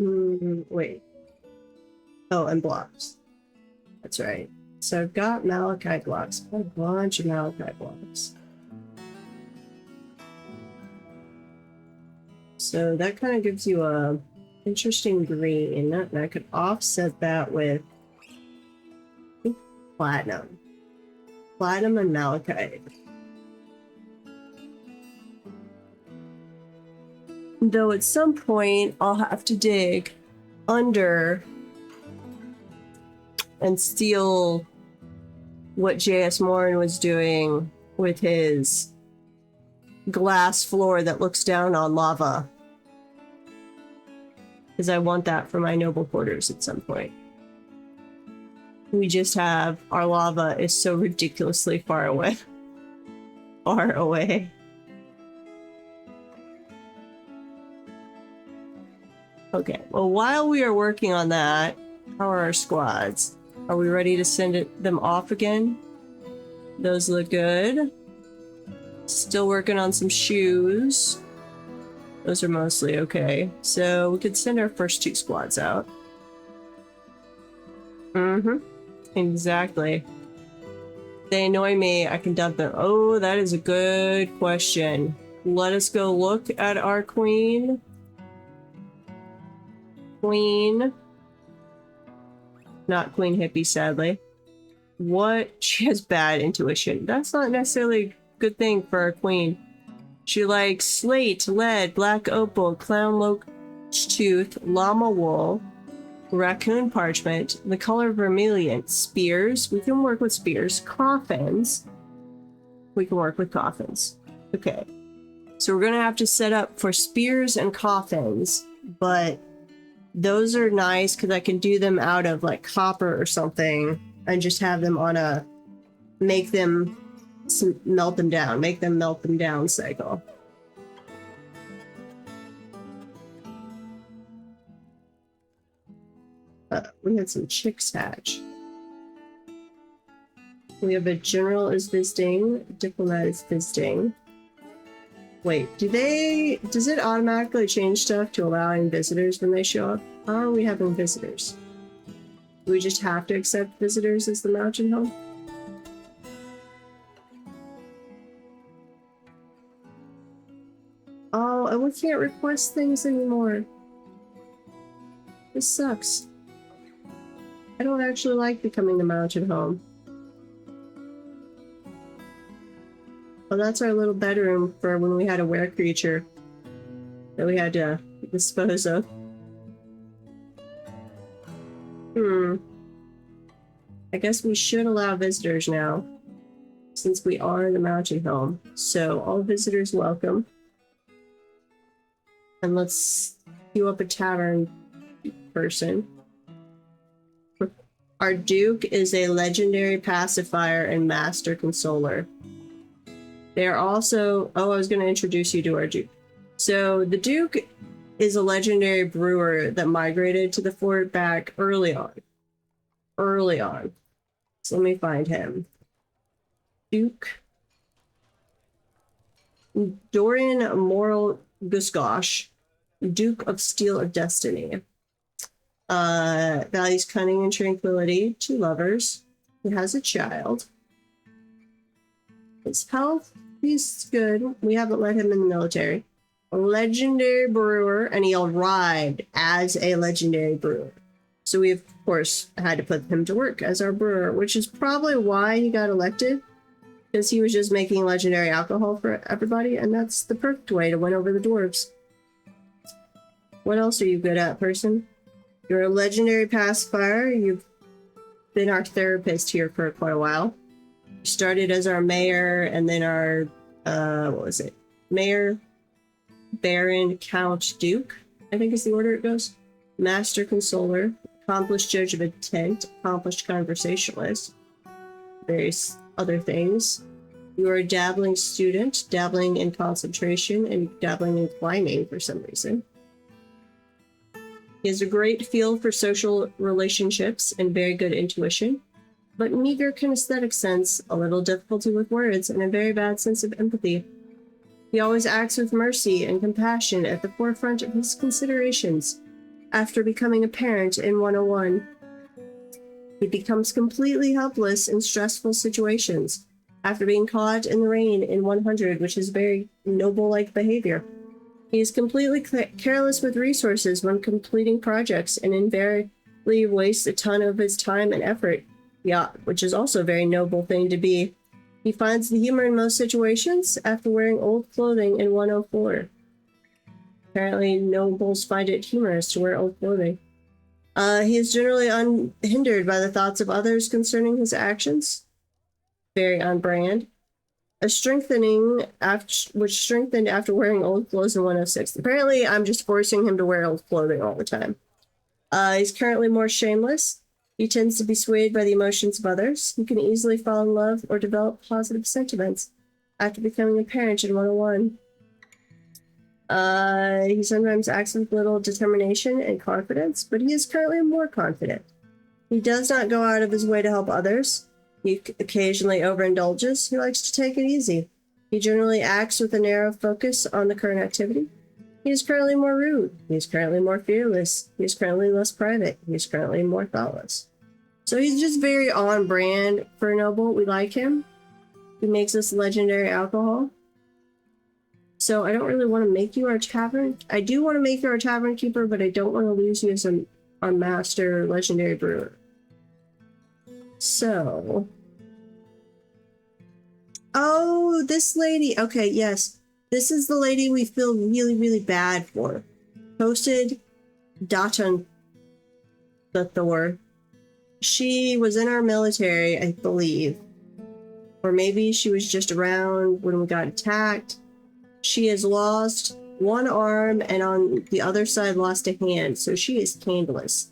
Wait. Oh, and blocks. That's right. So I've got malachite blocks. A bunch of malachite blocks. So that kind of gives you a interesting green, and I could offset that with platinum. Platinum and malachite. Though at some point I'll have to dig under and steal what J.S. Morin was doing with his glass floor that looks down on lava. Because I want that for my noble quarters at some point. We just have, our lava is so ridiculously far away. Far away. Okay, well, while we are working on that, how are our squads? Are we ready to send them off again? Those look good. Still working on some shoes. Those are mostly okay. So we could send our first 2 squads out. Exactly. They annoy me, I can dump them. Oh, that is a good question. Let us go look at our queen. Queen. Not Queen Hippie, sadly. What? She has bad intuition. That's not necessarily a good thing for a queen. She likes slate, lead, black opal, clown loach tooth, llama wool, raccoon parchment, the color vermilion, spears. We can work with spears. Coffins. We can work with coffins. Okay. So we're going to have to set up for spears and coffins, but those are nice because I can do them out of like copper or something and just have them on a make them melt them down cycle. We had some chicks hatch. We have a general is visiting, diplomat is visiting. Wait, does it automatically change stuff to allowing visitors when they show up? How are we having visitors? Do we just have to accept visitors as the mountain home? Oh, and we can't request things anymore. This sucks. I don't actually like becoming the mountain home. Oh, that's our little bedroom for when we had a were creature that we had to dispose of. I guess we should allow visitors now, since we are the mountain home. So all visitors welcome. And let's queue up a tavern person. Our Duke is a legendary pacifier and master consoler. They are also... Oh, I was going to introduce you to our Duke. So the Duke is a legendary brewer that migrated to the fort back early on. So let me find him. Duke. Dorian Moral Gusgosh, Duke of Steel of Destiny. Values cunning and tranquility. 2 lovers. He has a child. His health, he's good. We haven't let him in the military. a legendary brewer, and he arrived as a legendary brewer. So we, of course, had to put him to work as our brewer, which is probably why he got elected, because he was just making legendary alcohol for everybody, and that's the perfect way to win over the dwarves. What else are you good at, person? You're a legendary pacifier. You've been our therapist here for quite a while. You started as our mayor, and then our, what was it? Mayor, Baron, Count, Duke, I think is the order it goes. Master Consoler, accomplished judge of intent, accomplished conversationalist, various other things. You are a dabbling student, dabbling in concentration, and dabbling in climbing for some reason. He has a great feel for social relationships and very good intuition, but meager kinesthetic sense, a little difficulty with words, and a very bad sense of empathy. He always acts with mercy and compassion at the forefront of his considerations. After becoming a parent in 101, he becomes completely helpless in stressful situations. After being caught in the rain in 100, which is very noble-like behavior. He is completely careless with resources when completing projects and invariably wastes a ton of his time and effort. Yeah, which is also a very noble thing to be. He finds the humor in most situations after wearing old clothing in 104. Apparently, nobles find it humorous to wear old clothing. He is generally unhindered by the thoughts of others concerning his actions. Very on brand. A strengthening which strengthened after wearing old clothes in 106. Apparently, I'm just forcing him to wear old clothing all the time. He's currently more shameless. He tends to be swayed by the emotions of others. He can easily fall in love or develop positive sentiments after becoming a parent in 101. He sometimes acts with little determination and confidence, but he is currently more confident. He does not go out of his way to help others. He occasionally overindulges. He likes to take it easy. He generally acts with a narrow focus on the current activity. He is currently more rude. He is currently more fearless. He is currently less private. He is currently more thoughtless. So he's just very on brand for a noble. We like him. He makes us legendary alcohol. So I don't really want to make you our tavern. I do want to make you our tavern keeper, but I don't want to lose you as our master legendary brewer. So, oh, this lady. Okay, yes. This is the lady we feel really, really bad for. Posted Datan the Thor. She was in our military, I believe. Or maybe she was just around when we got attacked. She has lost one arm and on the other side lost a hand, so she is candleless.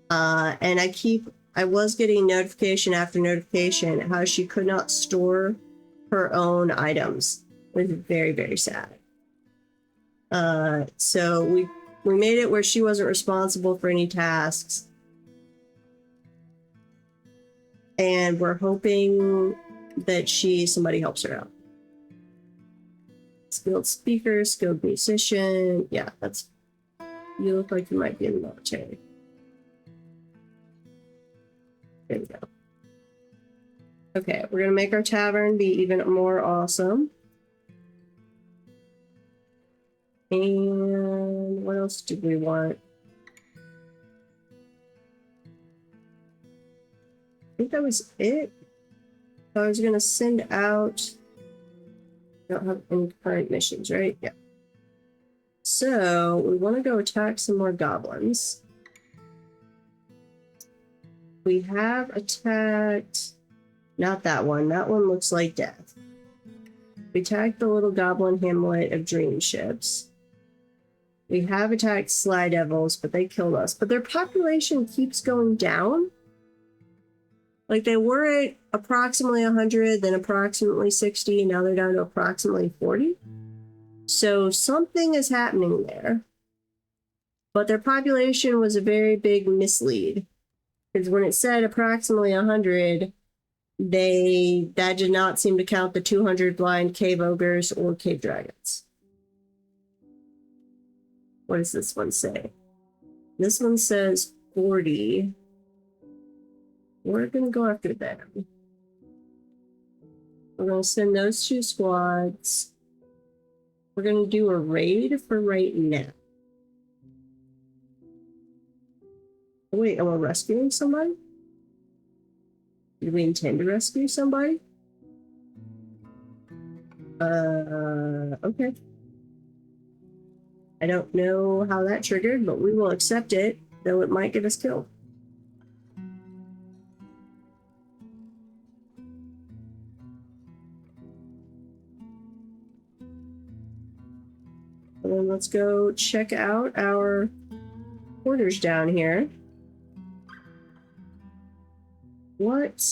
And I was getting notification after notification how she could not store her own items. It was very, very sad. So we made it where she wasn't responsible for any tasks. And we're hoping that somebody helps her out. Skilled speaker, skilled musician. Yeah, you look like you might be in the military. There we go. Okay, we're gonna make our tavern be even more awesome. And what else do we want? I think that was it. So I was gonna send out. Don't have any current missions, right? Yeah. So we want to go attack some more goblins. We have attacked, not that one. That one looks like death. We attacked the little goblin hamlet of dream ships. We have attacked Sly Devils, but they killed us. But their population keeps going down. Like they were at approximately 100, then approximately 60, and now they're down to approximately 40. So something is happening there. But their population was a very big mislead. Because when it said approximately 100, that did not seem to count the 200 blind cave ogres or cave dragons. What does this one say? This one says 40. We're going to go after them. We're going to send those two squads. We're gonna do a raid for right now. Oh, wait, am I rescuing somebody? Did we intend to rescue somebody? Okay. I don't know how that triggered, but we will accept it, though it might get us killed. And then let's go check out our quarters down here. What?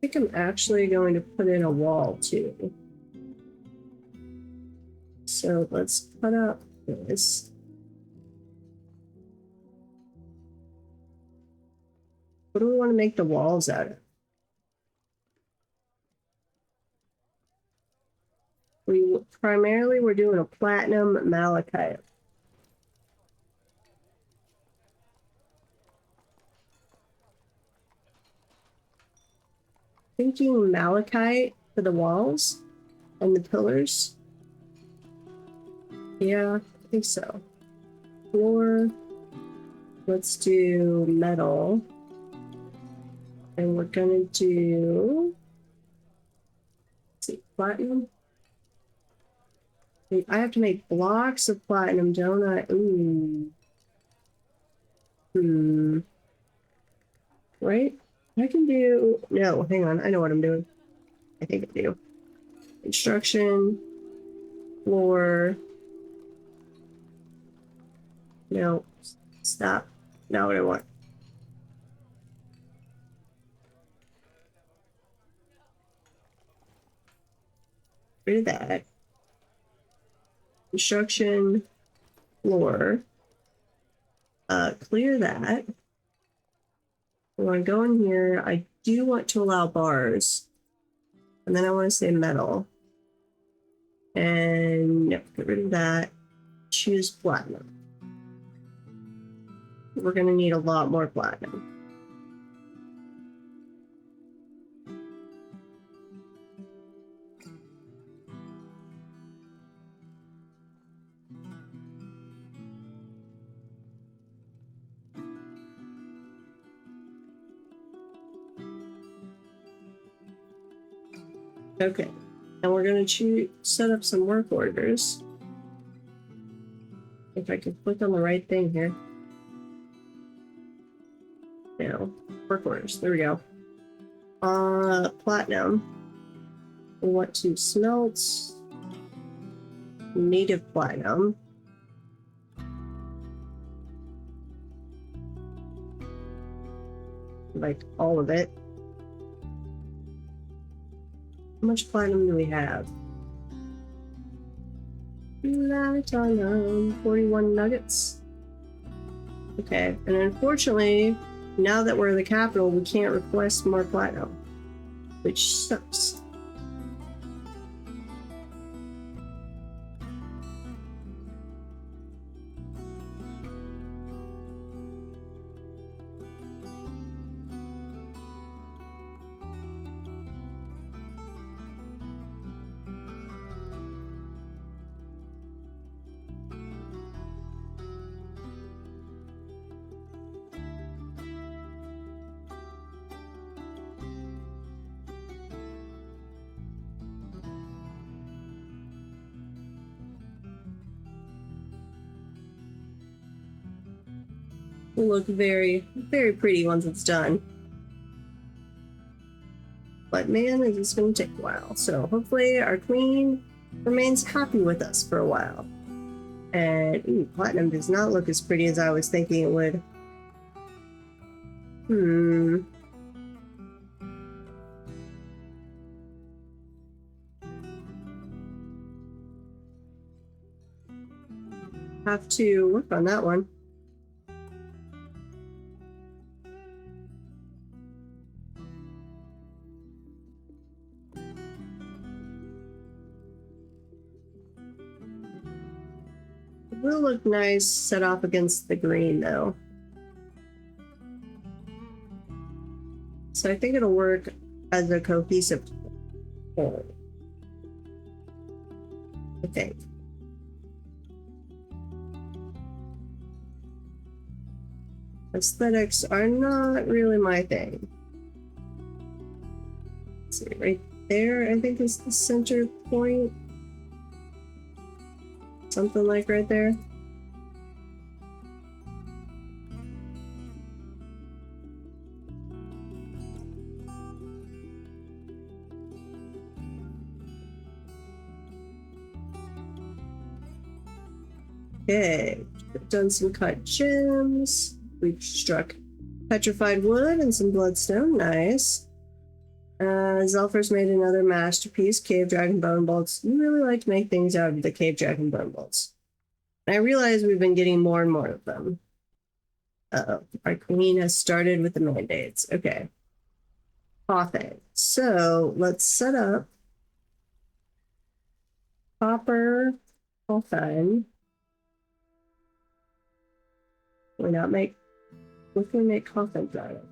I think I'm actually going to put in a wall too. So let's cut up this. What do we want to make the walls out of? We're doing a platinum malachite. Thinking malachite for the walls and the pillars. Yeah, I think so. Floor. Let's do metal. And we're gonna do, let's see, platinum. I have to make blocks of platinum, don't I? Ooh. Right? I can do, no, hang on. I know what I'm doing. I think I do. Construction. Floor. No. Stop. Not what I want. Rid of that. Construction. Floor. Clear that. I want to go in here. I do want to allow bars. And then I want to say metal. And yep, get rid of that. Choose platinum. We're going to need a lot more platinum. Okay, and we're going to set up some work orders. If I can click on the right thing here. Now, work orders. There we go. Platinum. We want to smelt native platinum. Like all of it. How much platinum do we have? Platinum, 41 nuggets. Okay, and unfortunately, now that we're in the capital, we can't request more platinum, which sucks. Will look very, very pretty once it's done. But man, it's going to take a while. So hopefully our queen remains happy with us for a while. And ooh, platinum does not look as pretty as I was thinking it would. Have to work on that one. It will look nice set off against the green though. So I think it'll work as a cohesive whole. I think. Aesthetics are not really my thing. Let's see, right there, I think is the center point. Something like right there. Okay, we've done some cut gems. We've struck petrified wood and some bloodstone. Nice. Zelfer's made another masterpiece, Cave Dragon Bone Bolts. You really like to make things out of the Cave Dragon Bone Bolts. And I realize we've been getting more and more of them. Uh-oh, our queen has started with the mandates. Okay. Coffin. So let's set up copper coffin. What can we make coffins out of?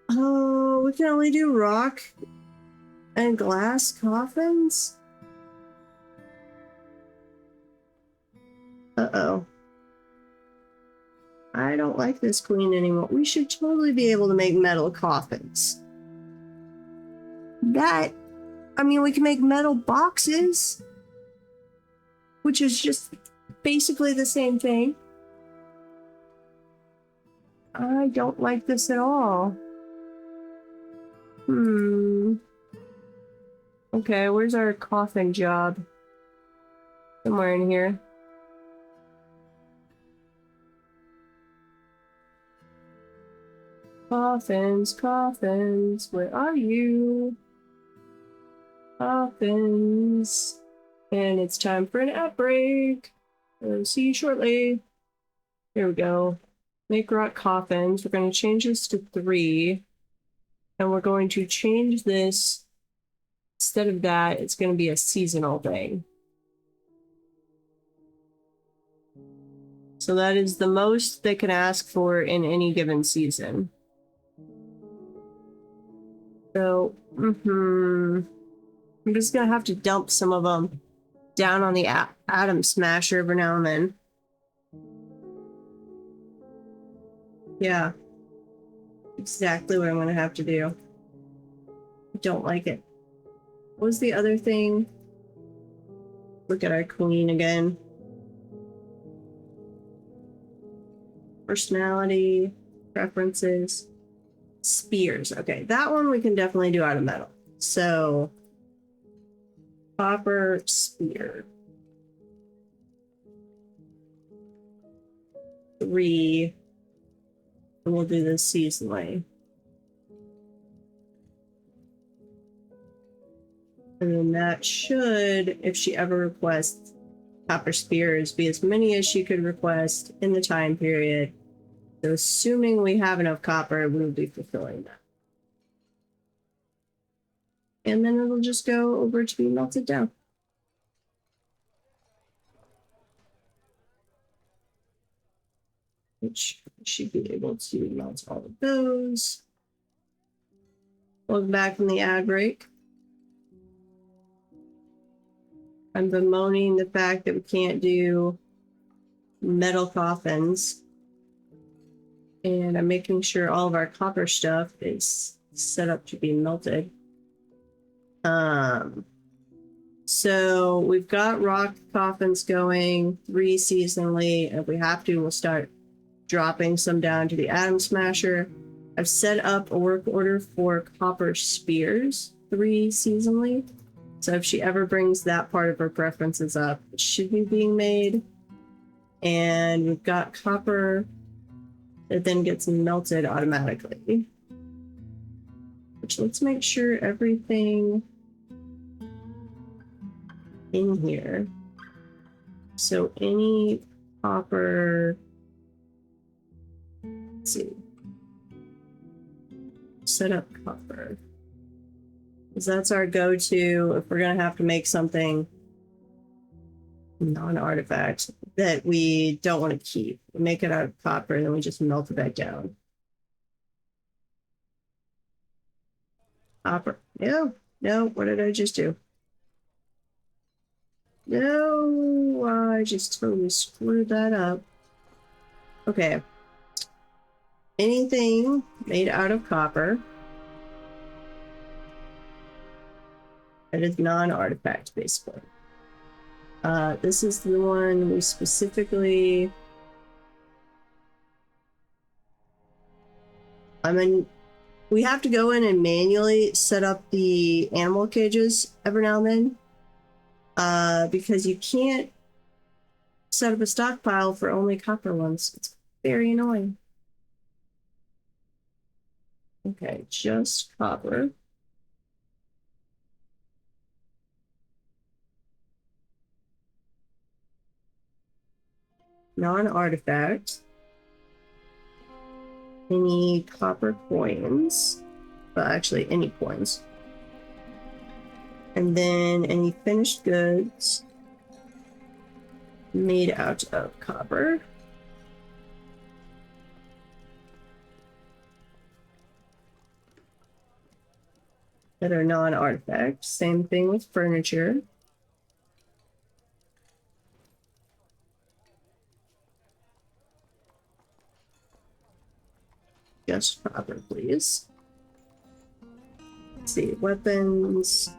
Oh, we can only do rock and glass coffins? Uh-oh. I don't like this queen anymore. We should totally be able to make metal coffins. I mean, we can make metal boxes, which is just basically the same thing. I don't like this at all. Okay, where's our coffin job? Somewhere in here. Coffins, coffins, where are you? Coffins. And it's time for an outbreak. I'll see you shortly. Here we go. Make rock coffins. We're going to change this to 3. And we're going to change this. Instead of that, it's going to be a seasonal thing. So that is the most they can ask for in any given season. So, I'm just going to have to dump some of them down on the Atom Smasher every now and then. Yeah. Exactly what I'm going to have to do. I don't like it. What was the other thing? Look at our queen again. Personality, preferences, spears. Okay, that one we can definitely do out of metal. So, copper spear. 3. And we'll do this seasonally. And then that should, if she ever requests copper spears, be as many as she could request in the time period. So assuming we have enough copper, we'll be fulfilling that. And then it'll just go over to be melted down. Which should be able to melt all of those. Welcome back from the ad break. I'm bemoaning the fact that we can't do metal coffins. And I'm making sure all of our copper stuff is set up to be melted. So we've got rock coffins going 3 seasonally. And if we have to, we'll start dropping some down to the Atom Smasher. I've set up a work order for copper spears 3 seasonally. So if she ever brings that part of her preferences up, it should be being made. And we've got copper that then gets melted automatically. Which, let's make sure everything in here. So any copper, let's see, set up copper. Because that's our go-to if we're going to have to make something non-artifact that we don't want to keep. We make it out of copper and then we just melt it back down. Copper. No, no, what did I just do? No, I just totally screwed that up. Okay. Anything made out of copper that is non-artifact, basically. This is the one we specifically... we have to go in and manually set up the animal cages every now and then. Because you can't set up a stockpile for only copper ones. It's very annoying. Okay, just copper. Non-artifact. Any copper coins. Well, actually, any coins. And then any finished goods made out of copper. That are non-artifact. Same thing with furniture. Just copper, please. Let's see, weapons.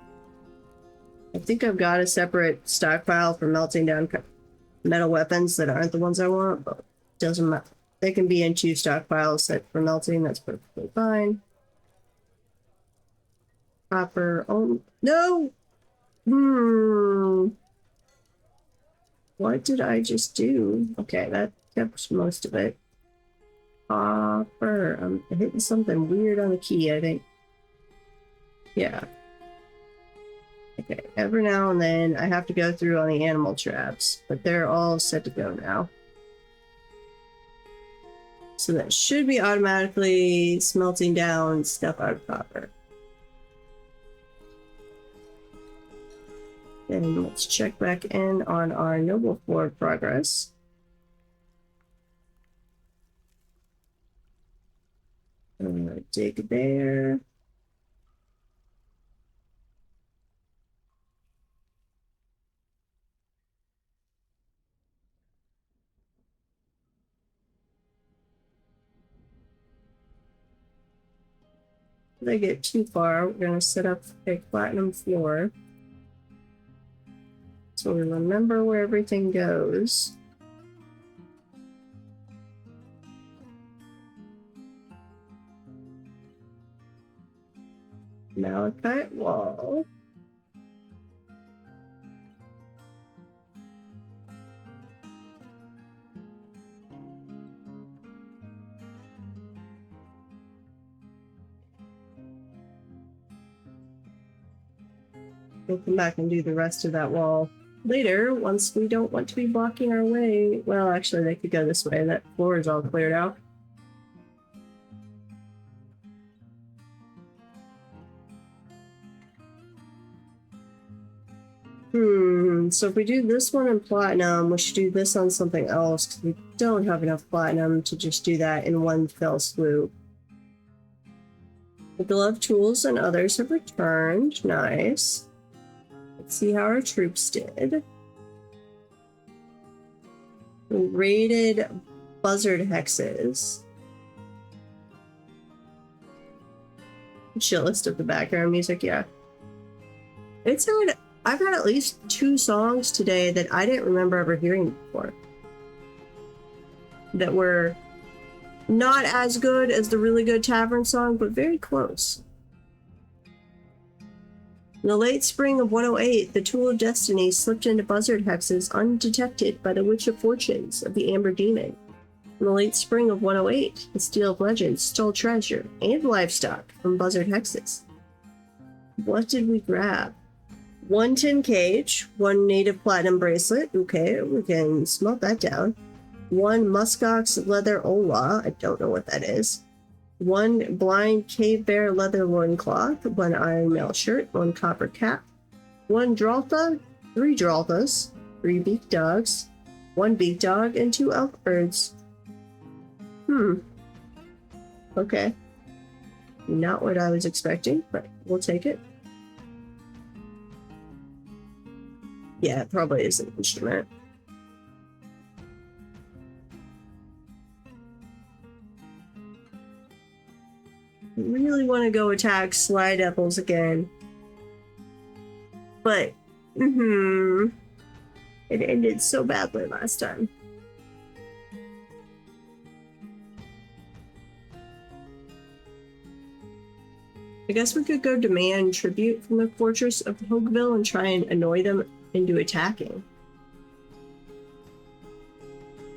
I think I've got a separate stockpile for melting down metal weapons that aren't the ones I want, but it doesn't matter. They can be in 2 stockpiles set for melting. That's perfectly fine. Copper. Oh, no! What did I just do? Okay, that kept most of it. Copper. I'm hitting something weird on the key, I think. Yeah. Okay, every now and then I have to go through on the animal traps, but they're all set to go now. So that should be automatically smelting down stuff out of copper. Then let's check back in on our noble floor progress. Dig there. If they get too far, we're going to set up a platinum floor. So we remember where everything goes. Malachite wall. We'll come back and do the rest of that wall later once we don't want to be blocking our way. Well, actually, they could go this way. That floor is all cleared out. So if we do this one in platinum, we should do this on something else because we don't have enough platinum to just do that in one fell swoop. The glove tools and others have returned. Nice. Let's see how our troops did. We raided buzzard hexes. Chillest of the background music, yeah. I've had at least 2 songs today that I didn't remember ever hearing before. That were not as good as the really good tavern song, but very close. In the late spring of 108, the Tool of Destiny slipped into buzzard hexes undetected by the Witch of Fortunes of the Amber Demon. In the late spring of 108, the Steel of Legends stole treasure and livestock from buzzard hexes. What did we grab? 1 tin cage, 1 native platinum bracelet. Okay, we can smelt that down. 1 muskox leather ola. I don't know what that is. 1 blind cave bear leather loincloth. 1 iron mail shirt. 1 copper cap. 1 draltha. 3 dralthas. 3 beak dogs. 1 beak dog and 2 elk birds. Okay. Not what I was expecting, but we'll take it. Yeah, it probably is an instrument. I really want to go attack Slide Apples again. But, it ended so badly last time. I guess we could go demand tribute from the fortress of Hogueville and try and annoy them into attacking.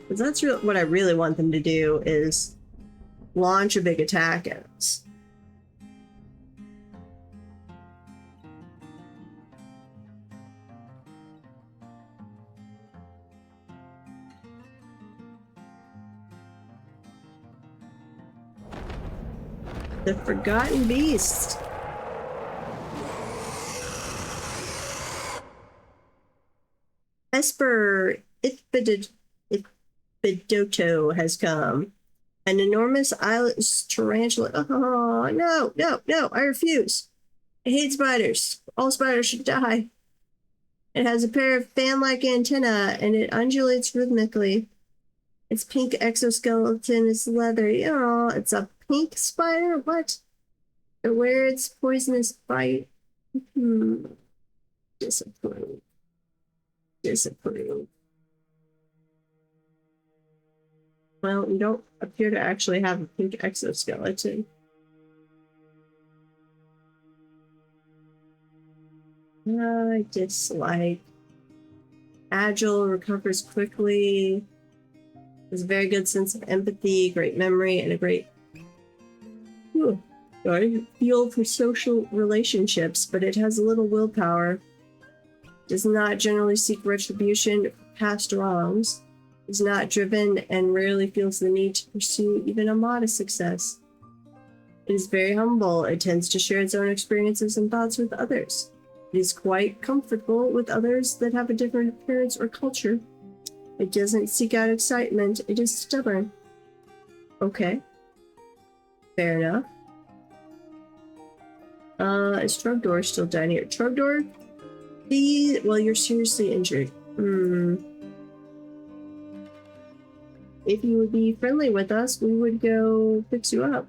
Because that's what I really want them to do, is launch a big attack at us. The Forgotten Beast. Esper Ithbidoto has come. An enormous eyeless tarantula. Oh, no, no, no, I refuse. I hate spiders. All spiders should die. It has a pair of fan-like antennae, and it undulates rhythmically. Its pink exoskeleton is leathery. Oh, it's a pink spider? What? It wears its poisonous bite. Disapprove. Disapprove. Well, you don't appear to actually have a pink exoskeleton. I dislike. Agile, recovers quickly. Has a very good sense of empathy, great memory, and a great feel for social relationships, but it has little willpower. Does not generally seek retribution for past wrongs. Is not driven and rarely feels the need to pursue even a modest success. It is very humble. It tends to share its own experiences and thoughts with others. It is quite comfortable with others that have a different appearance or culture. It doesn't seek out excitement. It is stubborn. Okay. Fair enough. Is Trogdor still down here? Trogdor? Well, you're seriously injured. If you would be friendly with us, we would go fix you up.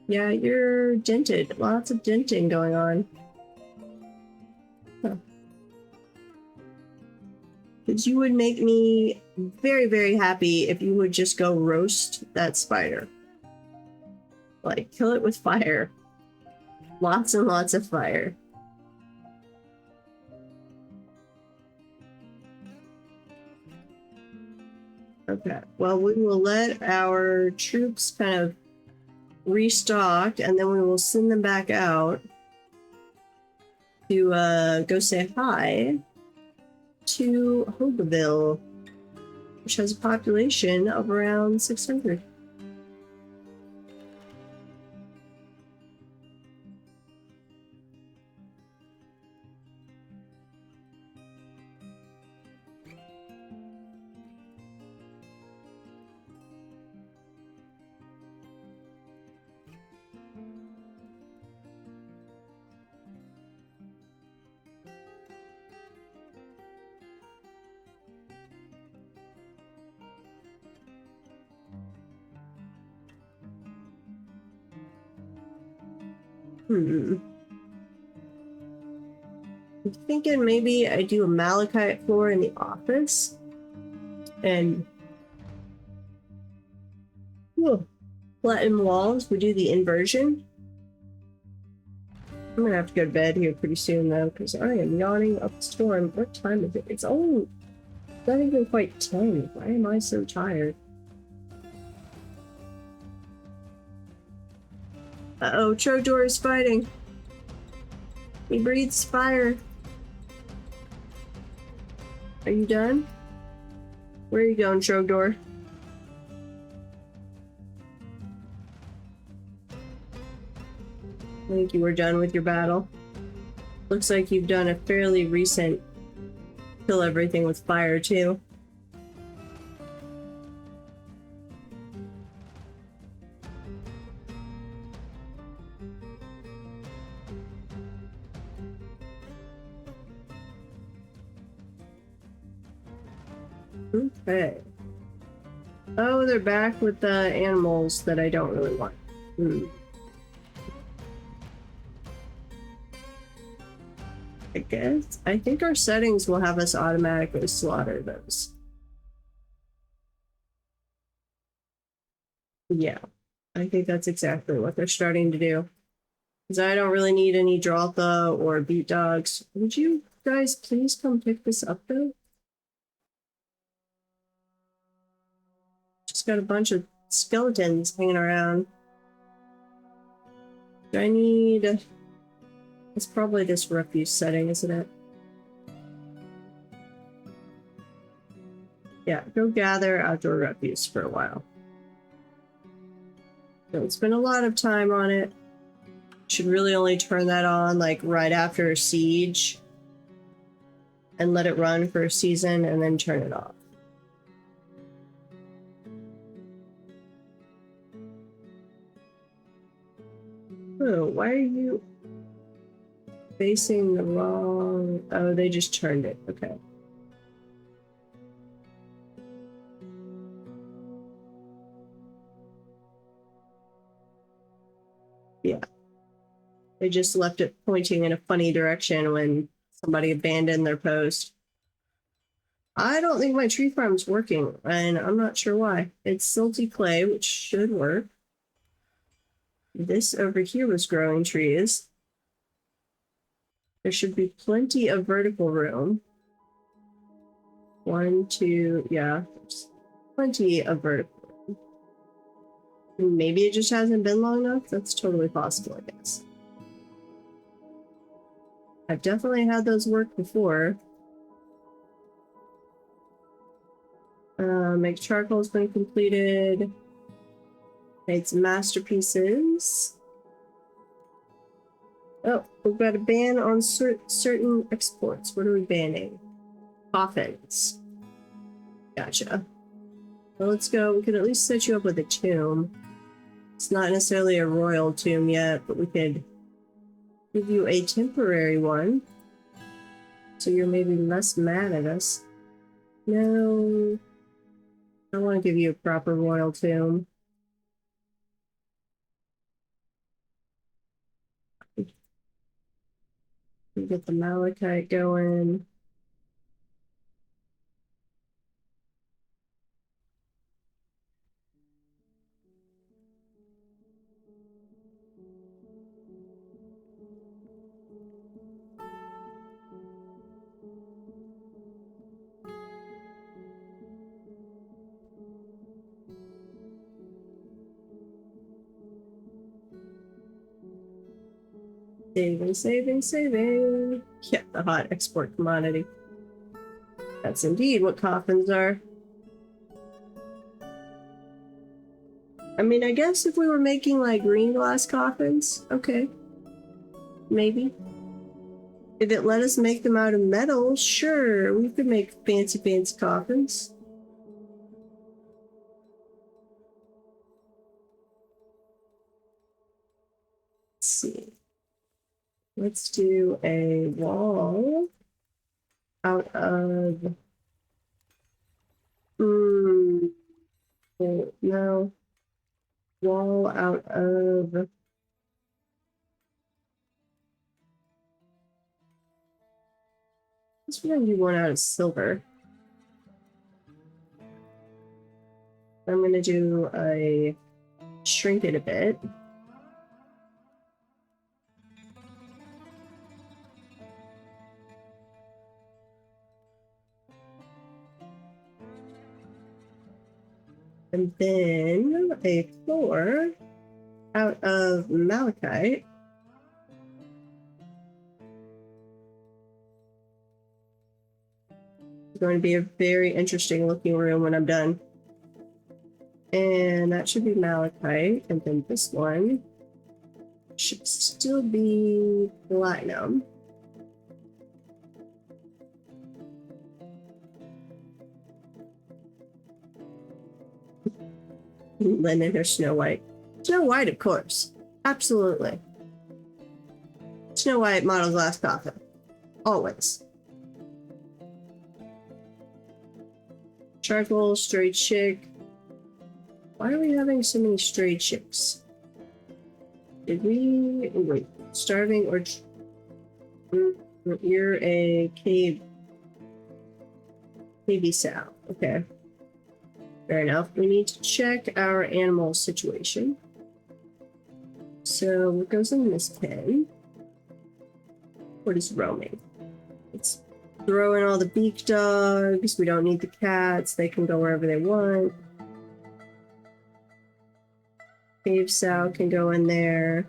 Yeah, you're dented. Lots of denting going on. Huh. Because you would make me very, very happy if you would just go roast that spider. Like, kill it with fire. Lots and lots of fire. Okay, well, we will let our troops kind of restock, and then we will send them back out to go say hi to Hogueville, which has a population of around 600. I'm thinking maybe I do a malachite floor in the office and flatten walls. We do the inversion. I'm gonna have to go to bed here pretty soon though, because I am yawning up a storm. What time is it? It's not even quite 10. Why am I so tired? Uh-oh, Trogdor is fighting. He breathes fire. Are you done? Where are you going, Trogdor? I think you were done with your battle. Looks like you've done a fairly recent kill everything with fire, too. Okay. Oh, they're back with the animals that I don't really want. I think our settings will have us automatically slaughter those. Yeah, I think that's exactly what they're starting to do. Because I don't really need any Draltha or beat dogs. Would you guys please come pick this up though? Just got a bunch of skeletons hanging around. Do I need... It's probably this refuse setting, isn't it? Yeah, go gather outdoor refuse for a while. Don't spend a lot of time on it. Should really only turn that on like right after a siege and let it run for a season and then turn it off. Oh, why are you facing the wrong... Oh, they just turned it. Okay. Yeah. They just left it pointing in a funny direction when somebody abandoned their post. I don't think my tree farm's working, and I'm not sure why. It's silty clay, which should work. This over here was growing trees. There should be plenty of vertical room. 1, 2, yeah. There's plenty of vertical room. Maybe it just hasn't been long enough. That's totally possible, I guess. I've definitely had those work before. Make charcoal's been completed. Made some masterpieces. Oh, we've got a ban on certain exports. What are we banning? Coffins. Gotcha. Well, let's go. We could at least set you up with a tomb. It's not necessarily a royal tomb yet, but we could give you a temporary one. So you're maybe less mad at us. No. I want to give you a proper royal tomb. Get the malachite going. Saving, saving, saving. Yeah, the hot export commodity. That's indeed what coffins are. I mean, I guess if we were making like green glass coffins, okay. Maybe. If it let us make them out of metal, sure, we could make fancy, fancy coffins. Let's see. Let's do a wall out of... no. Wall out of... Let's really do one out of silver. I'm gonna do a... shrink it a bit. And then a floor out of malachite. It's going to be a very interesting looking room when I'm done. And that should be malachite. And then this one should still be platinum. Linen or Snow White? Snow White, of course. Absolutely. Snow White model glass coffin. Always. Charcoal, stray chick. Why are we having so many stray chicks? Did we... Oh, wait. Starving or... You're a cavey sow. Okay. Fair enough. We need to check our animal situation. So what goes in this pen? What is roaming? Let's throw in all the beak dogs. We don't need the cats. They can go wherever they want. Cave sow can go in there.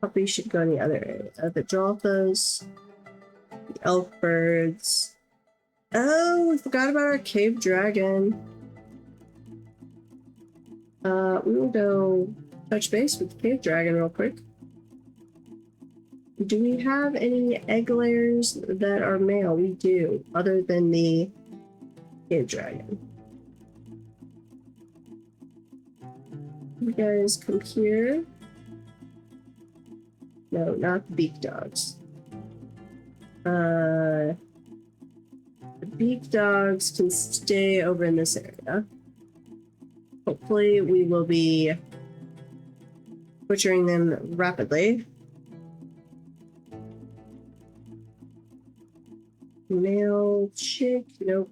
Puppy should go in the other area. The Jolthas. The elf birds. Oh, we forgot about our cave dragon. We will go touch base with the cave dragon real quick. Do we have any egg layers that are male? We do, other than the cave dragon. You guys come here. No, not the beak dogs. The beak dogs can stay over in this area. Hopefully we will be butchering them rapidly. Male chick, nope.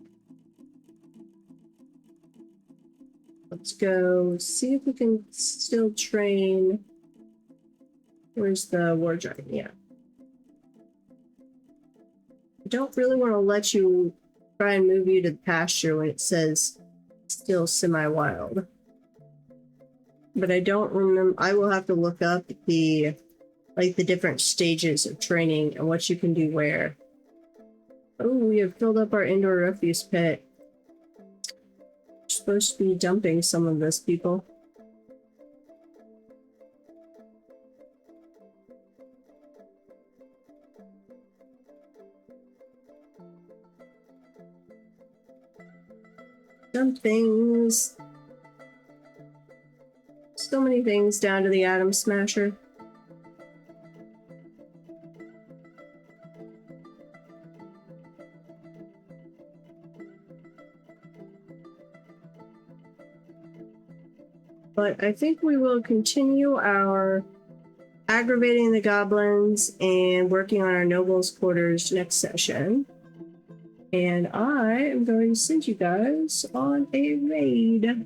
Let's go see if we can still train. Where's the war dragon? Yeah. I don't really want to let you try and move you to the pasture when it says still semi-wild. But I don't remember. I will have to look up the different stages of training and what you can do where. Oh, we have filled up our indoor refuse pit. We're supposed to be dumping some of this, people. Dump things. So many things down to the atom smasher. But I think we will continue our aggravating the goblins and working on our nobles' quarters next session. And I am going to send you guys on a raid.